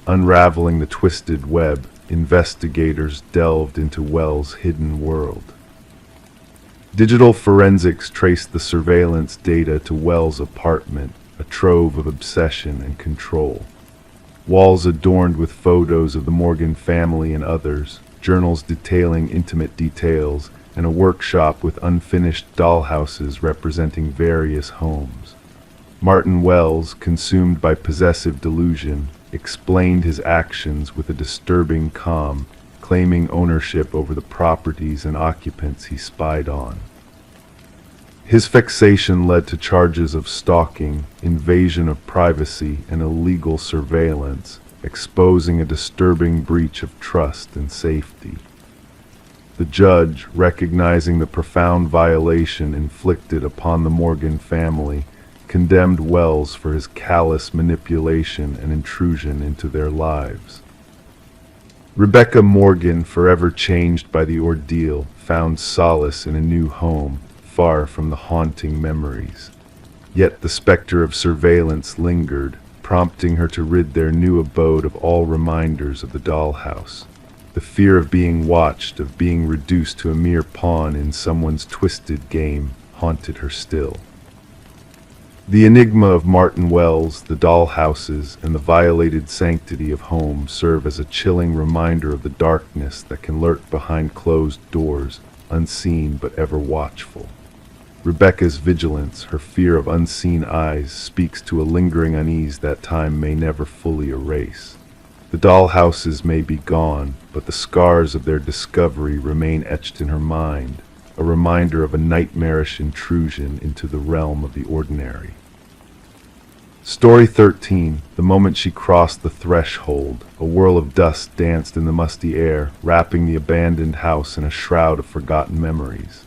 A: Unraveling the twisted web, investigators delved into Wells' hidden world. Digital forensics traced the surveillance data to Wells' apartment, a trove of obsession and control. Walls adorned with photos of the Morgan family and others, journals detailing intimate details, and a workshop with unfinished dollhouses representing various homes. Martin Wells, consumed by possessive delusion, explained his actions with a disturbing calm, claiming ownership over the properties and occupants he spied on. His fixation led to charges of stalking, invasion of privacy, and illegal surveillance, exposing a disturbing breach of trust and safety. The judge, recognizing the profound violation inflicted upon the Morgan family, condemned Wells for his callous manipulation and intrusion into their lives. Rebecca Morgan, forever changed by the ordeal, found solace in a new home, far from the haunting memories. Yet the specter of surveillance lingered, prompting her to rid their new abode of all reminders of the dollhouse. The fear of being watched, of being reduced to a mere pawn in someone's twisted game, haunted her still. The enigma of Martin Wells, the dollhouses, and the violated sanctity of home serve as a chilling reminder of the darkness that can lurk behind closed doors, unseen but ever watchful. Rebecca's vigilance, her fear of unseen eyes, speaks to a lingering unease that time may never fully erase. The dollhouses may be gone, but the scars of their discovery remain etched in her mind, a reminder of a nightmarish intrusion into the realm of the ordinary. Story 13. The moment she crossed the threshold, a whirl of dust danced in the musty air, wrapping the abandoned house in a shroud of forgotten memories.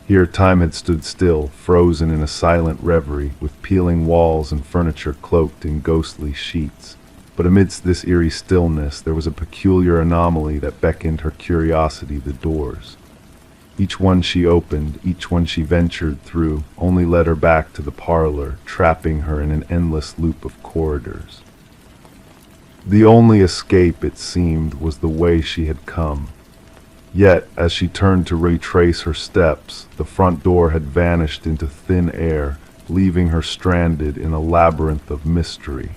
A: Here time had stood still, frozen in a silent reverie, with peeling walls and furniture cloaked in ghostly sheets. But amidst this eerie stillness, there was a peculiar anomaly that beckoned her curiosity the doors. Each one she opened, each one she ventured through, only led her back to the parlor, trapping her in an endless loop of corridors. The only escape, it seemed, was the way she had come. Yet, as she turned to retrace her steps, the front door had vanished into thin air, leaving her stranded in a labyrinth of mystery.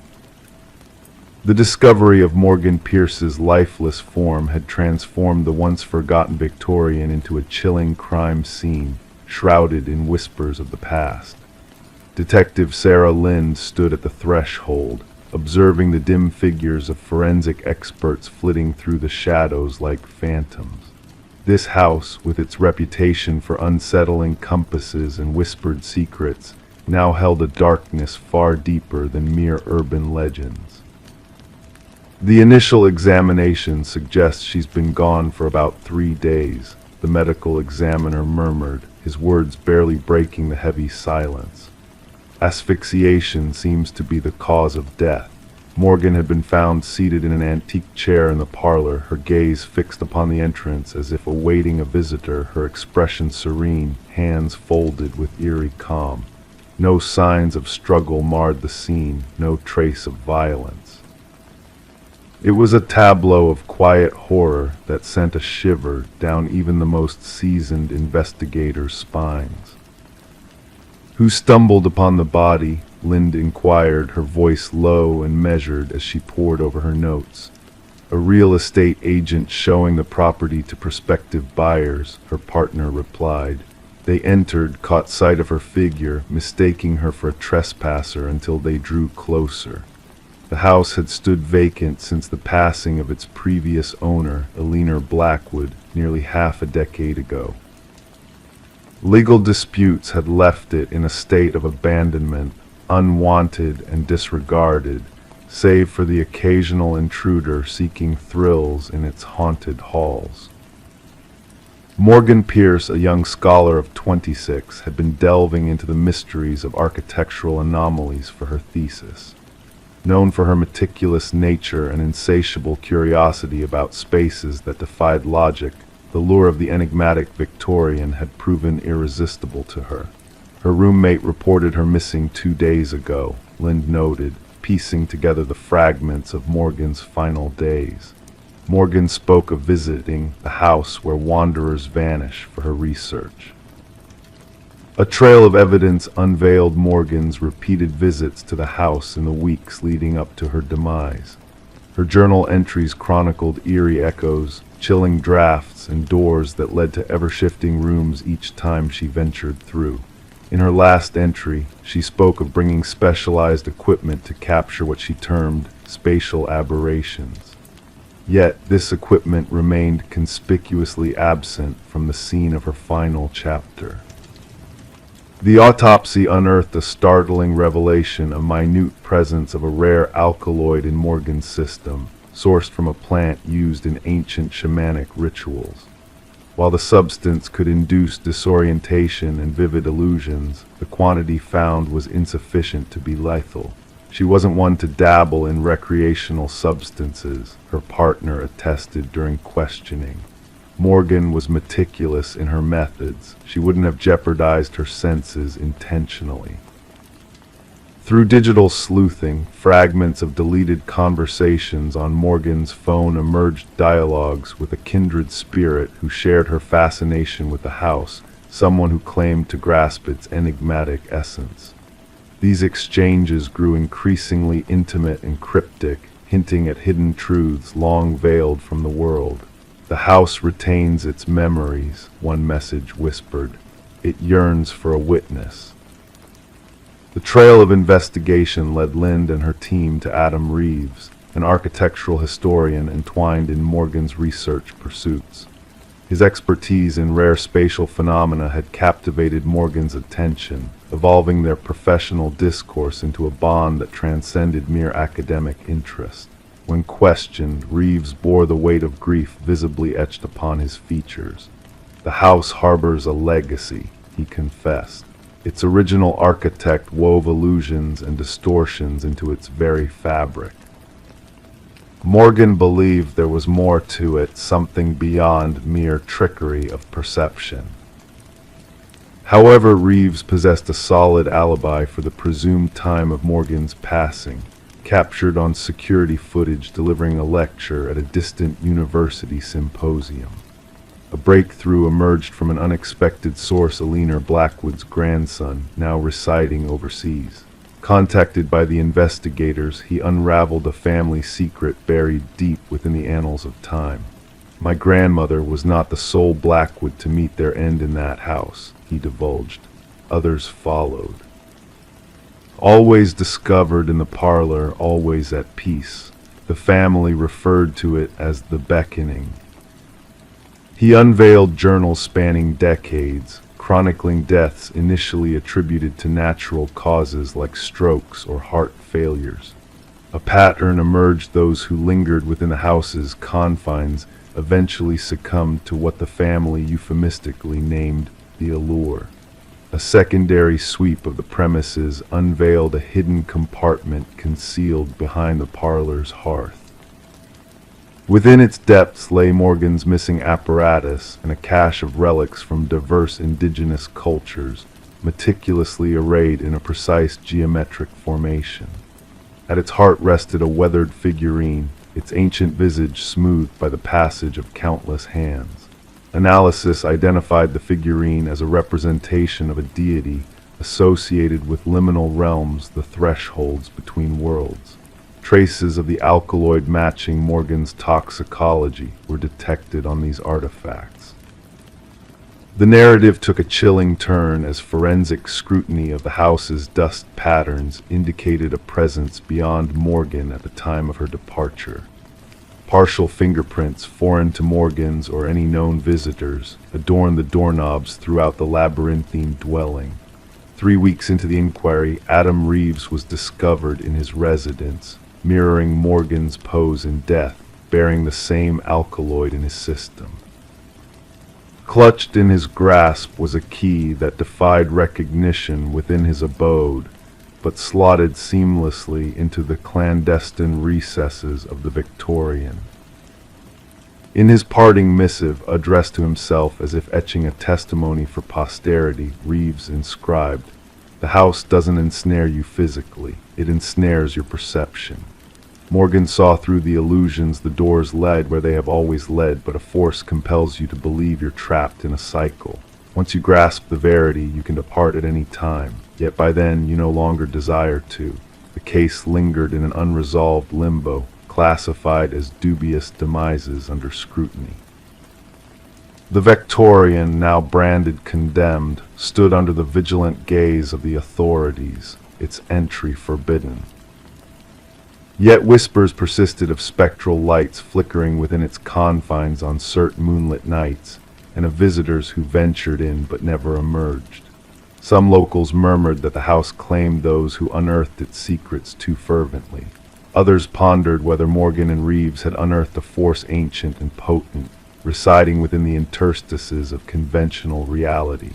A: The discovery of Morgan Pierce's lifeless form had transformed the once forgotten Victorian into a chilling crime scene, shrouded in whispers of the past. Detective Sarah Lind stood at the threshold, observing the dim figures of forensic experts flitting through the shadows like phantoms. This house, with its reputation for unsettling compasses and whispered secrets, now held a darkness far deeper than mere urban legends. The initial examination suggests she's been gone for about 3 days, the medical examiner murmured, his words barely breaking the heavy silence. Asphyxiation seems to be the cause of death. Morgan had been found seated in an antique chair in the parlor, her gaze fixed upon the entrance as if awaiting a visitor, her expression serene, hands folded with eerie calm. No signs of struggle marred the scene, no trace of violence. It was a tableau of quiet horror that sent a shiver down even the most seasoned investigators' spines. "Who stumbled upon the body?" Lind inquired, her voice low and measured as she pored over her notes. "A real estate agent showing the property to prospective buyers," her partner replied. They entered, caught sight of her figure, mistaking her for a trespasser until they drew closer. The house had stood vacant since the passing of its previous owner, Eleanor Blackwood, nearly half a decade ago. Legal disputes had left it in a state of abandonment, unwanted and disregarded, save for the occasional intruder seeking thrills in its haunted halls. Morgan Pierce, a young scholar of 26, had been delving into the mysteries of architectural anomalies for her thesis. Known for her meticulous nature and insatiable curiosity about spaces that defied logic, the lure of the enigmatic Victorian had proven irresistible to her. Her roommate reported her missing 2 days ago, Lind noted, piecing together the fragments of Morgan's final days. Morgan spoke of visiting the house where wanderers vanish for her research. A trail of evidence unveiled Morgan's repeated visits to the house in the weeks leading up to her demise. Her journal entries chronicled eerie echoes, chilling drafts, and doors that led to ever-shifting rooms each time she ventured through. In her last entry, she spoke of bringing specialized equipment to capture what she termed spatial aberrations. Yet this equipment remained conspicuously absent from the scene of her final chapter. The autopsy unearthed a startling revelation, a minute presence of a rare alkaloid in Morgan's system, sourced from a plant used in ancient shamanic rituals. While the substance could induce disorientation and vivid illusions, the quantity found was insufficient to be lethal. She wasn't one to dabble in recreational substances, her partner attested during questioning. Morgan was meticulous in her methods. She wouldn't have jeopardized her senses intentionally. Through digital sleuthing, fragments of deleted conversations on Morgan's phone emerged dialogues with a kindred spirit who shared her fascination with the house, someone who claimed to grasp its enigmatic essence. These exchanges grew increasingly intimate and cryptic, hinting at hidden truths long veiled from the world. "The house retains its memories," one message whispered. "It yearns for a witness." The trail of investigation led Lind and her team to Adam Reeves, an architectural historian entwined in Morgan's research pursuits. His expertise in rare spatial phenomena had captivated Morgan's attention, evolving their professional discourse into a bond that transcended mere academic interest. When questioned, Reeves bore the weight of grief visibly etched upon his features. "The house harbors a legacy," he confessed. Its original architect wove illusions and distortions into its very fabric. Morgan believed there was more to it, something beyond mere trickery of perception. However, Reeves possessed a solid alibi for the presumed time of Morgan's passing, captured on security footage delivering a lecture at a distant university symposium. A breakthrough emerged from an unexpected source, Eleanor Blackwood's grandson, now residing overseas. Contacted by the investigators, he unraveled a family secret buried deep within the annals of time. My grandmother was not the sole Blackwood to meet their end in that house, he divulged. Others followed. Always discovered in the parlor, always at peace. The family referred to it as the beckoning. He unveiled journals spanning decades, chronicling deaths initially attributed to natural causes like strokes or heart failures. A pattern emerged: those who lingered within the house's confines eventually succumbed to what the family euphemistically named the allure. A secondary sweep of the premises unveiled a hidden compartment concealed behind the parlor's hearth. Within its depths lay Morgan's missing apparatus and a cache of relics from diverse indigenous cultures, meticulously arrayed in a precise geometric formation. At its heart rested a weathered figurine, its ancient visage smoothed by the passage of countless hands. Analysis identified the figurine as a representation of a deity associated with liminal realms, the thresholds between worlds. Traces of the alkaloid matching Morgan's toxicology were detected on these artifacts. The narrative took a chilling turn as forensic scrutiny of the house's dust patterns indicated a presence beyond Morgan at the time of her departure. Partial fingerprints, foreign to Morgan's or any known visitors, adorned the doorknobs throughout the labyrinthine dwelling. 3 weeks into the inquiry, Adam Reeves was discovered in his residence, mirroring Morgan's pose in death, bearing the same alkaloid in his system. Clutched in his grasp was a key that defied recognition within his abode, but slotted seamlessly into the clandestine recesses of the Victorian. In his parting missive, addressed to himself as if etching a testimony for posterity, Reeves inscribed, "The house doesn't ensnare you physically, it ensnares your perception." Morgan saw through the illusions. The doors led where they have always led, but a force compels you to believe you're trapped in a cycle. Once you grasp the verity, you can depart at any time, yet by then you no longer desire to. The case lingered in an unresolved limbo, classified as dubious demises under scrutiny. The Victorian, now branded condemned, stood under the vigilant gaze of the authorities, its entry forbidden. Yet whispers persisted of spectral lights flickering within its confines on certain moonlit nights, and of visitors who ventured in but never emerged. Some locals murmured that the house claimed those who unearthed its secrets too fervently. Others pondered whether Morgan and Reeves had unearthed a force ancient and potent, residing within the interstices of conventional reality.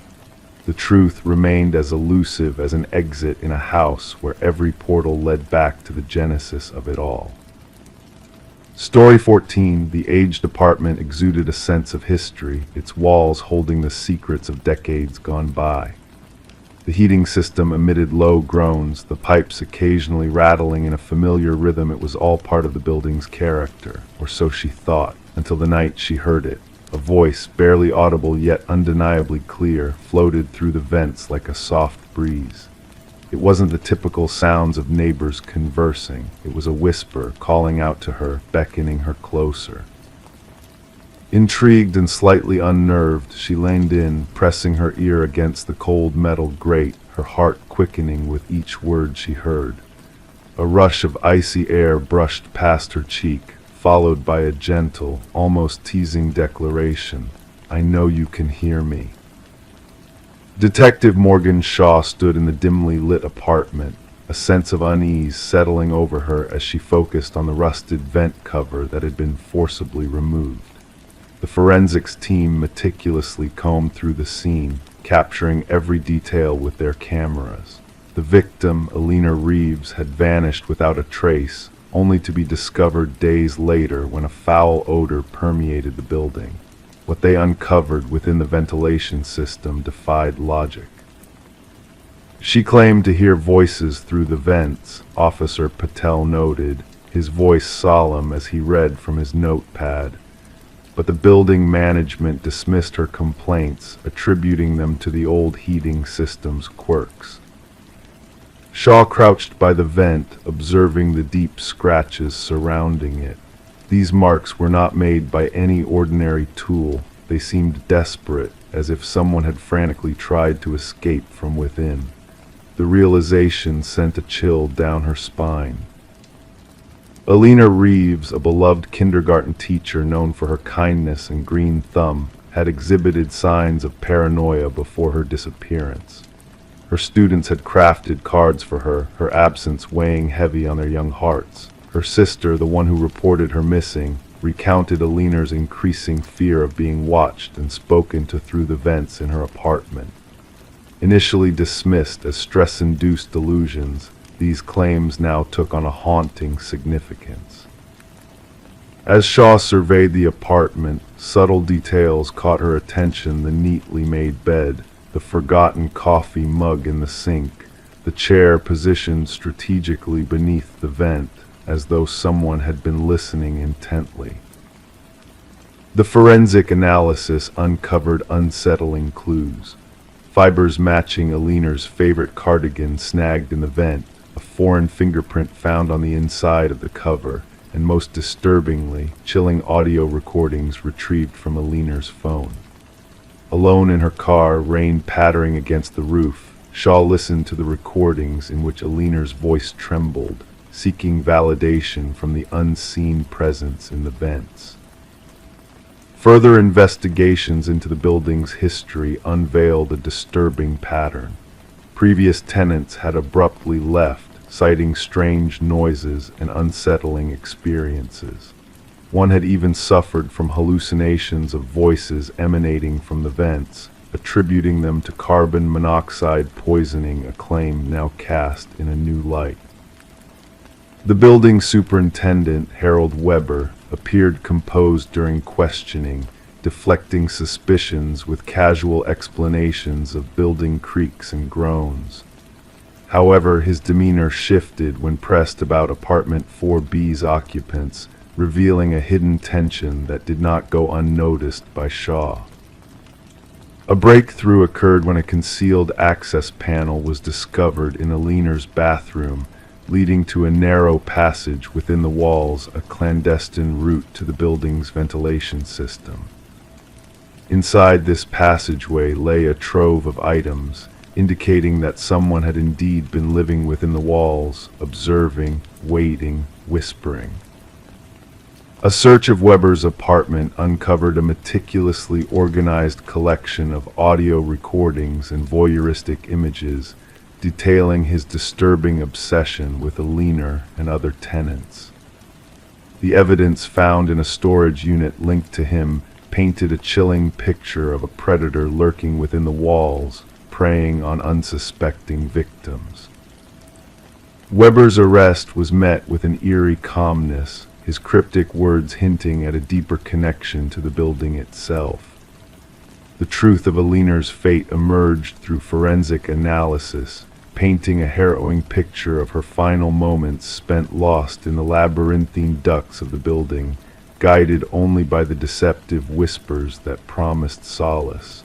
A: The truth remained as elusive as an exit in a house where every portal led back to the genesis of it all. Story 14, the aged apartment exuded a sense of history, its walls holding the secrets of decades gone by. The heating system emitted low groans, the pipes occasionally rattling in a familiar rhythm. It was all part of the building's character, or so she thought, until the night she heard it. A voice, barely audible yet undeniably clear, floated through the vents like a soft breeze. It wasn't the typical sounds of neighbors conversing. It was a whisper, calling out to her, beckoning her closer. Intrigued and slightly unnerved, she leaned in, pressing her ear against the cold metal grate, her heart quickening with each word she heard. A rush of icy air brushed past her cheek, followed by a gentle, almost teasing declaration, "I know you can hear me." Detective Morgan Shaw stood in the dimly lit apartment, a sense of unease settling over her as she focused on the rusted vent cover that had been forcibly removed. The forensics team meticulously combed through the scene, capturing every detail with their cameras. The victim, Alina Reeves, had vanished without a trace, only to be discovered days later when a foul odor permeated the building. What they uncovered within the ventilation system defied logic. She claimed to hear voices through the vents, Officer Patel noted, his voice solemn as he read from his notepad. But the building management dismissed her complaints, attributing them to the old heating system's quirks. Shaw crouched by the vent, observing the deep scratches surrounding it. These marks were not made by any ordinary tool. They seemed desperate, as if someone had frantically tried to escape from within. The realization sent a chill down her spine. Alina Reeves, a beloved kindergarten teacher known for her kindness and green thumb, had exhibited signs of paranoia before her disappearance. Her students had crafted cards for her, her absence weighing heavy on their young hearts. Her sister, the one who reported her missing, recounted Alina's increasing fear of being watched and spoken to through the vents in her apartment. Initially dismissed as stress-induced delusions, these claims now took on a haunting significance. As Shaw surveyed the apartment, subtle details caught her attention: the neatly made bed, the forgotten coffee mug in the sink, the chair positioned strategically beneath the vent, as though someone had been listening intently. The forensic analysis uncovered unsettling clues. Fibers matching Alina's favorite cardigan snagged in the vent, a foreign fingerprint found on the inside of the cover, and most disturbingly, chilling audio recordings retrieved from Alina's phone. Alone in her car, rain pattering against the roof, Shaw listened to the recordings in which Alina's voice trembled, seeking validation from the unseen presence in the vents. Further investigations into the building's history unveiled a disturbing pattern. Previous tenants had abruptly left, citing strange noises and unsettling experiences. One had even suffered from hallucinations of voices emanating from the vents, attributing them to carbon monoxide poisoning, a claim now cast in a new light. The building superintendent, Harold Weber, appeared composed during questioning, deflecting suspicions with casual explanations of building creaks and groans. However, his demeanor shifted when pressed about apartment 4B's occupants, revealing a hidden tension that did not go unnoticed by Shaw. A breakthrough occurred when a concealed access panel was discovered in Alina's bathroom, leading to a narrow passage within the walls, a clandestine route to the building's ventilation system. Inside this passageway lay a trove of items, indicating that someone had indeed been living within the walls, observing, waiting, whispering. A search of Weber's apartment uncovered a meticulously organized collection of audio recordings and voyeuristic images, detailing his disturbing obsession with Alina and other tenants. The evidence found in a storage unit linked to him painted a chilling picture of a predator lurking within the walls, preying on unsuspecting victims. Weber's arrest was met with an eerie calmness, his cryptic words hinting at a deeper connection to the building itself. The truth of Alina's fate emerged through forensic analysis, painting a harrowing picture of her final moments spent lost in the labyrinthine ducts of the building, guided only by the deceptive whispers that promised solace.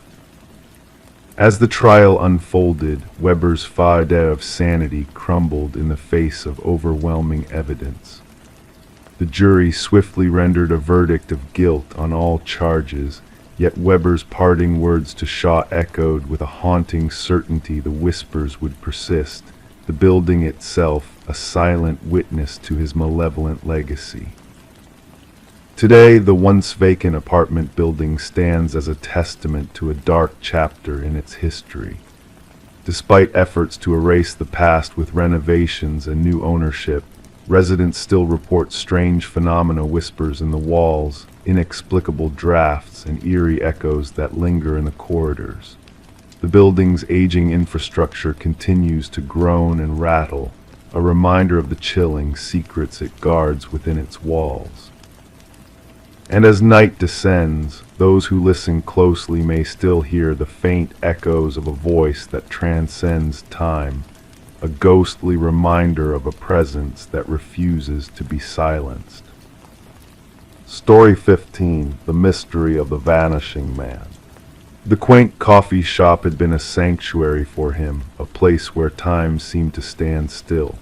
A: As the trial unfolded, Weber's façade of sanity crumbled in the face of overwhelming evidence. The jury swiftly rendered a verdict of guilt on all charges, yet Weber's parting words to Shaw echoed with a haunting certainty the whispers would persist, the building itself a silent witness to his malevolent legacy. Today, the once vacant apartment building stands as a testament to a dark chapter in its history. Despite efforts to erase the past with renovations and new ownership, residents still report strange phenomena, whispers in the walls, inexplicable drafts, and eerie echoes that linger in the corridors. The building's aging infrastructure continues to groan and rattle, a reminder of the chilling secrets it guards within its walls. And as night descends, those who listen closely may still hear the faint echoes of a voice that transcends time, a ghostly reminder of a presence that refuses to be silenced. Story 15: The Mystery of the Vanishing Man. The quaint coffee shop had been a sanctuary for him, a place where time seemed to stand still.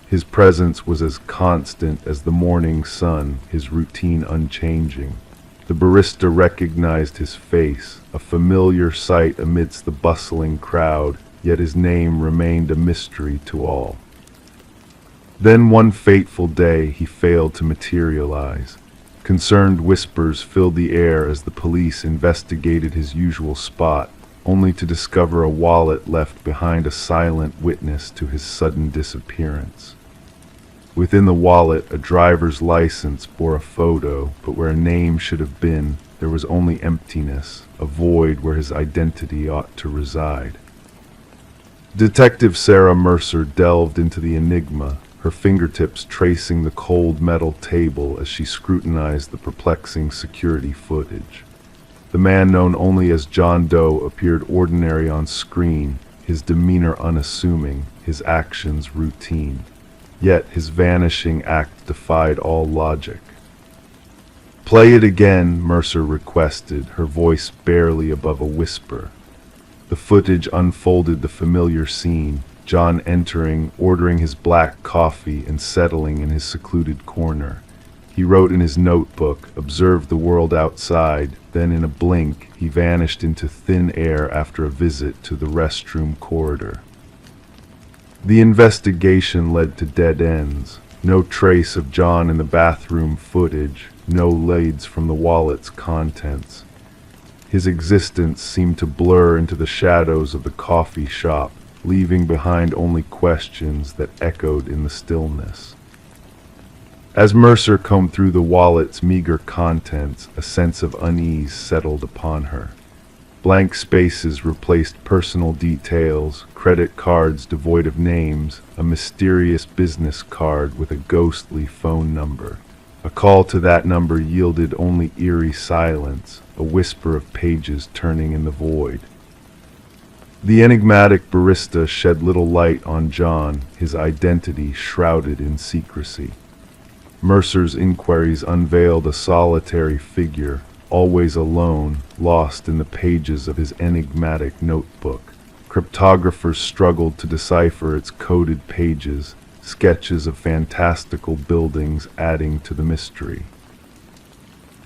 A: His presence was as constant as the morning sun, his routine unchanging. The barista recognized his face, a familiar sight amidst the bustling crowd, yet his name remained a mystery to all. Then one fateful day he failed to materialize. Concerned whispers filled the air as the police investigated his usual spot, only to discover a wallet left behind a silent witness to his sudden disappearance. Within the wallet, a driver's license bore a photo, but where a name should have been, there was only emptiness, a void where his identity ought to reside. Detective Sarah Mercer delved into the enigma, her fingertips tracing the cold metal table as she scrutinized the perplexing security footage. The man known only as John Doe appeared ordinary on screen, his demeanor unassuming, his actions routine. Yet his vanishing act defied all logic. "Play it again," Mercer requested, her voice barely above a whisper. The footage unfolded the familiar scene, John entering, ordering his black coffee, and settling in his secluded corner. He wrote in his notebook, observed the world outside, then in a blink he vanished into thin air after a visit to the restroom corridor. The investigation led to dead ends. No trace of John in the bathroom footage, no leads from the wallet's contents. His existence seemed to blur into the shadows of the coffee shop, leaving behind only questions that echoed in the stillness. As Mercer combed through the wallet's meager contents, a sense of unease settled upon her. Blank spaces replaced personal details, credit cards devoid of names, a mysterious business card with a ghostly phone number. A call to that number yielded only eerie silence, a whisper of pages turning in the void. The enigmatic barista shed little light on John, his identity shrouded in secrecy. Mercer's inquiries unveiled a solitary figure, always alone, lost in the pages of his enigmatic notebook. Cryptographers struggled to decipher its coded pages, sketches of fantastical buildings adding to the mystery.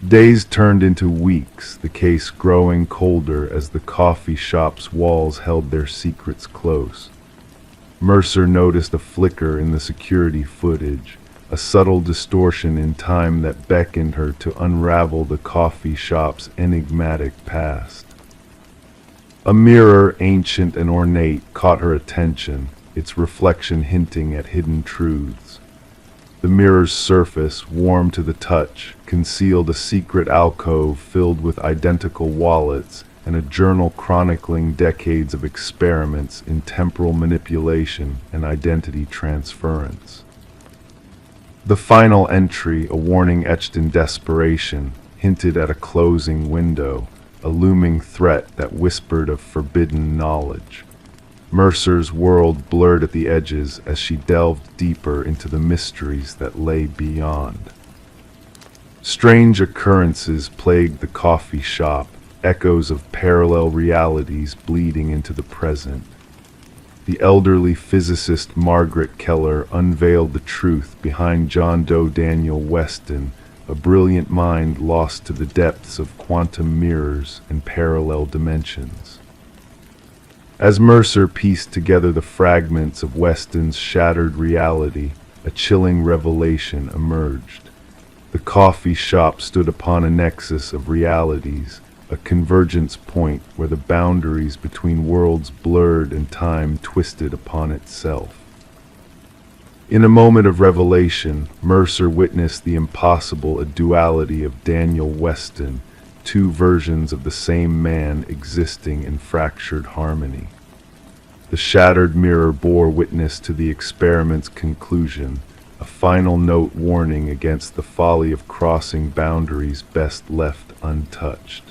A: Days turned into weeks, the case growing colder as the coffee shop's walls held their secrets close. Mercer noticed a flicker in the security footage, a subtle distortion in time that beckoned her to unravel the coffee shop's enigmatic past. A mirror, ancient and ornate, caught her attention, its reflection hinting at hidden truths. The mirror's surface, warm to the touch, concealed a secret alcove filled with identical wallets and a journal chronicling decades of experiments in temporal manipulation and identity transference. The final entry, a warning etched in desperation, hinted at a closing window, a looming threat that whispered of forbidden knowledge. Mercer's world blurred at the edges as she delved deeper into the mysteries that lay beyond. Strange occurrences plagued the coffee shop, echoes of parallel realities bleeding into the present. The elderly physicist Margaret Keller unveiled the truth behind John Doe Daniel Weston, a brilliant mind lost to the depths of quantum mirrors and parallel dimensions. As Mercer pieced together the fragments of Weston's shattered reality, a chilling revelation emerged. The coffee shop stood upon a nexus of realities, a convergence point where the boundaries between worlds blurred and time twisted upon itself. In a moment of revelation, Mercer witnessed the impossible duality of Daniel Weston, two versions of the same man existing in fractured harmony. The shattered mirror bore witness to the experiment's conclusion, a final note warning against the folly of crossing boundaries best left untouched.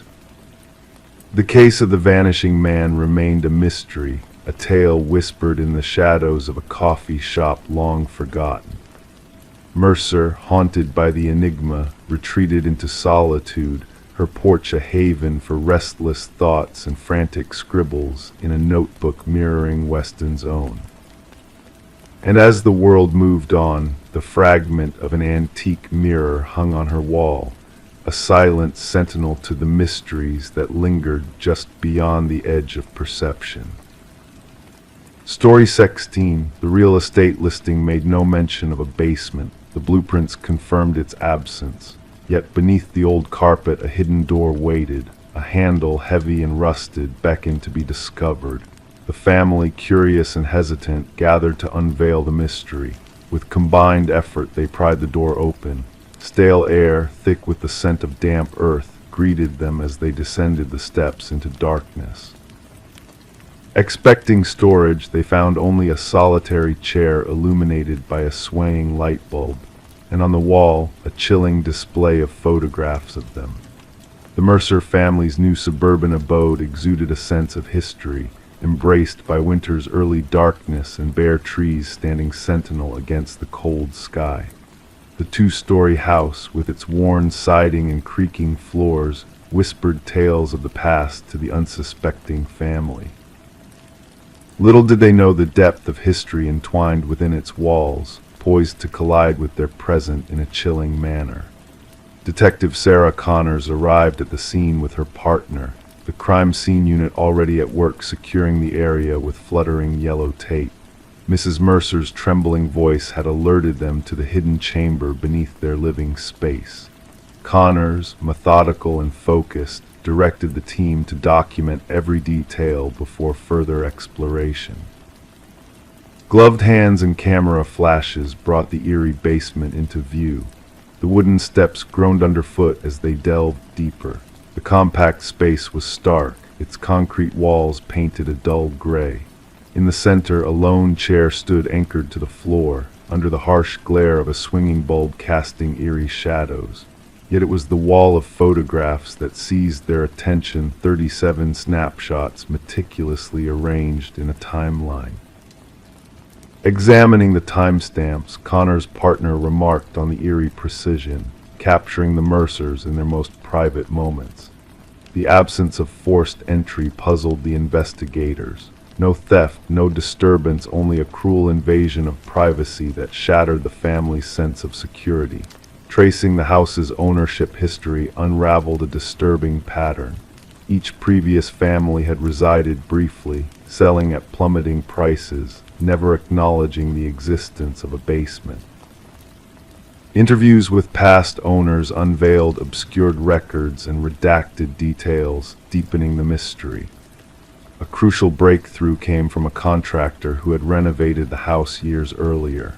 A: The case of the vanishing man remained a mystery, a tale whispered in the shadows of a coffee shop long forgotten. Mercer, haunted by the enigma, retreated into solitude, her porch a haven for restless thoughts and frantic scribbles in a notebook mirroring Weston's own. And as the world moved on, the fragment of an antique mirror hung on her wall, a silent sentinel to the mysteries that lingered just beyond the edge of perception. Story 16, the real estate listing made no mention of a basement. The blueprints confirmed its absence. Yet beneath the old carpet a hidden door waited. A handle, heavy and rusted, beckoned to be discovered. The family, curious and hesitant, gathered to unveil the mystery. With combined effort they pried the door open. Stale air, thick with the scent of damp earth, greeted them as they descended the steps into darkness. Expecting storage, they found only a solitary chair illuminated by a swaying light bulb, and on the wall a chilling display of photographs of them. The Mercer family's new suburban abode exuded a sense of history, embraced by winter's early darkness and bare trees standing sentinel against the cold sky. The two-story house, with its worn siding and creaking floors, whispered tales of the past to the unsuspecting family. Little did they know the depth of history entwined within its walls, poised to collide with their present in a chilling manner. Detective Sarah Connors arrived at the scene with her partner, the crime scene unit already at work securing the area with fluttering yellow tape. Mrs. Mercer's trembling voice had alerted them to the hidden chamber beneath their living space. Connors, methodical and focused, directed the team to document every detail before further exploration. Gloved hands and camera flashes brought the eerie basement into view. The wooden steps groaned underfoot as they delved deeper. The compact space was stark, its concrete walls painted a dull gray. In the center, a lone chair stood anchored to the floor, under the harsh glare of a swinging bulb casting eerie shadows. Yet it was the wall of photographs that seized their attention, 37 snapshots meticulously arranged in a timeline. Examining the timestamps, Connor's partner remarked on the eerie precision, capturing the Mercers in their most private moments. The absence of forced entry puzzled the investigators. No theft, no disturbance, only a cruel invasion of privacy that shattered the family's sense of security. Tracing the house's ownership history unraveled a disturbing pattern. Each previous family had resided briefly, selling at plummeting prices, never acknowledging the existence of a basement. Interviews with past owners unveiled obscured records and redacted details, deepening the mystery. A crucial breakthrough came from a contractor who had renovated the house years earlier.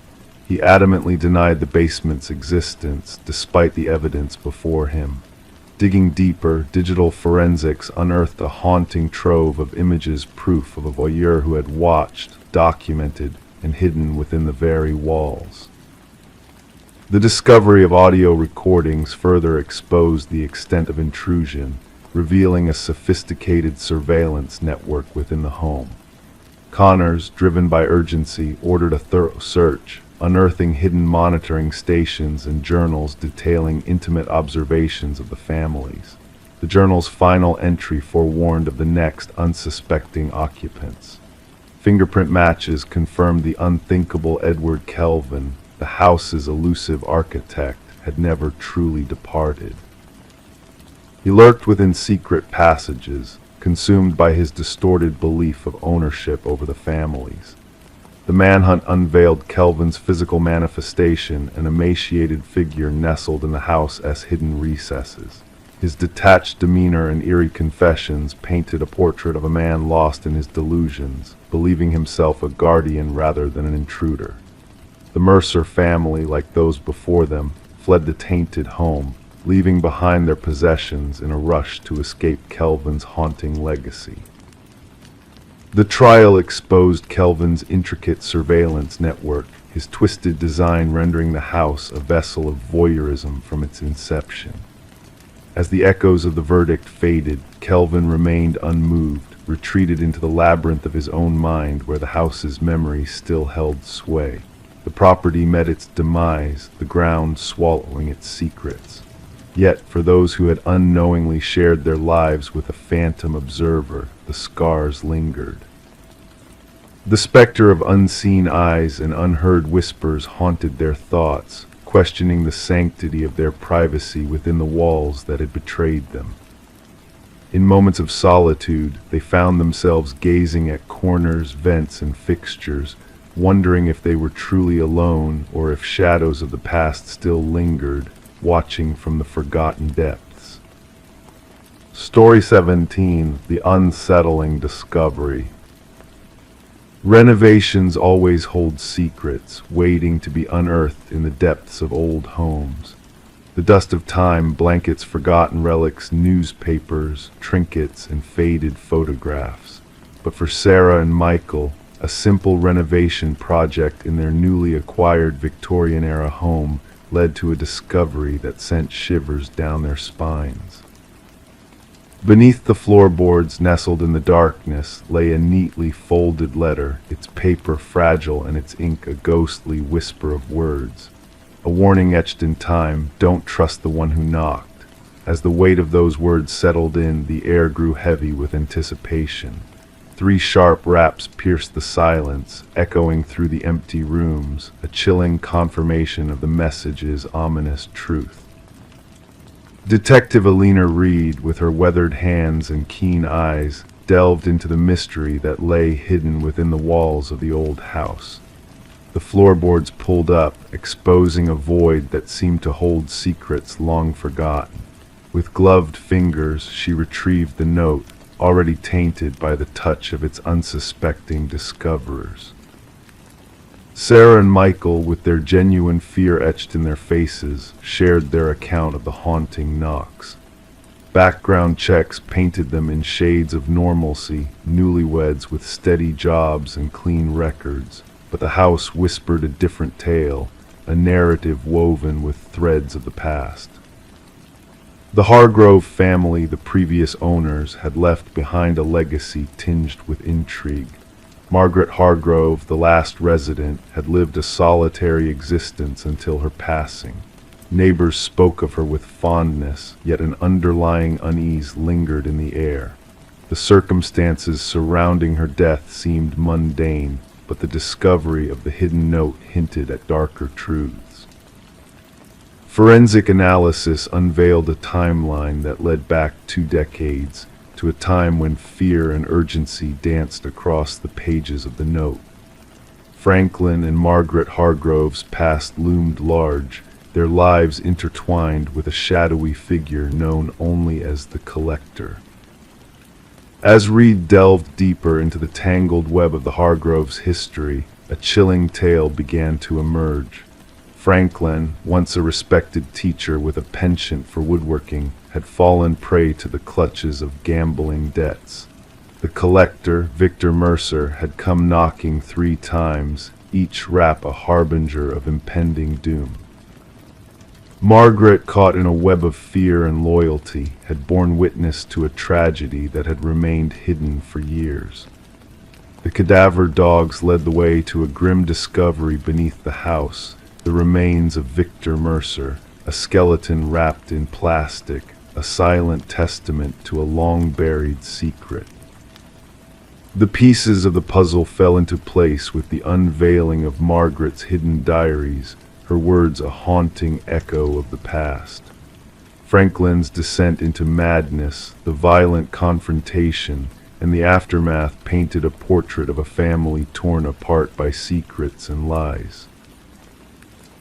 A: He adamantly denied the basement's existence, despite the evidence before him. Digging deeper, digital forensics unearthed a haunting trove of images, proof of a voyeur who had watched, documented, and hidden within the very walls. The discovery of audio recordings further exposed the extent of intrusion, revealing a sophisticated surveillance network within the home. Connors, driven by urgency, ordered a thorough search, unearthing hidden monitoring stations and journals detailing intimate observations of the families. The journal's final entry forewarned of the next unsuspecting occupants. Fingerprint matches confirmed the unthinkable Edward Kelvin, the house's elusive architect, had never truly departed. He lurked within secret passages, consumed by his distorted belief of ownership over the families. The manhunt unveiled Kelvin's physical manifestation, an emaciated figure nestled in the house's hidden recesses. His detached demeanor and eerie confessions painted a portrait of a man lost in his delusions, believing himself a guardian rather than an intruder. The Mercer family, like those before them, fled the tainted home, leaving behind their possessions in a rush to escape Kelvin's haunting legacy. The trial exposed Kelvin's intricate surveillance network, his twisted design rendering the house a vessel of voyeurism from its inception. As the echoes of the verdict faded, Kelvin remained unmoved, retreated into the labyrinth of his own mind where the house's memory still held sway. The property met its demise, the ground swallowing its secrets. Yet, for those who had unknowingly shared their lives with a phantom observer, the scars lingered. The specter of unseen eyes and unheard whispers haunted their thoughts, questioning the sanctity of their privacy within the walls that had betrayed them. In moments of solitude, they found themselves gazing at corners, vents, and fixtures, wondering if they were truly alone or if shadows of the past still lingered, watching from the forgotten depths. Story 17: The Unsettling Discovery. Renovations always hold secrets, waiting to be unearthed in the depths of old homes. The dust of time blankets forgotten relics, newspapers, trinkets, and faded photographs. But for Sarah and Michael, a simple renovation project in their newly acquired Victorian-era home led to a discovery that sent shivers down their spines. Beneath the floorboards, nestled in the darkness, lay a neatly folded letter, its paper fragile and its ink a ghostly whisper of words. A warning etched in time: don't trust the one who knocked. As the weight of those words settled in, the air grew heavy with anticipation. 3 sharp raps pierced the silence, echoing through the empty rooms, a chilling confirmation of the message's ominous truth. Detective Alina Reed, with her weathered hands and keen eyes, delved into the mystery that lay hidden within the walls of the old house. The floorboards pulled up, exposing a void that seemed to hold secrets long forgotten. With gloved fingers, she retrieved the note, already tainted by the touch of its unsuspecting discoverers. Sarah and Michael, with their genuine fear etched in their faces, shared their account of the haunting knocks. Background checks painted them in shades of normalcy, newlyweds with steady jobs and clean records. But the house whispered a different tale, a narrative woven with threads of the past. The Hargrove family, the previous owners, had left behind a legacy tinged with intrigue. Margaret Hargrove, the last resident, had lived a solitary existence until her passing. Neighbors spoke of her with fondness, yet an underlying unease lingered in the air. The circumstances surrounding her death seemed mundane, but the discovery of the hidden note hinted at darker truths. Forensic analysis unveiled a timeline that led back 2 decades, to a time when fear and urgency danced across the pages of the note. Franklin and Margaret Hargrove's past loomed large, their lives intertwined with a shadowy figure known only as the Collector. As Reed delved deeper into the tangled web of the Hargroves' history, a chilling tale began to emerge. Franklin, once a respected teacher with a penchant for woodworking, had fallen prey to the clutches of gambling debts. The Collector, Victor Mercer, had come knocking 3 times, each rap a harbinger of impending doom. Margaret, caught in a web of fear and loyalty, had borne witness to a tragedy that had remained hidden for years. The cadaver dogs led the way to a grim discovery beneath the house, the remains of Victor Mercer, a skeleton wrapped in plastic, a silent testament to a long-buried secret. The pieces of the puzzle fell into place with the unveiling of Margaret's hidden diaries, her words a haunting echo of the past. Franklin's descent into madness, the violent confrontation, and the aftermath painted a portrait of a family torn apart by secrets and lies.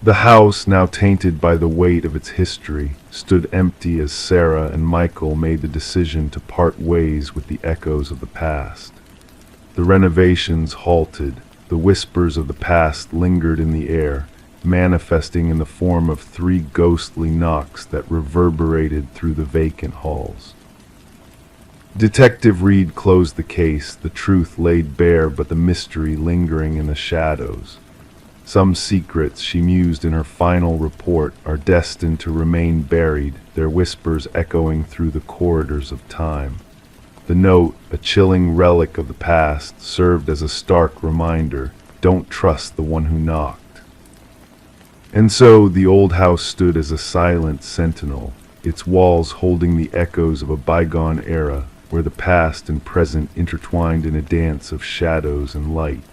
A: The house, now tainted by the weight of its history, stood empty as Sarah and Michael made the decision to part ways with the echoes of the past. The renovations halted, the whispers of the past lingered in the air, manifesting in the form of 3 ghostly knocks that reverberated through the vacant halls. Detective Reed closed the case, the truth laid bare but the mystery lingering in the shadows. Some secrets, she mused in her final report, are destined to remain buried, their whispers echoing through the corridors of time. The note, a chilling relic of the past, served as a stark reminder: don't trust the one who knocked. And so the old house stood as a silent sentinel, its walls holding the echoes of a bygone era, where the past and present intertwined in a dance of shadows and light.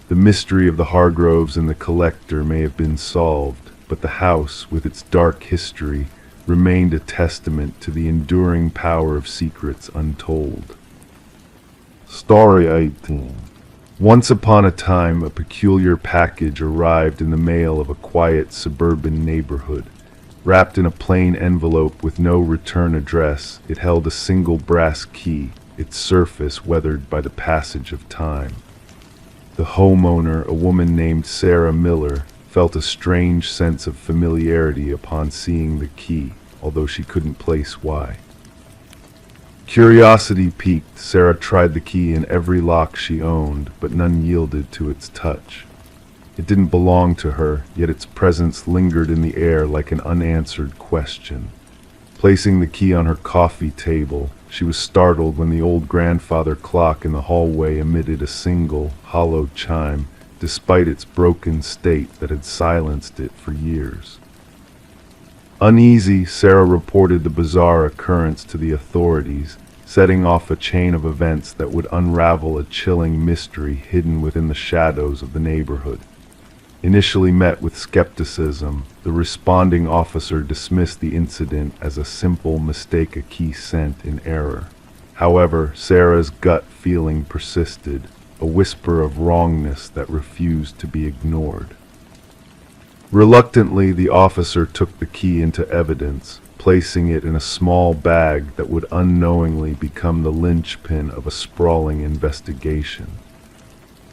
A: The mystery of the Hargroves and the collector may have been solved, but the house, with its dark history, remained a testament to the enduring power of secrets untold. Story 18. Once upon a time, a peculiar package arrived in the mail of a quiet suburban neighborhood. Wrapped in a plain envelope with no return address, it held a single brass key, its surface weathered by the passage of time. The homeowner, a woman named Sarah Miller, felt a strange sense of familiarity upon seeing the key, although she couldn't place why. Curiosity piqued, Sarah tried the key in every lock she owned, but none yielded to its touch. It didn't belong to her, yet its presence lingered in the air like an unanswered question. Placing the key on her coffee table, she was startled when the old grandfather clock in the hallway emitted a single, hollow chime, despite its broken state that had silenced it for years. Uneasy, Sarah reported the bizarre occurrence to the authorities, setting off a chain of events that would unravel a chilling mystery hidden within the shadows of the neighborhood. Initially met with skepticism, the responding officer dismissed the incident as a simple mistake, a key sent in error. However, Sarah's gut feeling persisted, a whisper of wrongness that refused to be ignored. Reluctantly, the officer took the key into evidence, placing it in a small bag that would unknowingly become the linchpin of a sprawling investigation.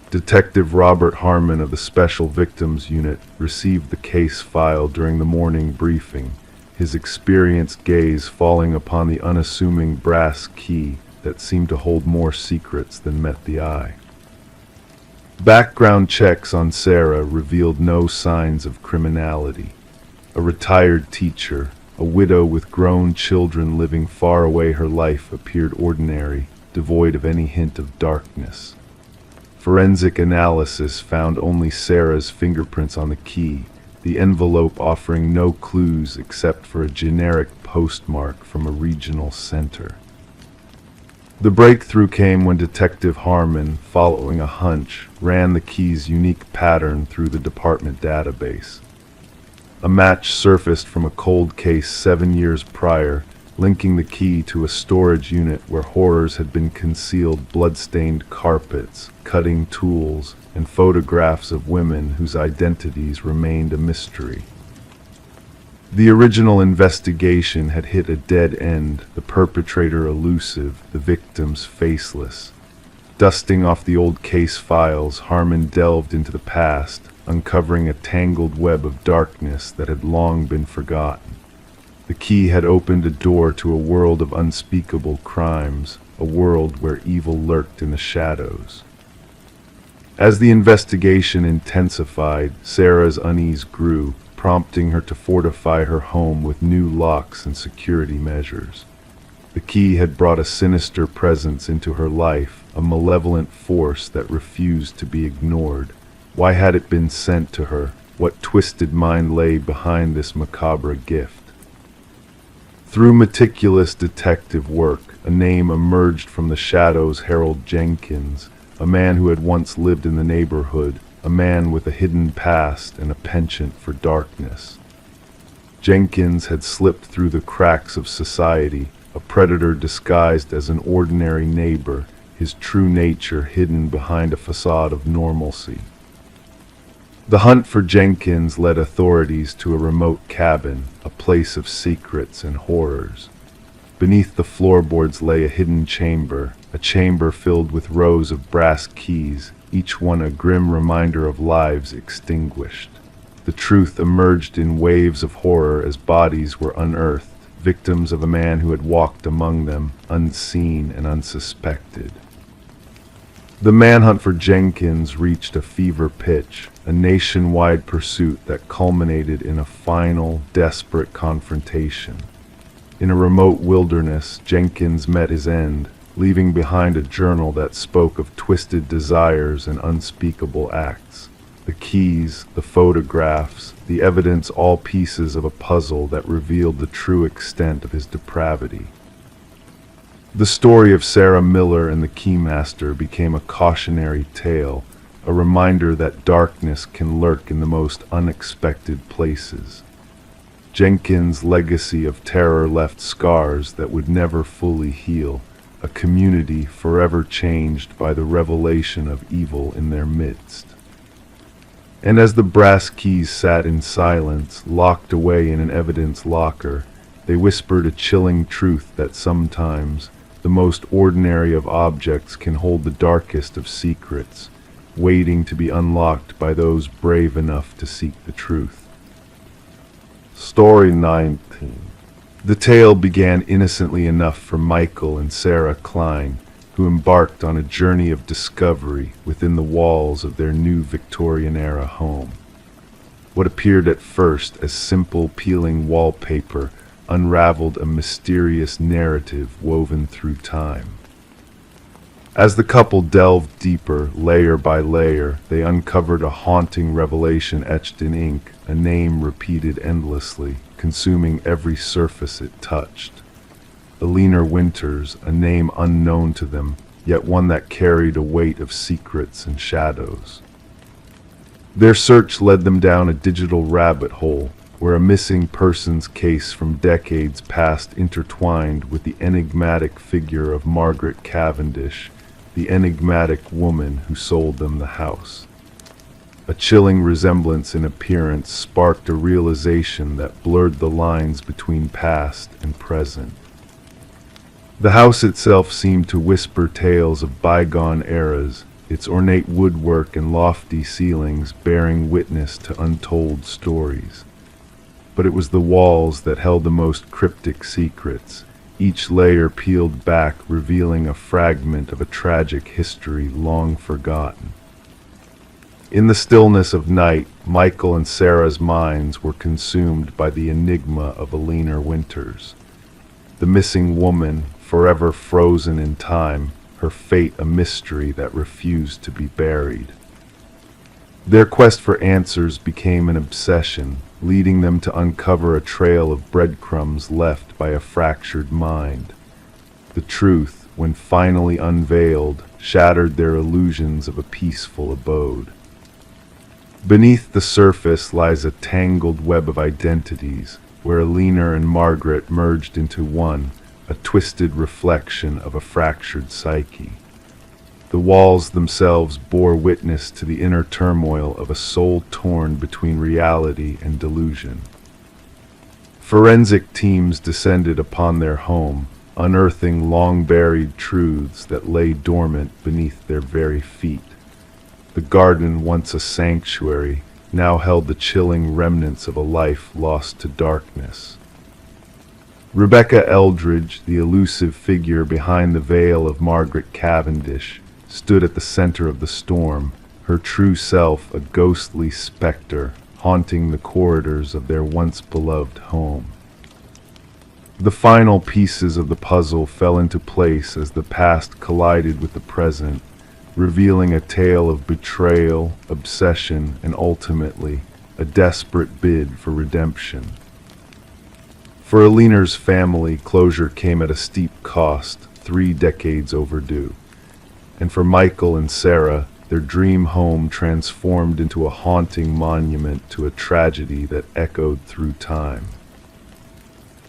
A: Detective Robert Harmon of the Special Victims Unit received the case file during the morning briefing, his experienced gaze falling upon the unassuming brass key that seemed to hold more secrets than met the eye. Background checks on Sarah revealed no signs of criminality. A retired teacher, a widow with grown children living far away, her life appeared ordinary, devoid of any hint of darkness. Forensic analysis found only Sarah's fingerprints on the key, the envelope offering no clues except for a generic postmark from a regional center. The breakthrough came when Detective Harmon, following a hunch, ran the key's unique pattern through the department database. A match surfaced from a cold case 7 years prior, linking the key to a storage unit where horrors had been concealed: blood-stained carpets, cutting tools, and photographs of women whose identities remained a mystery. The original investigation had hit a dead end, the perpetrator elusive, the victims faceless. Dusting off the old case files, Harmon delved into the past, uncovering a tangled web of darkness that had long been forgotten. The key had opened a door to a world of unspeakable crimes, a world where evil lurked in the shadows. As the investigation intensified, Sarah's unease grew, prompting her to fortify her home with new locks and security measures. The key had brought a sinister presence into her life, a malevolent force that refused to be ignored. Why had it been sent to her? What twisted mind lay behind this macabre gift? Through meticulous detective work, a name emerged from the shadows: Harold Jenkins, a man who had once lived in the neighborhood, a man with a hidden past and a penchant for darkness. Jenkins had slipped through the cracks of society, a predator disguised as an ordinary neighbor, his true nature hidden behind a facade of normalcy. The hunt for Jenkins led authorities to a remote cabin, a place of secrets and horrors. Beneath the floorboards lay a hidden chamber, a chamber filled with rows of brass keys, each one a grim reminder of lives extinguished. The truth emerged in waves of horror as bodies were unearthed, victims of a man who had walked among them, unseen and unsuspected. The manhunt for Jenkins reached a fever pitch, a nationwide pursuit that culminated in a final, desperate confrontation. In a remote wilderness, Jenkins met his end, leaving behind a journal that spoke of twisted desires and unspeakable acts. The keys, the photographs, the evidence, all pieces of a puzzle that revealed the true extent of his depravity. The story of Sarah Miller and the Keymaster became a cautionary tale, a reminder that darkness can lurk in the most unexpected places. Jenkins' legacy of terror left scars that would never fully heal, a community forever changed by the revelation of evil in their midst. And as the brass keys sat in silence, locked away in an evidence locker, they whispered a chilling truth that sometimes the most ordinary of objects can hold the darkest of secrets, waiting to be unlocked by those brave enough to seek the truth. Story 19. The tale began innocently enough for Michael and Sarah Klein, who embarked on a journey of discovery within the walls of their new Victorian-era home. What appeared at first as simple peeling wallpaper unraveled a mysterious narrative woven through time. As the couple delved deeper, layer by layer, they uncovered a haunting revelation etched in ink, a name repeated endlessly, consuming every surface it touched. Eleanor Winters, a name unknown to them, yet one that carried a weight of secrets and shadows. Their search led them down a digital rabbit hole, where a missing persons case from decades past intertwined with the enigmatic figure of Margaret Cavendish, the enigmatic woman who sold them the house. A chilling resemblance in appearance sparked a realization that blurred the lines between past and present. The house itself seemed to whisper tales of bygone eras, its ornate woodwork and lofty ceilings bearing witness to untold stories. But it was the walls that held the most cryptic secrets, each layer peeled back revealing a fragment of a tragic history long forgotten. In the stillness of night, Michael and Sarah's minds were consumed by the enigma of Eleanor Winters. The missing woman, forever frozen in time, her fate a mystery that refused to be buried. Their quest for answers became an obsession, leading them to uncover a trail of breadcrumbs left by a fractured mind. The truth, when finally unveiled, shattered their illusions of a peaceful abode. Beneath the surface lies a tangled web of identities, where Eleanor and Margaret merged into one, a twisted reflection of a fractured psyche. The walls themselves bore witness to the inner turmoil of a soul torn between reality and delusion. Forensic teams descended upon their home, unearthing long-buried truths that lay dormant beneath their very feet. The garden, once a sanctuary, now held the chilling remnants of a life lost to darkness. Rebecca Eldridge, the elusive figure behind the veil of Margaret Cavendish, stood at the center of the storm, her true self a ghostly specter haunting the corridors of their once beloved home. The final pieces of the puzzle fell into place as the past collided with the present, revealing a tale of betrayal, obsession, and ultimately, a desperate bid for redemption. For Eleanor's family, closure came at a steep cost, 3 decades overdue. And for Michael and Sarah, their dream home transformed into a haunting monument to a tragedy that echoed through time.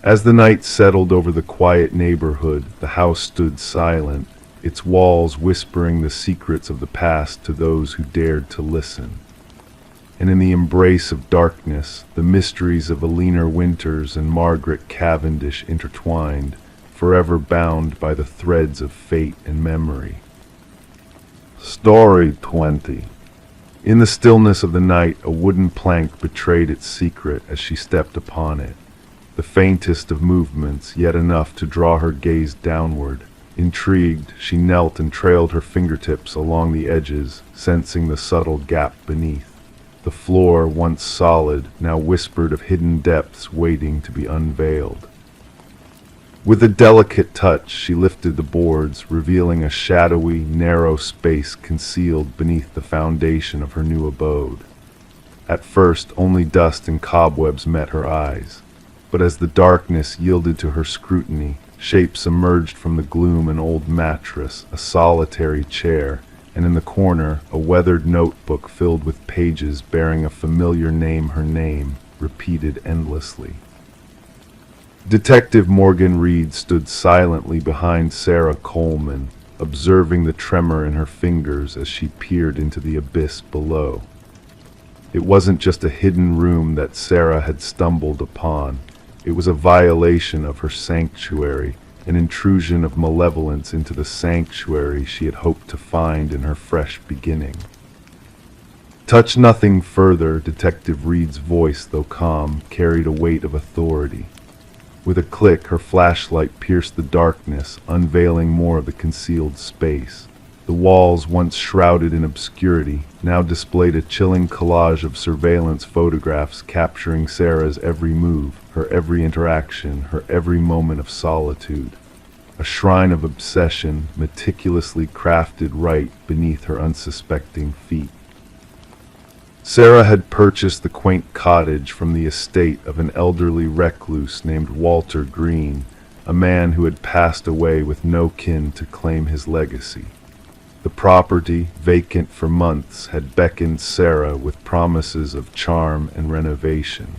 A: As the night settled over the quiet neighborhood, the house stood silent, its walls whispering the secrets of the past to those who dared to listen. And in the embrace of darkness, the mysteries of Eleanor Winters and Margaret Cavendish intertwined, forever bound by the threads of fate and memory. Story 20. In the stillness of the night, a wooden plank betrayed its secret as she stepped upon it. The faintest of movements, yet enough to draw her gaze downward. Intrigued, she knelt and trailed her fingertips along the edges, sensing the subtle gap beneath. The floor, once solid, now whispered of hidden depths waiting to be unveiled. With a delicate touch, she lifted the boards, revealing a shadowy, narrow space concealed beneath the foundation of her new abode. At first, only dust and cobwebs met her eyes, but as the darkness yielded to her scrutiny, Shapes emerged from the gloom: an old mattress, a solitary chair, and in the corner, a weathered notebook filled with pages bearing a familiar name, her name, repeated endlessly. Detective Morgan Reed stood silently behind Sarah Coleman, observing the tremor in her fingers as she peered into the abyss below. It wasn't just a hidden room that Sarah had stumbled upon. It was a violation of her sanctuary, an intrusion of malevolence into the sanctuary she had hoped to find in her fresh beginning. "Touch nothing further," Detective Reed's voice, though calm, carried a weight of authority. With a click, her flashlight pierced the darkness, unveiling more of the concealed space. The walls, once shrouded in obscurity, now displayed a chilling collage of surveillance photographs capturing Sarah's every move, her every interaction, her every moment of solitude. A shrine of obsession, meticulously crafted right beneath her unsuspecting feet. Sarah had purchased the quaint cottage from the estate of an elderly recluse named Walter Green, a man who had passed away with no kin to claim his legacy. The property, vacant for months, had beckoned Sarah with promises of charm and renovation.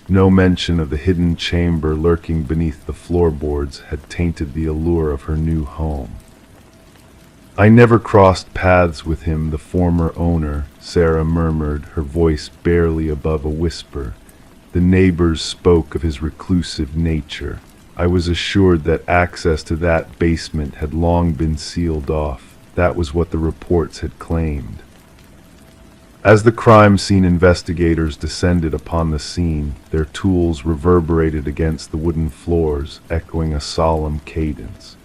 A: No mention of the hidden chamber lurking beneath the floorboards had tainted the allure of her new home. "I never crossed paths with him, the former owner," Sarah murmured, her voice barely above a whisper. "The neighbors spoke of his reclusive nature. I was assured that access to that basement had long been sealed off. That was what the reports had claimed." As the crime scene investigators descended upon the scene, their tools reverberated against the wooden floors, echoing a solemn cadence.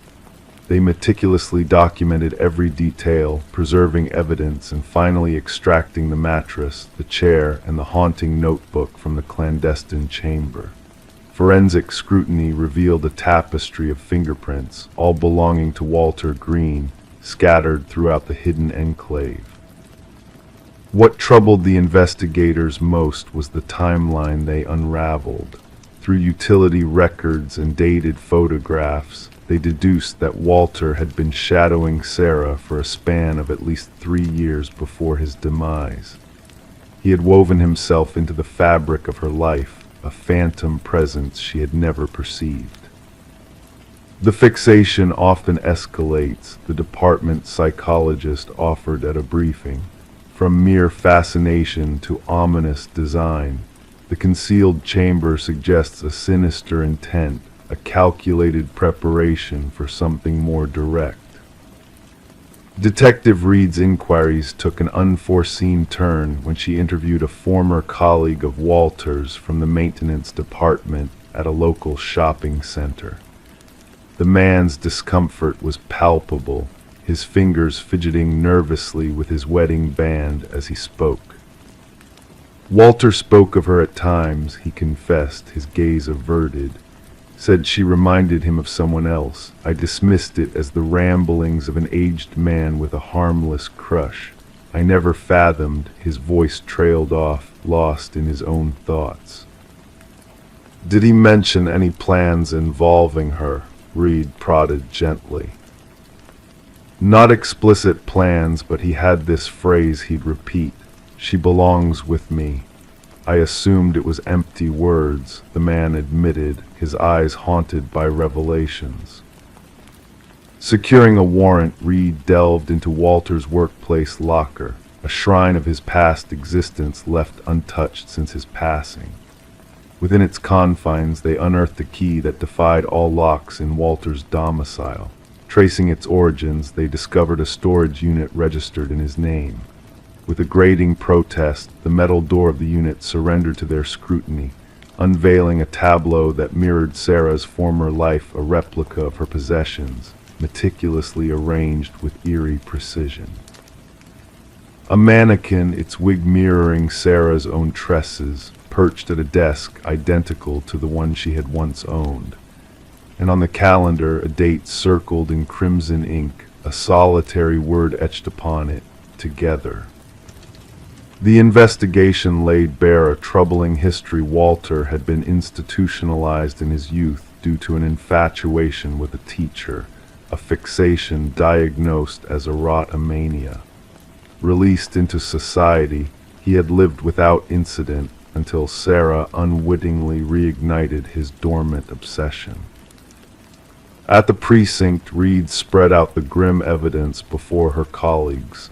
A: They meticulously documented every detail, preserving evidence and finally extracting the mattress, the chair, and the haunting notebook from the clandestine chamber. Forensic scrutiny revealed a tapestry of fingerprints, all belonging to Walter Green, scattered throughout the hidden enclave. What troubled the investigators most was the timeline they unraveled. Through utility records and dated photographs, they deduced that Walter had been shadowing Sarah for a span of at least 3 years before his demise. He had woven himself into the fabric of her life, a phantom presence she had never perceived. "The fixation often escalates," the department psychologist offered at a briefing. "From mere fascination to ominous design. The concealed chamber suggests a sinister intent, a calculated preparation for something more direct." Detective Reed's inquiries took an unforeseen turn when she interviewed a former colleague of Walter's from the maintenance department at a local shopping center. The man's discomfort was palpable, his fingers fidgeting nervously with his wedding band as he spoke. Walter spoke of her at times, he confessed, his gaze averted. Said she reminded him of someone else. I dismissed it as the ramblings of an aged man with a harmless crush. I never fathomed. His voice trailed off, lost in his own thoughts. "Did he mention any plans involving her?" Reed prodded gently. "Not explicit plans, but he had this phrase he'd repeat. She belongs with me." I assumed it was empty words, the man admitted, his eyes haunted by revelations. Securing a warrant, Reed delved into Walter's workplace locker, a shrine of his past existence left untouched since his passing. Within its confines, they unearthed a key that defied all locks in Walter's domicile. Tracing its origins, they discovered a storage unit registered in his name. With a grating protest, the metal door of the unit surrendered to their scrutiny, unveiling a tableau that mirrored Sarah's former life, a replica of her possessions, meticulously arranged with eerie precision. A mannequin, its wig mirroring Sarah's own tresses, perched at a desk identical to the one she had once owned. And on the calendar, a date circled in crimson ink, a solitary word etched upon it, together. The investigation laid bare a troubling history. Walter had been institutionalized in his youth, due to an infatuation with a teacher, a fixation diagnosed as erotomania. Released into society, he had lived without incident until Sarah unwittingly reignited his dormant obsession. At the precinct, Reed spread out the grim evidence before her colleagues.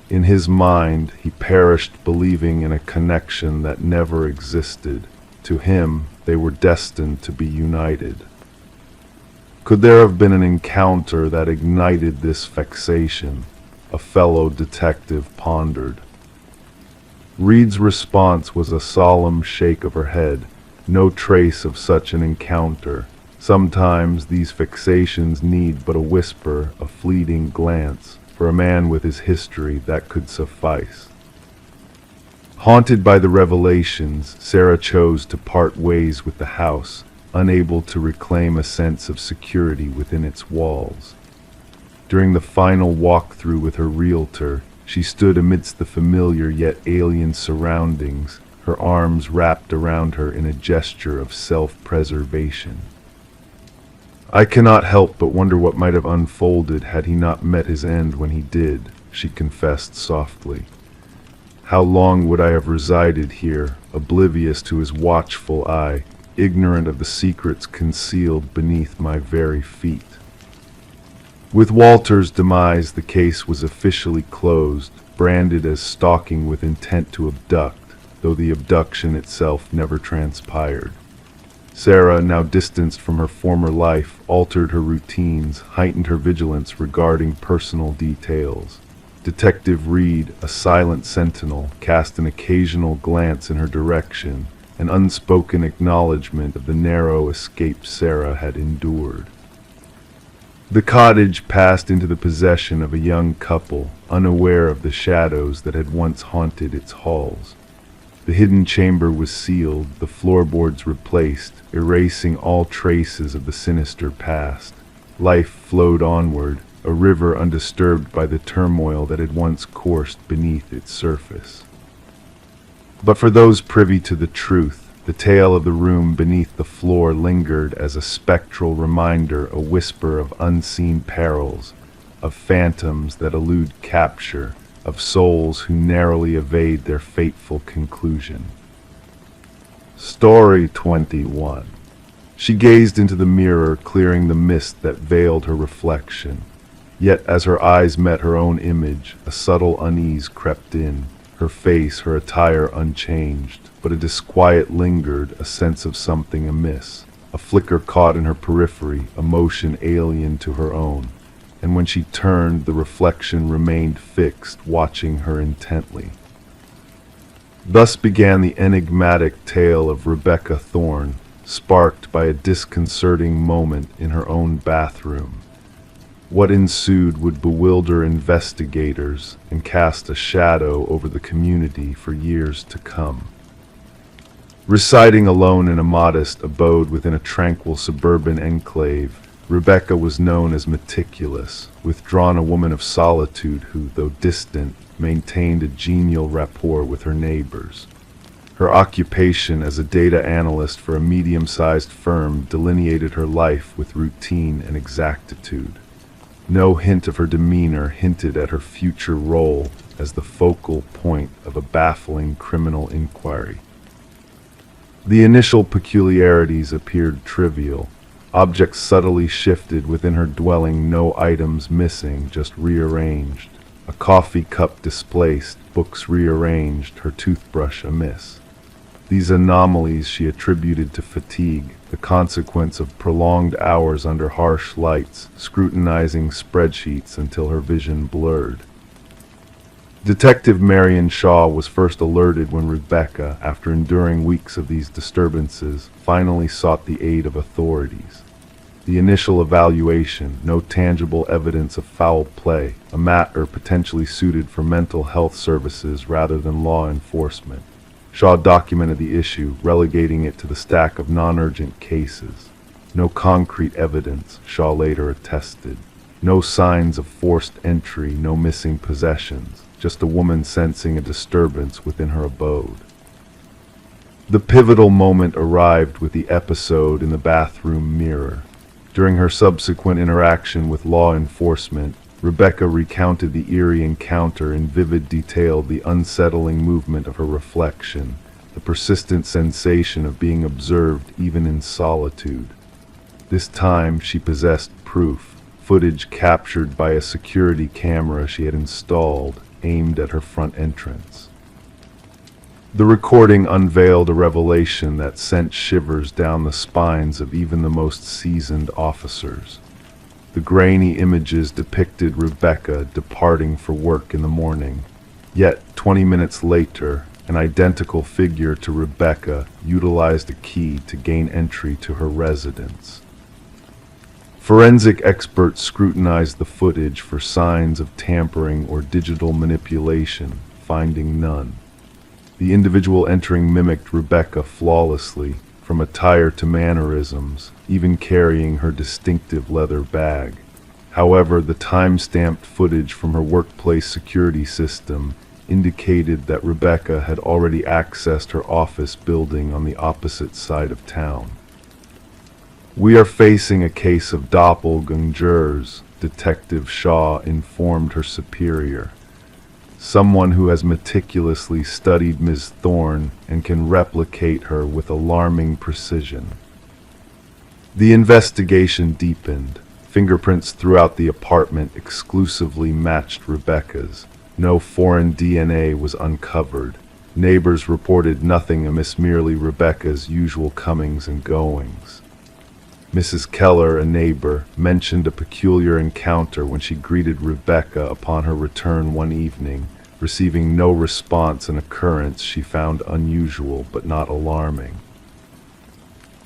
A: In his mind, he perished believing in a connection that never existed. To him, they were destined to be united. Could there have been an encounter that ignited this fixation? A fellow detective pondered. Reed's response was a solemn shake of her head. No trace of such an encounter. Sometimes these fixations need but a whisper, a fleeting glance. For a man with his history, that could suffice. Haunted by the revelations, Sarah chose to part ways with the house, unable to reclaim a sense of security within its walls. During the final walkthrough with her realtor, she stood amidst the familiar yet alien surroundings, her arms wrapped around her in a gesture of self-preservation. "I cannot help but wonder what might have unfolded had he not met his end when he did," she confessed softly. "How long would I have resided here, oblivious to his watchful eye, ignorant of the secrets concealed beneath my very feet?" With Walter's demise, the case was officially closed, branded as stalking with intent to abduct, though the abduction itself never transpired. Sarah, now distanced from her former life, altered her routines, heightened her vigilance regarding personal details. Detective Reed, a silent sentinel, cast an occasional glance in her direction, an unspoken acknowledgement of the narrow escape Sarah had endured. The cottage passed into the possession of a young couple, unaware of the shadows that had once haunted its halls. The hidden chamber was sealed, the floorboards replaced, erasing all traces of the sinister past. Life flowed onward, a river undisturbed by the turmoil that had once coursed beneath its surface. But for those privy to the truth, the tale of the room beneath the floor lingered as a spectral reminder, a whisper of unseen perils, of phantoms that elude capture, of souls who narrowly evade their fateful conclusion. Story 21. She gazed into the mirror, clearing the mist that veiled her reflection. Yet as her eyes met her own image, a subtle unease crept in, her face, her attire unchanged, but a disquiet lingered, a sense of something amiss. A flicker caught in her periphery, a motion alien to her own. And when she turned, the reflection remained fixed, watching her intently. Thus began the enigmatic tale of Rebecca Thorne, sparked by a disconcerting moment in her own bathroom. What ensued would bewilder investigators and cast a shadow over the community for years to come. Residing alone in a modest abode within a tranquil suburban enclave, Rebecca was known as meticulous, withdrawn, a woman of solitude who, though distant, maintained a genial rapport with her neighbors. Her occupation as a data analyst for a medium-sized firm delineated her life with routine and exactitude. No hint of her demeanor hinted at her future role as the focal point of a baffling criminal inquiry. The initial peculiarities appeared trivial. Objects subtly shifted within her dwelling, no items missing, just rearranged. A coffee cup displaced, books rearranged, her toothbrush amiss. These anomalies she attributed to fatigue, the consequence of prolonged hours under harsh lights, scrutinizing spreadsheets until her vision blurred. Detective Marion Shaw was first alerted when Rebecca, after enduring weeks of these disturbances, finally sought the aid of authorities. The initial evaluation, no tangible evidence of foul play, a matter potentially suited for mental health services rather than law enforcement. Shaw documented the issue, relegating it to the stack of non-urgent cases. No concrete evidence, Shaw later attested. No signs of forced entry, no missing possessions, just a woman sensing a disturbance within her abode. The pivotal moment arrived with the episode in the bathroom mirror. During her subsequent interaction with law enforcement, Rebecca recounted the eerie encounter in vivid detail, the unsettling movement of her reflection, the persistent sensation of being observed even in solitude. This time she possessed proof, footage captured by a security camera she had installed, aimed at her front entrance. The recording unveiled a revelation that sent shivers down the spines of even the most seasoned officers. The grainy images depicted Rebecca departing for work in the morning, yet 20 minutes later, an identical figure to Rebecca utilized a key to gain entry to her residence. Forensic experts scrutinized the footage for signs of tampering or digital manipulation, finding none. The individual entering mimicked Rebecca flawlessly, from attire to mannerisms, even carrying her distinctive leather bag. However, the time-stamped footage from her workplace security system indicated that Rebecca had already accessed her office building on the opposite side of town. "We are facing a case of doppelgangers," Detective Shaw informed her superior. "Someone who has meticulously studied Ms. Thorne and can replicate her with alarming precision." The investigation deepened. Fingerprints throughout the apartment exclusively matched Rebecca's. No foreign DNA was uncovered. Neighbors reported nothing amiss, merely Rebecca's usual comings and goings. Mrs. Keller, a neighbor, mentioned a peculiar encounter when she greeted Rebecca upon her return one evening, receiving no response, an occurrence she found unusual but not alarming.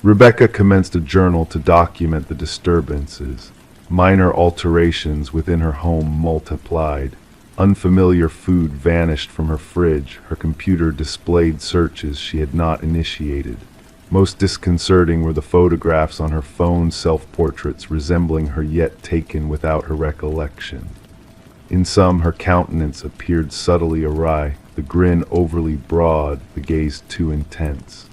A: Rebecca commenced a journal to document the disturbances. Minor alterations within her home multiplied. Unfamiliar food vanished from her fridge. Her computer displayed searches she had not initiated. Most disconcerting were the photographs on her phone, self-portraits resembling her yet taken without her recollection. In some, her countenance appeared subtly awry, the grin overly broad, the gaze too intense.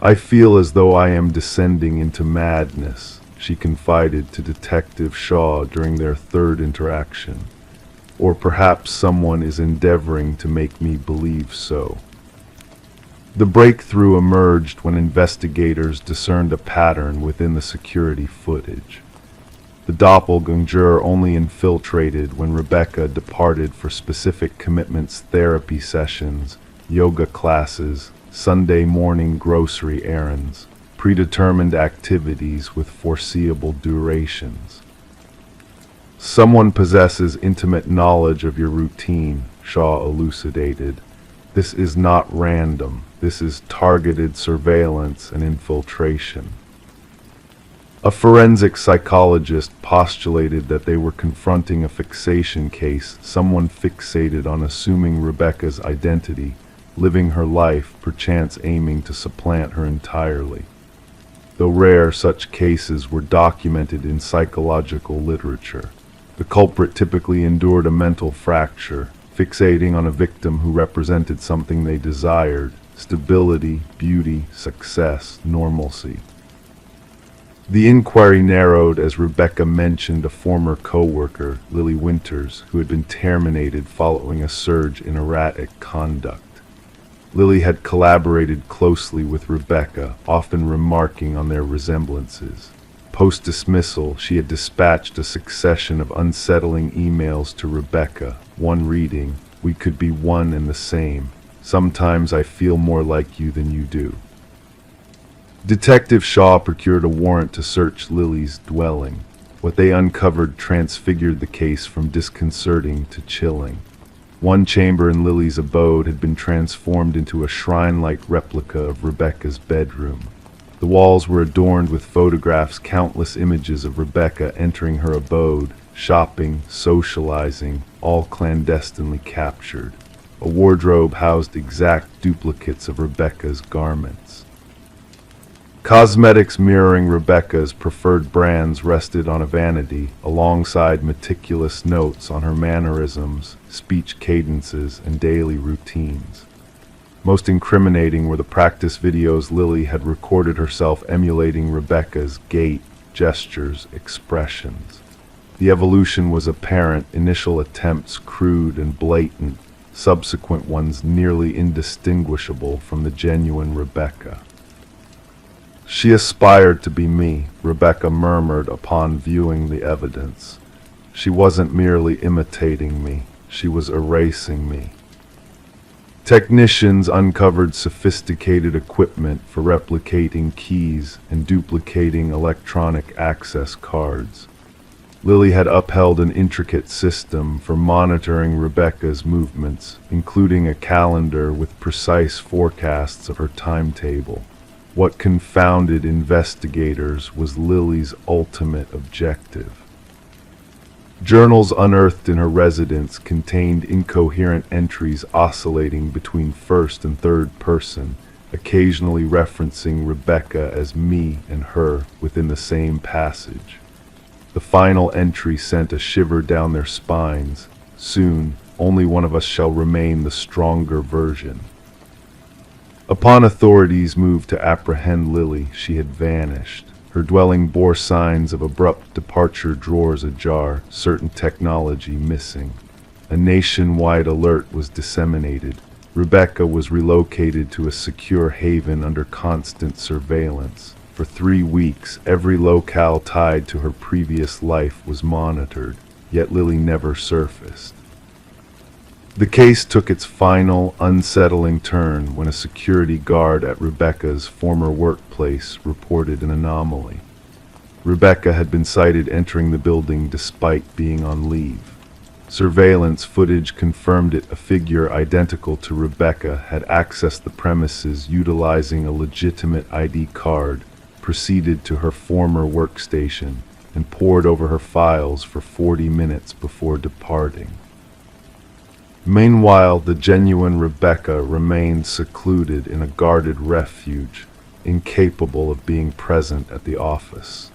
A: "I feel as though I am descending into madness," she confided to Detective Shaw during their third interaction. "Or perhaps someone is endeavoring to make me believe so." The breakthrough emerged when investigators discerned a pattern within the security footage. The doppelganger only infiltrated when Rebecca departed for specific commitments, therapy sessions, yoga classes, Sunday morning grocery errands, predetermined activities with foreseeable durations. "Someone possesses intimate knowledge of your routine," Shaw elucidated. "This is not random. This is targeted surveillance and infiltration." A forensic psychologist postulated that they were confronting a fixation case, someone fixated on assuming Rebecca's identity, living her life, perchance aiming to supplant her entirely. Though rare, such cases were documented in psychological literature. The culprit typically endured a mental fracture, fixating on a victim who represented something they desired: stability, beauty, success, normalcy. The inquiry narrowed as Rebecca mentioned a former co-worker, Lily Winters, who had been terminated following a surge in erratic conduct. Lily had collaborated closely with Rebecca, often remarking on their resemblances. Post-dismissal, she had dispatched a succession of unsettling emails to Rebecca, one reading, "We could be one and the same. Sometimes I feel more like you than you do." Detective Shaw procured a warrant to search Lily's dwelling. What they uncovered transfigured the case from disconcerting to chilling. One chamber in Lily's abode had been transformed into a shrine-like replica of Rebecca's bedroom. The walls were adorned with photographs, countless images of Rebecca entering her abode, shopping, socializing, all clandestinely captured. A wardrobe housed exact duplicates of Rebecca's garments. Cosmetics mirroring Rebecca's preferred brands rested on a vanity, alongside meticulous notes on her mannerisms, speech cadences, and daily routines. Most incriminating were the practice videos Lily had recorded herself emulating Rebecca's gait, gestures, expressions. The evolution was apparent, initial attempts crude and blatant, subsequent ones nearly indistinguishable from the genuine Rebecca. "She aspired to be me," Rebecca murmured upon viewing the evidence. "She wasn't merely imitating me, she was erasing me." Technicians uncovered sophisticated equipment for replicating keys and duplicating electronic access cards. Lily had upheld an intricate system for monitoring Rebecca's movements, including a calendar with precise forecasts of her timetable. What confounded investigators was Lily's ultimate objective. Journals unearthed in her residence contained incoherent entries oscillating between first and third person, occasionally referencing Rebecca as me and her within the same passage. The final entry sent a shiver down their spines. "Soon, only one of us shall remain the stronger version." Upon authorities moved to apprehend Lily, she had vanished. Her dwelling bore signs of abrupt departure, drawers ajar, certain technology missing. A nationwide alert was disseminated. Rebecca was relocated to a secure haven under constant surveillance. For 3 weeks, every locale tied to her previous life was monitored, yet Lily never surfaced. The case took its final, unsettling turn when a security guard at Rebecca's former workplace reported an anomaly. Rebecca had been sighted entering the building despite being on leave. Surveillance footage confirmed it. A figure identical to Rebecca had accessed the premises utilizing a legitimate ID card, proceeded to her former workstation, and pored over her files for 40 minutes before departing. Meanwhile, the genuine Rebecca remained secluded in a guarded refuge, incapable of being present at the office.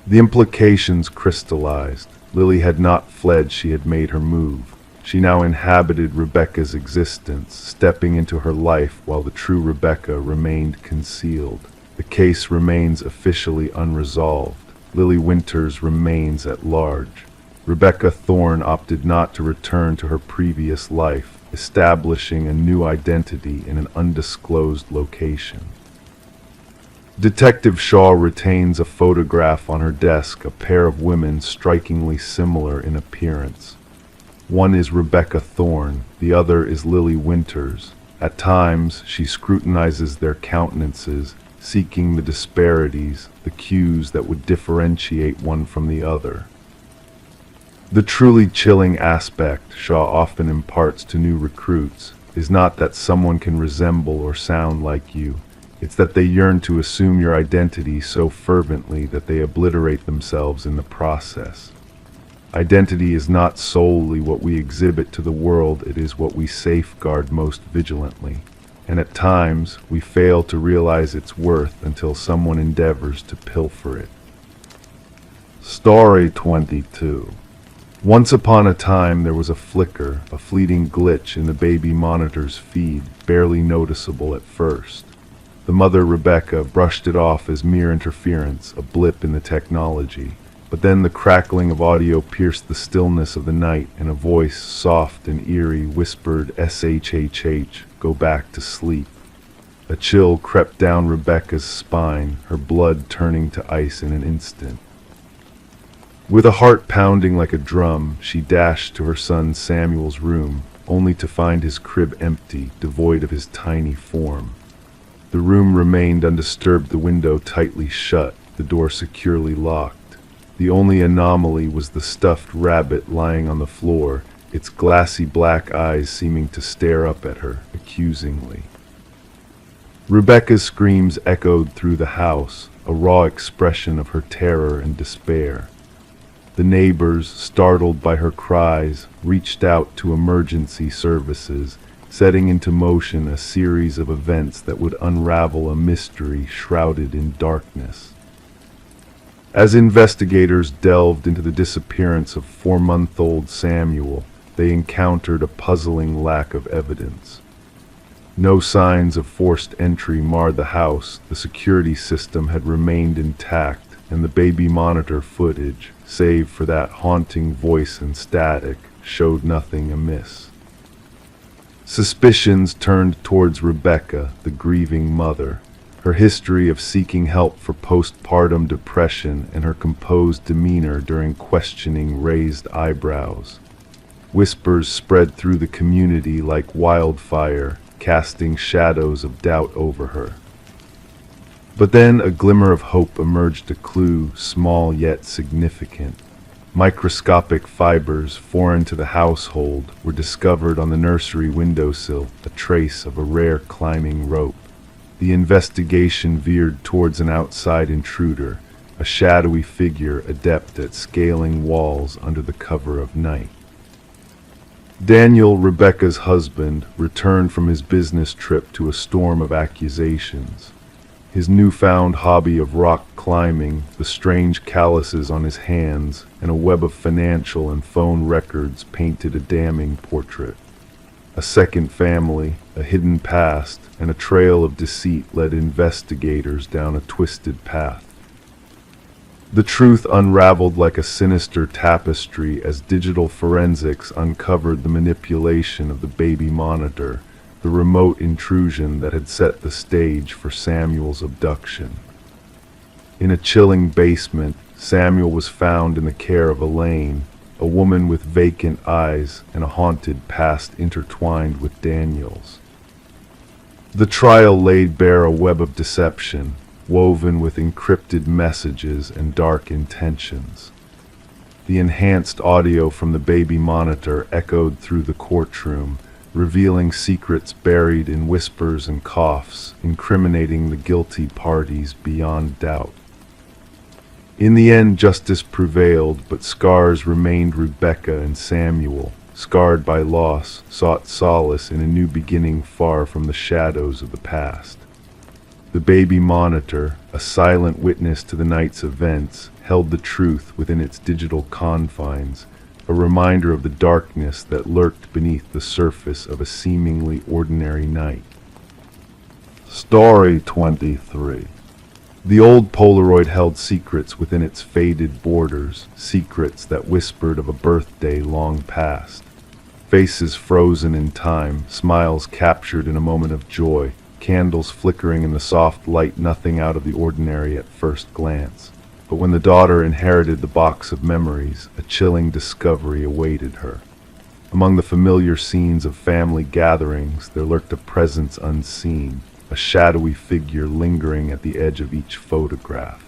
A: The implications crystallized. Lily had not fled, she had made her move. She now inhabited Rebecca's existence, stepping into her life while the true Rebecca remained concealed. The case remains officially unresolved. Lily Winters remains at large. Rebecca Thorne opted not to return to her previous life, establishing a new identity in an undisclosed location. Detective Shaw retains a photograph on her desk, a pair of women strikingly similar in appearance. One is Rebecca Thorne, the other is Lily Winters. At times, she scrutinizes their countenances, seeking the disparities, the cues that would differentiate one from the other. The truly chilling aspect Shaw often imparts to new recruits is not that someone can resemble or sound like you. It's that they yearn to assume your identity so fervently that they obliterate themselves in the process. Identity is not solely what we exhibit to the world, it is what we safeguard most vigilantly. And at times, we fail to realize its worth until someone endeavors to pilfer it. Story 22. Once upon a time, there was a flicker, a fleeting glitch in the baby monitor's feed, barely noticeable at first. The mother, Rebecca, brushed it off as mere interference, a blip in the technology. But then the crackling of audio pierced the stillness of the night, and a voice, soft and eerie, whispered, "SHHH, go back to sleep." A chill crept down Rebecca's spine, her blood turning to ice in an instant. With a heart pounding like a drum, she dashed to her son Samuel's room, only to find his crib empty, devoid of his tiny form. The room remained undisturbed, the window tightly shut, the door securely locked. The only anomaly was the stuffed rabbit lying on the floor, its glassy black eyes seeming to stare up at her, accusingly. Rebecca's screams echoed through the house, a raw expression of her terror and despair. The neighbors, startled by her cries, reached out to emergency services, setting into motion a series of events that would unravel a mystery shrouded in darkness. As investigators delved into the disappearance of 4-month-old Samuel, they encountered a puzzling lack of evidence. No signs of forced entry marred the house. The security system had remained intact, and the baby monitor footage, save for that haunting voice and static, showed nothing amiss. Suspicions turned towards Rebecca, the grieving mother. Her history of seeking help for postpartum depression and her composed demeanor during questioning raised eyebrows. Whispers spread through the community like wildfire, casting shadows of doubt over her. But then a glimmer of hope emerged, a clue, small yet significant. Microscopic fibers foreign to the household were discovered on the nursery windowsill, a trace of a rare climbing rope. The investigation veered towards an outside intruder, a shadowy figure adept at scaling walls under the cover of night. Daniel, Rebecca's husband, returned from his business trip to a storm of accusations. His newfound hobby of rock climbing, the strange calluses on his hands, and a web of financial and phone records painted a damning portrait. A second family, a hidden past, and a trail of deceit led investigators down a twisted path. The truth unraveled like a sinister tapestry as digital forensics uncovered the manipulation of the baby monitor, the remote intrusion that had set the stage for Samuel's abduction. In a chilling basement, Samuel was found in the care of Elaine, a woman with vacant eyes and a haunted past intertwined with Daniel's. The trial laid bare a web of deception, woven with encrypted messages and dark intentions. The enhanced audio from the baby monitor echoed through the courtroom, revealing secrets buried in whispers and coughs, incriminating the guilty parties beyond doubt. In the end, justice prevailed, but scars remained. Rebecca and Samuel, scarred by loss, sought solace in a new beginning far from the shadows of the past. The baby monitor, a silent witness to the night's events, held the truth within its digital confines, a reminder of the darkness that lurked beneath the surface of a seemingly ordinary night. Story 23. The old Polaroid held secrets within its faded borders, secrets that whispered of a birthday long past. Faces frozen in time, smiles captured in a moment of joy, candles flickering in the soft light, nothing out of the ordinary at first glance. But when the daughter inherited the box of memories, a chilling discovery awaited her. Among the familiar scenes of family gatherings, there lurked a presence unseen, a shadowy figure lingering at the edge of each photograph.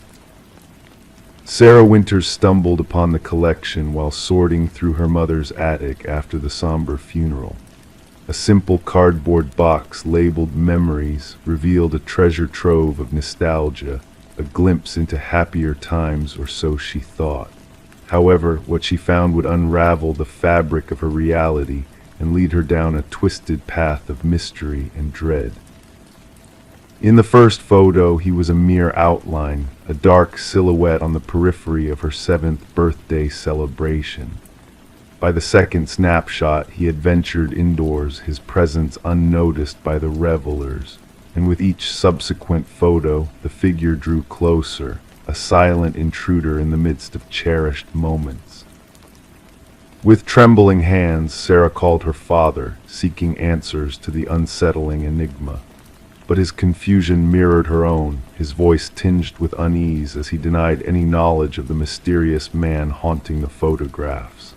A: Sarah Winters stumbled upon the collection while sorting through her mother's attic after the somber funeral. A simple cardboard box labeled Memories revealed a treasure trove of nostalgia, a glimpse into happier times, or so she thought. However, what she found would unravel the fabric of her reality and lead her down a twisted path of mystery and dread. In the first photo, he was a mere outline, a dark silhouette on the periphery of her 7th birthday celebration. By the second snapshot, he had ventured indoors, his presence unnoticed by the revelers, and with each subsequent photo, the figure drew closer, a silent intruder in the midst of cherished moments. With trembling hands, Sarah called her father, seeking answers to the unsettling enigma. But his confusion mirrored her own, his voice tinged with unease as he denied any knowledge of the mysterious man haunting the photographs.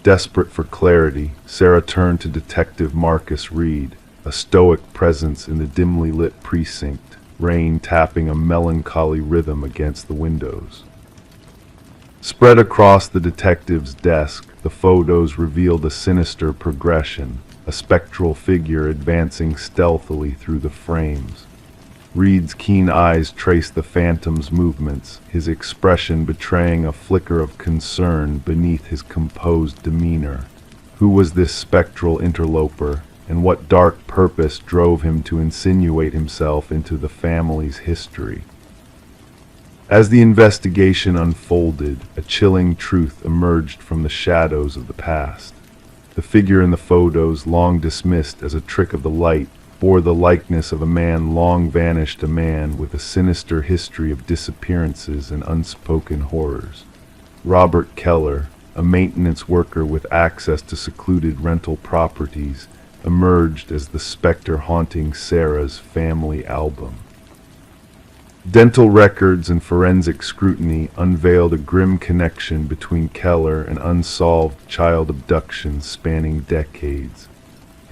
A: Desperate for clarity, Sarah turned to Detective Marcus Reed, a stoic presence in the dimly lit precinct, rain tapping a melancholy rhythm against the windows. Spread across the detective's desk, the photos revealed a sinister progression, a spectral figure advancing stealthily through the frames. Reed's keen eyes traced the phantom's movements, his expression betraying a flicker of concern beneath his composed demeanor. Who was this spectral interloper, and what dark purpose drove him to insinuate himself into the family's history? As the investigation unfolded, a chilling truth emerged from the shadows of the past. The figure in the photos, long dismissed as a trick of the light, bore the likeness of a man long vanished, a man with a sinister history of disappearances and unspoken horrors. Robert Keller, a maintenance worker with access to secluded rental properties, emerged as the specter haunting Sarah's family album. Dental records and forensic scrutiny unveiled a grim connection between Keller and unsolved child abductions spanning decades.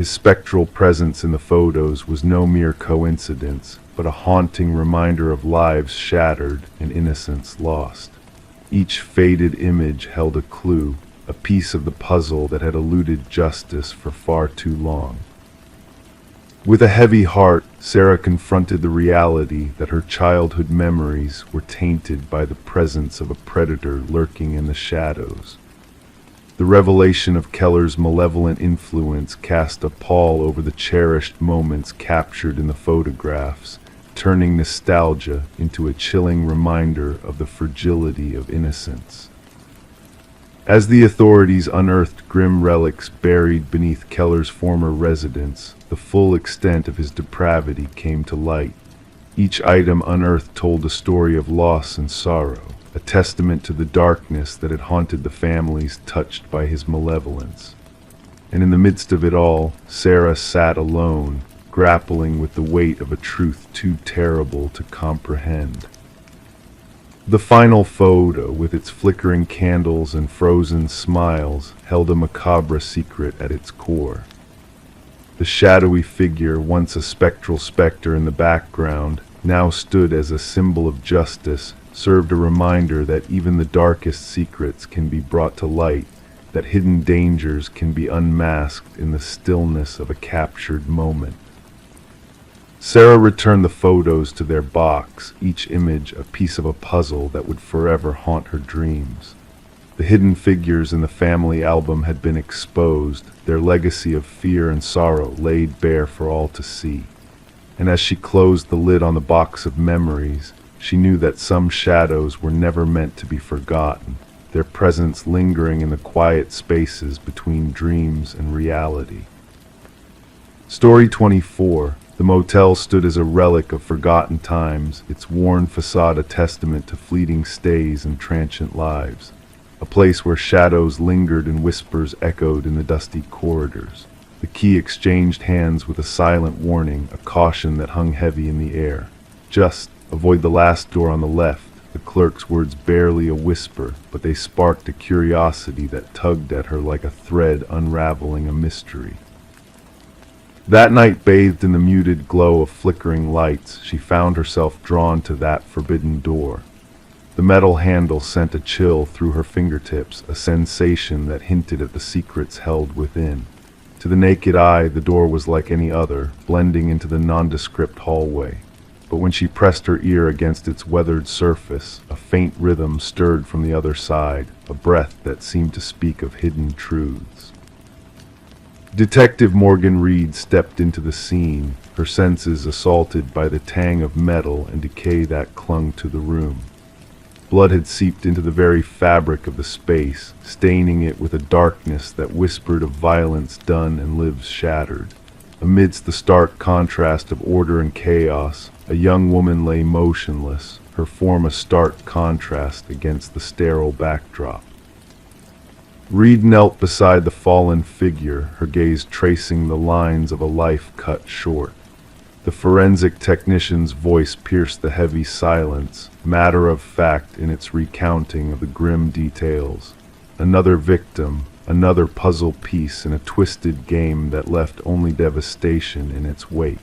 A: His spectral presence in the photos was no mere coincidence, but a haunting reminder of lives shattered and innocence lost. Each faded image held a clue, a piece of the puzzle that had eluded justice for far too long. With a heavy heart, Sarah confronted the reality that her childhood memories were tainted by the presence of a predator lurking in the shadows. The revelation of Keller's malevolent influence cast a pall over the cherished moments captured in the photographs, turning nostalgia into a chilling reminder of the fragility of innocence. As the authorities unearthed grim relics buried beneath Keller's former residence, the full extent of his depravity came to light. Each item unearthed told a story of loss and sorrow, a testament to the darkness that had haunted the families touched by his malevolence. And in the midst of it all, Sarah sat alone, grappling with the weight of a truth too terrible to comprehend. The final photo, with its flickering candles and frozen smiles, held a macabre secret at its core. The shadowy figure, once a spectral specter in the background, now stood as a symbol of justice, served a reminder that even the darkest secrets can be brought to light, that hidden dangers can be unmasked in the stillness of a captured moment. Sarah returned the photos to their box, each image a piece of a puzzle that would forever haunt her dreams. The hidden figures in the family album had been exposed, their legacy of fear and sorrow laid bare for all to see. And as she closed the lid on the box of memories, she knew that some shadows were never meant to be forgotten, their presence lingering in the quiet spaces between dreams and reality. Story 24. The motel stood as a relic of forgotten times, its worn facade a testament to fleeting stays and transient lives. A place where shadows lingered and whispers echoed in the dusty corridors. The key exchanged hands with a silent warning, a caution that hung heavy in the air. Just avoid the last door on the left. The clerk's words barely a whisper, but they sparked a curiosity that tugged at her like a thread unraveling a mystery. That night, bathed in the muted glow of flickering lights, she found herself drawn to that forbidden door. The metal handle sent a chill through her fingertips, a sensation that hinted at the secrets held within. To the naked eye, the door was like any other, blending into the nondescript hallway. But when she pressed her ear against its weathered surface, a faint rhythm stirred from the other side, a breath that seemed to speak of hidden truths. Detective Morgan Reed stepped into the scene, her senses assaulted by the tang of metal and decay that clung to the room. Blood had seeped into the very fabric of the space, staining it with a darkness that whispered of violence done and lives shattered. Amidst the stark contrast of order and chaos, a young woman lay motionless, her form a stark contrast against the sterile backdrop. Reed knelt beside the fallen figure, her gaze tracing the lines of a life cut short. The forensic technician's voice pierced the heavy silence, matter of fact in its recounting of the grim details. Another victim, another puzzle piece in a twisted game that left only devastation in its wake.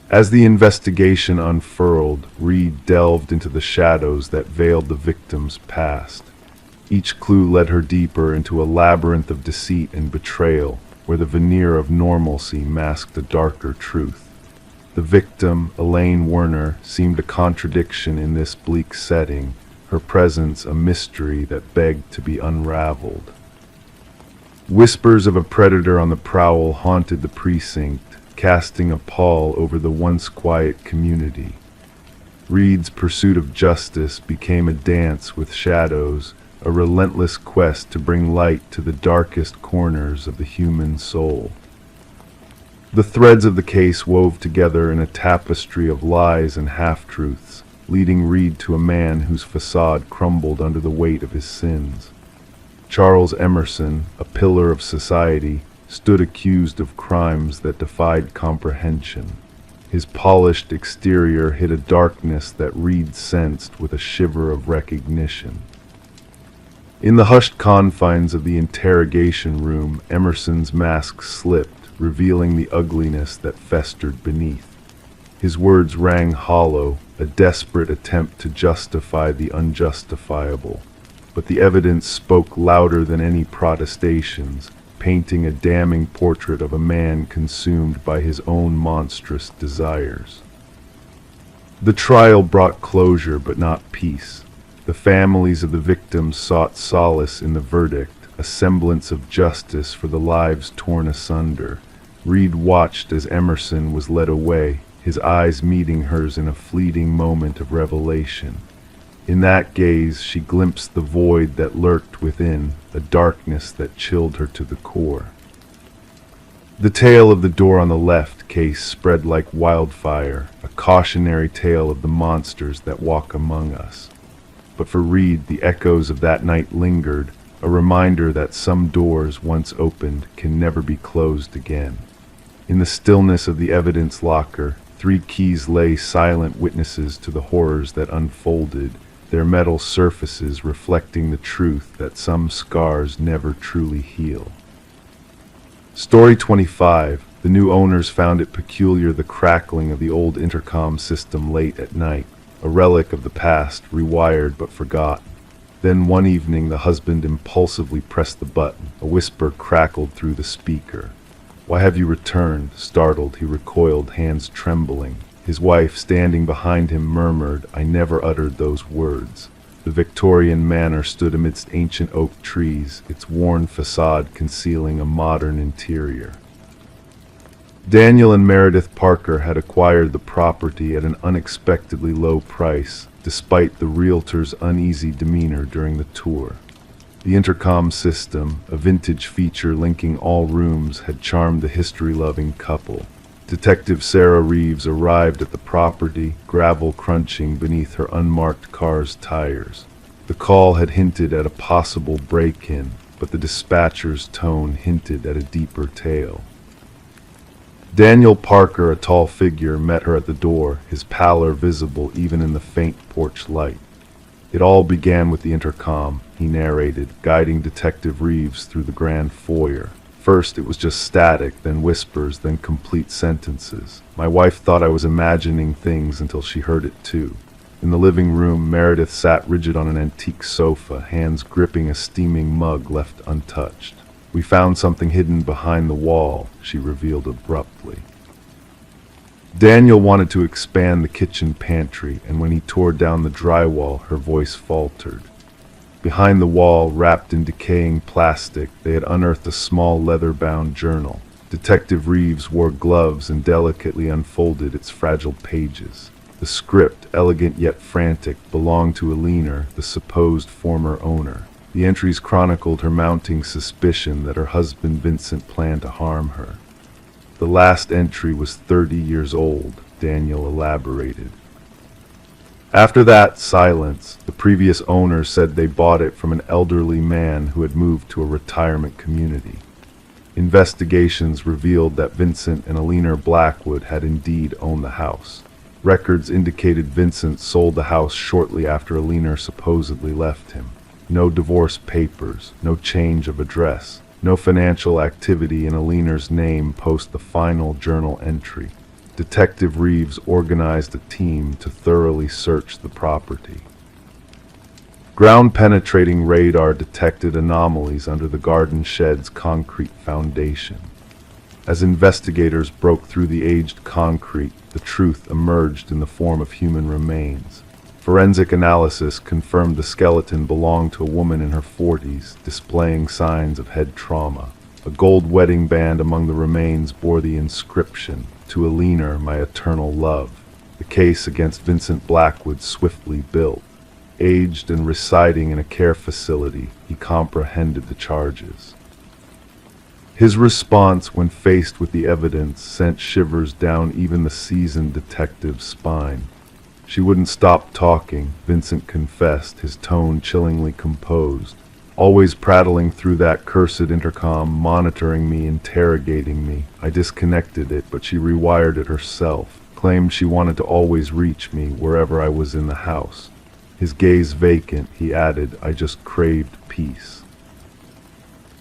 A: As the investigation unfurled, Reed delved into the shadows that veiled the victim's past. Each clue led her deeper into a labyrinth of deceit and betrayal, where the veneer of normalcy masked a darker truth. The victim, Elaine Werner, seemed a contradiction in this bleak setting, her presence a mystery that begged to be unraveled. Whispers of a predator on the prowl haunted the precinct, casting a pall over the once quiet community. Reed's pursuit of justice became a dance with shadows, a relentless quest to bring light to the darkest corners of the human soul. The threads of the case wove together in a tapestry of lies and half-truths, leading Reed to a man whose facade crumbled under the weight of his sins. Charles Emerson, a pillar of society, stood accused of crimes that defied comprehension. His polished exterior hid a darkness that Reed sensed with a shiver of recognition. In the hushed confines of the interrogation room, Emerson's mask slipped, revealing the ugliness that festered beneath. His words rang hollow, a desperate attempt to justify the unjustifiable. But the evidence spoke louder than any protestations, painting a damning portrait of a man consumed by his own monstrous desires. The trial brought closure but not peace. The families of the victims sought solace in the verdict, a semblance of justice for the lives torn asunder. Reed watched as Emerson was led away, his eyes meeting hers in a fleeting moment of revelation. In that gaze she glimpsed the void that lurked within, a darkness that chilled her to the core. The tale of the door on the left case spread like wildfire, a cautionary tale of the monsters that walk among us. But for Reed, the echoes of that night lingered, a reminder that some doors once opened can never be closed again. In the stillness of the evidence locker, 3 keys lay silent witnesses to the horrors that unfolded, their metal surfaces reflecting the truth that some scars never truly heal. Story 25. The new owners found it peculiar the crackling of the old intercom system late at night, a relic of the past, rewired but forgotten. Then one evening the husband impulsively pressed the button. A whisper crackled through the speaker. "Why have you returned?" Startled, he recoiled, hands trembling. His wife, standing behind him, murmured, "I never uttered those words." The Victorian manor stood amidst ancient oak trees, its worn facade concealing a modern interior. Daniel and Meredith Parker had acquired the property at an unexpectedly low price, despite the realtor's uneasy demeanor during the tour. The intercom system, a vintage feature linking all rooms, had charmed the history-loving couple. Detective Sarah Reeves arrived at the property, gravel crunching beneath her unmarked car's tires. The call had hinted at a possible break-in, but the dispatcher's tone hinted at a deeper tale. Daniel Parker, a tall figure, met her at the door, his pallor visible even in the faint porch light. "It all began with the intercom," he narrated, guiding Detective Reeves through the grand foyer. "First it was just static, then whispers, then complete sentences. My wife thought I was imagining things until she heard it too." In the living room, Meredith sat rigid on an antique sofa, hands gripping a steaming mug left untouched. "We found something hidden behind the wall," she revealed abruptly. Daniel wanted to expand the kitchen pantry, and when he tore down the drywall, her voice faltered. Behind the wall, wrapped in decaying plastic, they had unearthed a small leather-bound journal. Detective Reeves wore gloves and delicately unfolded its fragile pages. The script, elegant yet frantic, belonged to Alina, the supposed former owner. The entries chronicled her mounting suspicion that her husband Vincent planned to harm her. The last entry was 30 years old, Daniel elaborated. After that, silence. The previous owner said they bought it from an elderly man who had moved to a retirement community. Investigations revealed that Vincent and Alina Blackwood had indeed owned the house. Records indicated Vincent sold the house shortly after Alina supposedly left him. No divorce papers, no change of address, no financial activity in Alina's name post the final journal entry. Detective Reeves organized a team to thoroughly search the property. Ground-penetrating radar detected anomalies under the garden shed's concrete foundation. As investigators broke through the aged concrete, the truth emerged in the form of human remains. Forensic analysis confirmed the skeleton belonged to a woman in her 40s, displaying signs of head trauma. A gold wedding band among the remains bore the inscription, "To Alina, my eternal love." The case against Vincent Blackwood swiftly built. Aged and residing in a care facility, he comprehended the charges. His response when faced with the evidence sent shivers down even the seasoned detective's spine. She wouldn't stop talking, Vincent confessed, his tone chillingly composed. Always prattling through that cursed intercom, monitoring me, interrogating me. I disconnected it, but she rewired it herself. Claimed she wanted to always reach me wherever I was in the house. His gaze vacant, he added, I just craved peace.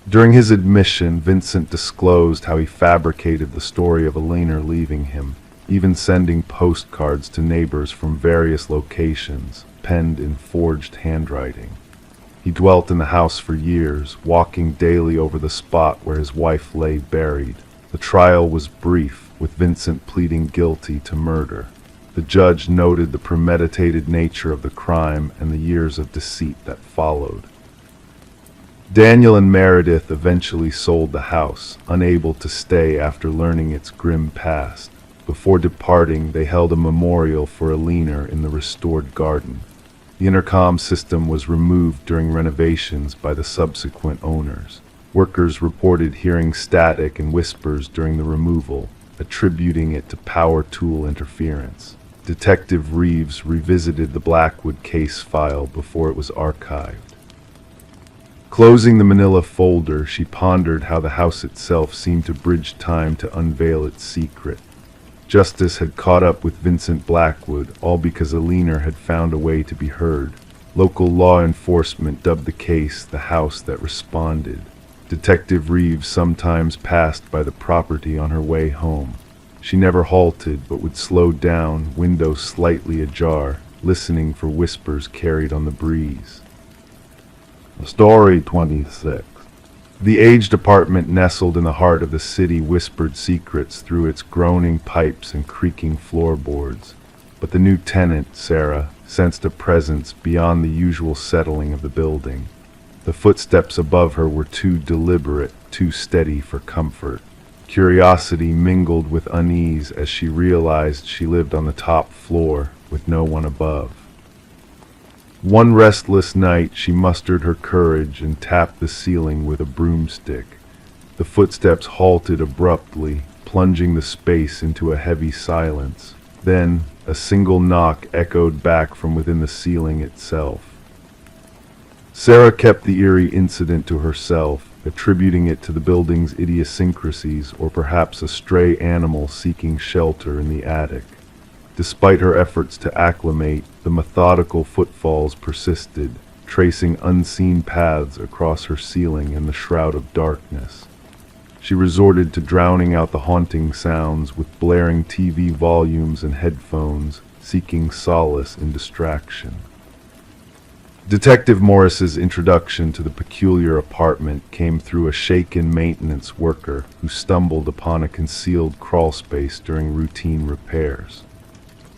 A: During his admission, Vincent disclosed how he fabricated the story of Elena leaving him, even sending postcards to neighbors from various locations, penned in forged handwriting. He dwelt in the house for years, walking daily over the spot where his wife lay buried. The trial was brief, with Vincent pleading guilty to murder. The judge noted the premeditated nature of the crime and the years of deceit that followed. Daniel and Meredith eventually sold the house, unable to stay after learning its grim past. Before departing, they held a memorial for Elena in the restored garden. The intercom system was removed during renovations by the subsequent owners. Workers reported hearing static and whispers during the removal, attributing it to power tool interference. Detective Reeves revisited the Blackwood case file before it was archived. Closing the manila folder, she pondered how the house itself seemed to bridge time to unveil its secret. Justice had caught up with Vincent Blackwood, all because Elena had found a way to be heard. Local law enforcement dubbed the case the house that responded. Detective Reeves sometimes passed by the property on her way home. She never halted, but would slow down, window slightly ajar, listening for whispers carried on the breeze. Story 26. The aged apartment nestled in the heart of the city whispered secrets through its groaning pipes and creaking floorboards. But the new tenant, Sarah, sensed a presence beyond the usual settling of the building. The footsteps above her were too deliberate, too steady for comfort. Curiosity mingled with unease as she realized she lived on the top floor with no one above. One restless night, she mustered her courage and tapped the ceiling with a broomstick. The footsteps halted abruptly, plunging the space into a heavy silence. Then, a single knock echoed back from within the ceiling itself. Sarah kept the eerie incident to herself, attributing it to the building's idiosyncrasies or perhaps a stray animal seeking shelter in the attic. Despite her efforts to acclimate, the methodical footfalls persisted, tracing unseen paths across her ceiling in the shroud of darkness. She resorted to drowning out the haunting sounds with blaring TV volumes and headphones, seeking solace in distraction. Detective Morris's introduction to the peculiar apartment came through a shaken maintenance worker who stumbled upon a concealed crawlspace during routine repairs.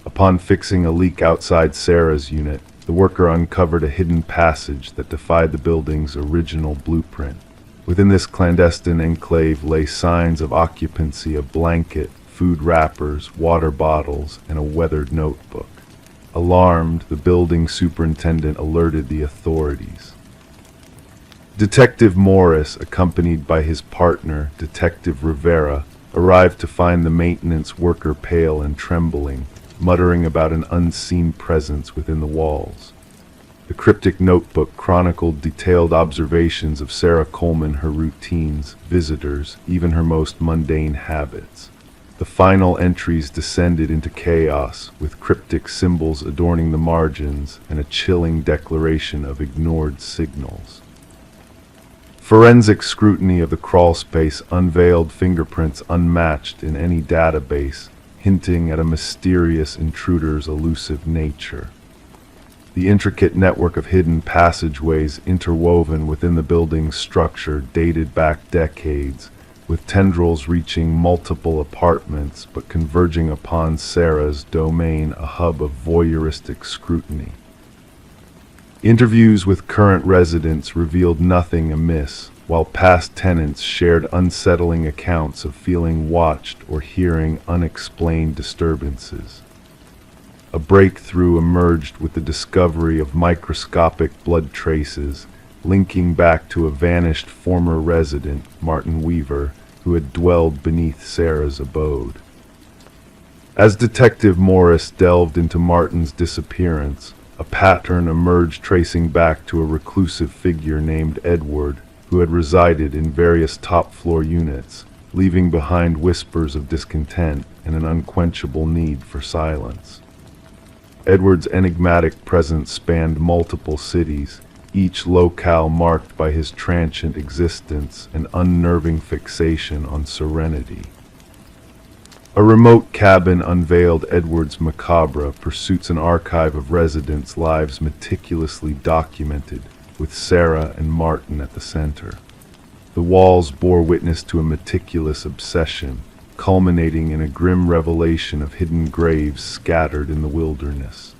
A: Upon fixing a leak outside Sarah's unit, the worker uncovered a hidden passage that defied the building's original blueprint. Within this clandestine enclave lay signs of occupancy: a blanket, food wrappers, water bottles, and a weathered notebook. Alarmed, the building superintendent alerted the authorities. Detective Morris, accompanied by his partner, Detective Rivera, arrived to find the maintenance worker pale and trembling, muttering about an unseen presence within the walls. The cryptic notebook chronicled detailed observations of Sarah Coleman, her routines, visitors, even her most mundane habits. The final entries descended into chaos, with cryptic symbols adorning the margins and a chilling declaration of ignored signals. Forensic scrutiny of the crawlspace unveiled fingerprints unmatched in any database, hinting at a mysterious intruder's elusive nature. The intricate network of hidden passageways interwoven within the building's structure dated back decades, with tendrils reaching multiple apartments but converging upon Sarah's domain, a hub of voyeuristic scrutiny. Interviews with current residents revealed nothing amiss, while past tenants shared unsettling accounts of feeling watched or hearing unexplained disturbances. A breakthrough emerged with the discovery of microscopic blood traces, linking back to a vanished former resident, Martin Weaver, who had dwelled beneath Sarah's abode. As Detective Morris delved into Martin's disappearance, a pattern emerged tracing back to a reclusive figure named Edward, who had resided in various top-floor units, leaving behind whispers of discontent and an unquenchable need for silence. Edward's enigmatic presence spanned multiple cities, each locale marked by his transient existence and unnerving fixation on serenity. A remote cabin unveiled Edward's macabre pursuits, an archive of residents' lives meticulously documented, with Sarah and Martin at the center. The walls bore witness to a meticulous obsession, culminating in a grim revelation of hidden graves scattered in the wilderness.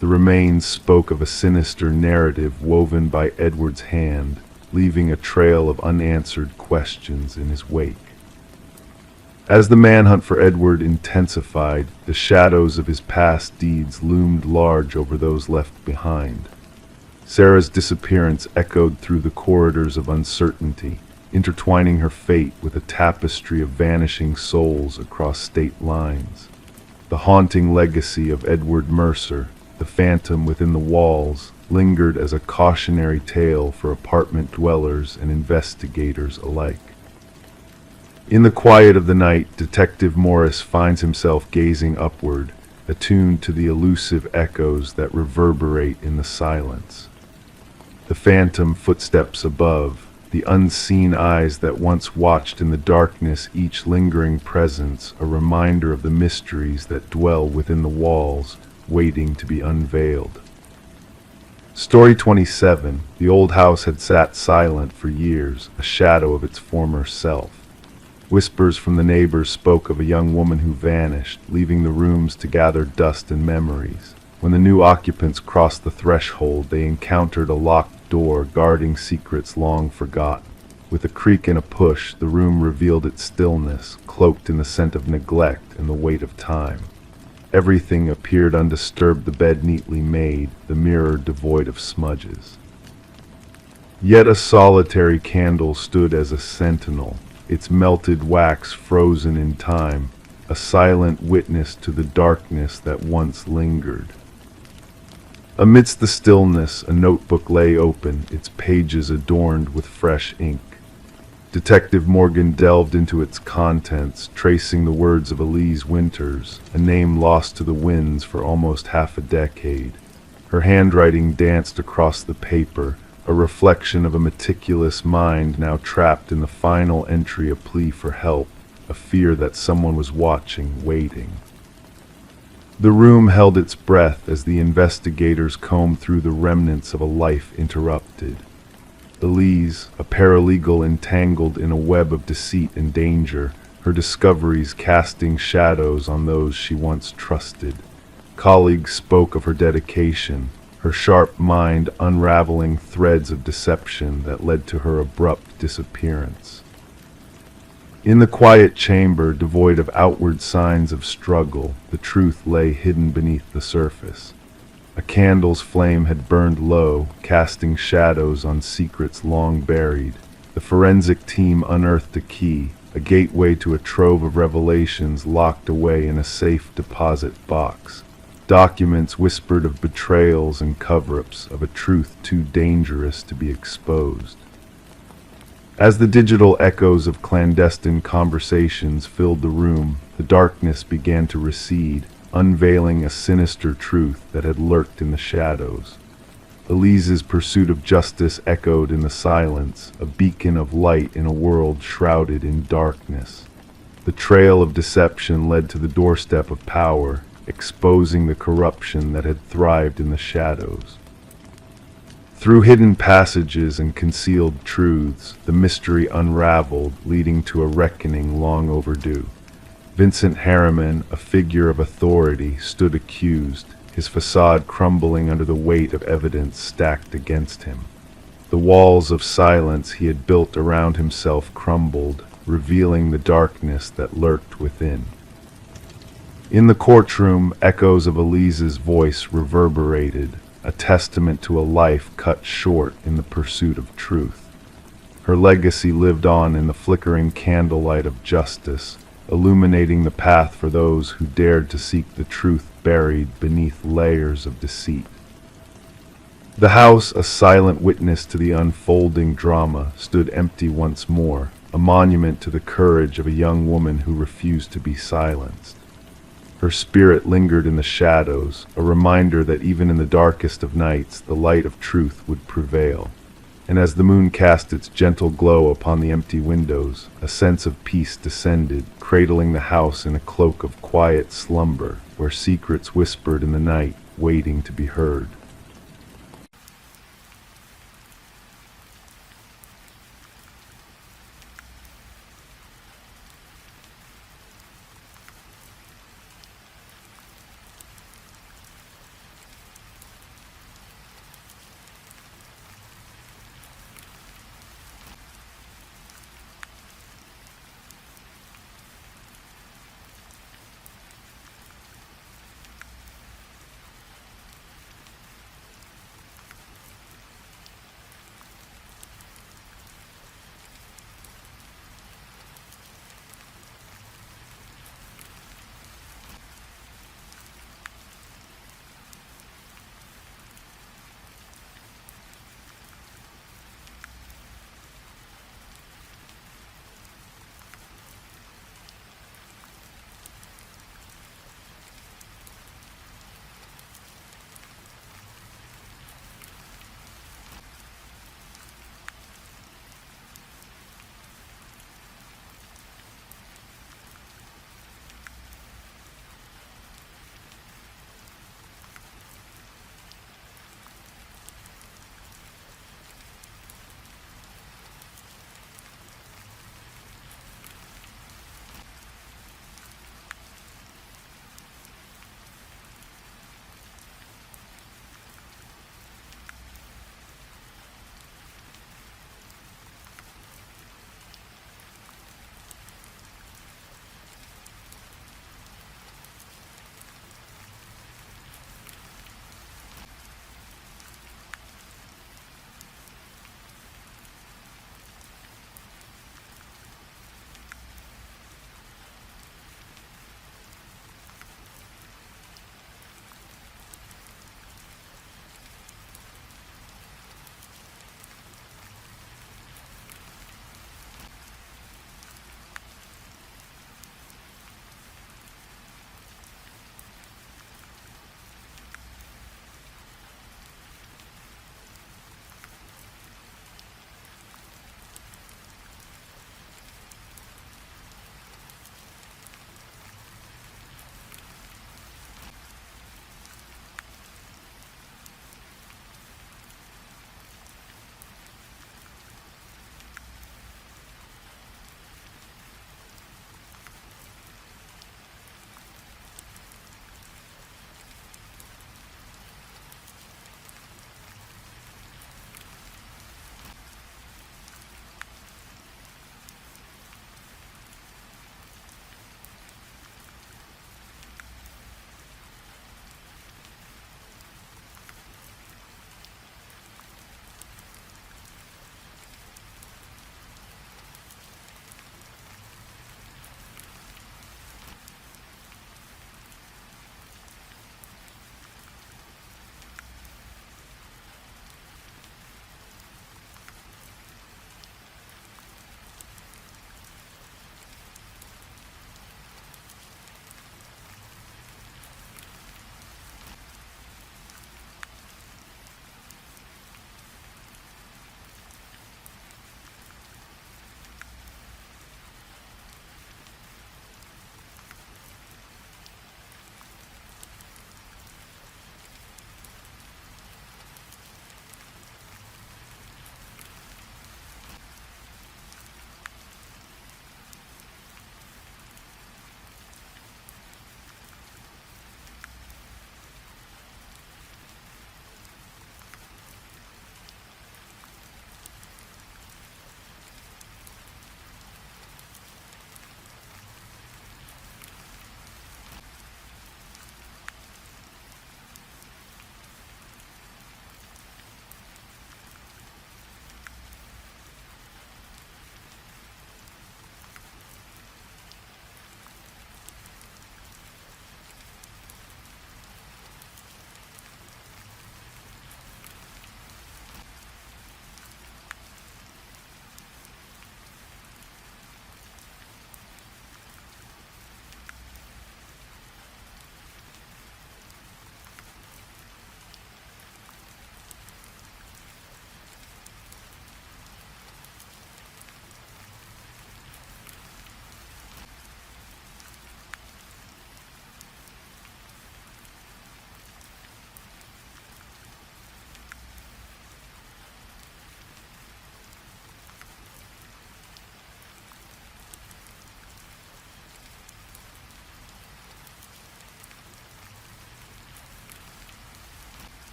A: The remains spoke of a sinister narrative woven by Edward's hand, leaving a trail of unanswered questions in his wake. As the manhunt for Edward intensified, the shadows of his past deeds loomed large over those left behind. Sarah's disappearance echoed through the corridors of uncertainty, intertwining her fate with a tapestry of vanishing souls across state lines. The haunting legacy of Edward Mercer, the phantom within the walls, lingered as a cautionary tale for apartment dwellers and investigators alike. In the quiet of the night, Detective Morris finds himself gazing upward, attuned to the elusive echoes that reverberate in the silence. The phantom footsteps above, the unseen eyes that once watched in the darkness, each lingering presence a reminder of the mysteries that dwell within the walls, waiting to be unveiled. Story 27. The old house had sat silent for years, a shadow of its former self. Whispers from the neighbors spoke of a young woman who vanished, leaving the rooms to gather dust and memories. When the new occupants crossed the threshold, they encountered a locked door guarding secrets long forgotten. With a creak and a push, the room revealed its stillness, cloaked in the scent of neglect and the weight of time. Everything appeared undisturbed, the bed neatly made, the mirror devoid of smudges. Yet a solitary candle stood as a sentinel, its melted wax frozen in time, a silent witness to the darkness that once lingered. Amidst the stillness, a notebook lay open, its pages adorned with fresh ink. Detective Morgan delved into its contents, tracing the words of Elise Winters, a name lost to the winds for almost half a decade. Her handwriting danced across the paper, a reflection of a meticulous mind now trapped in the final entry, a plea for help, a fear that someone was watching, waiting. The room held its breath as the investigators combed through the remnants of a life interrupted. Elise, a paralegal entangled in a web of deceit and danger, her discoveries casting shadows on those she once trusted. Colleagues spoke of her dedication, her sharp mind unraveling threads of deception that led to her abrupt disappearance. In the quiet chamber, devoid of outward signs of struggle, the truth lay hidden beneath the surface. A candle's flame had burned low, casting shadows on secrets long buried. The forensic team unearthed a key, a gateway to a trove of revelations locked away in a safe deposit box. Documents whispered of betrayals and cover-ups, of a truth too dangerous to be exposed. As the digital echoes of clandestine conversations filled the room, the darkness began to recede, unveiling a sinister truth that had lurked in the shadows. Elise's pursuit of justice echoed in the silence, a beacon of light in a world shrouded in darkness. The trail of deception led to the doorstep of power, exposing the corruption that had thrived in the shadows. Through hidden passages and concealed truths, the mystery unraveled, leading to a reckoning long overdue. Vincent Harriman, a figure of authority, stood accused, his facade crumbling under the weight of evidence stacked against him. The walls of silence he had built around himself crumbled, revealing the darkness that lurked within. In the courtroom, echoes of Elise's voice reverberated, a testament to a life cut short in the pursuit of truth. Her legacy lived on in the flickering candlelight of justice, illuminating the path for those who dared to seek the truth buried beneath layers of deceit. The house, a silent witness to the unfolding drama, stood empty once more, a monument to the courage of a young woman who refused to be silenced. Her spirit lingered in the shadows, a reminder that even in the darkest of nights, the light of truth would prevail. And as the moon cast its gentle glow upon the empty windows, a sense of peace descended, cradling the house in a cloak of quiet slumber, where secrets whispered in the night, waiting to be heard.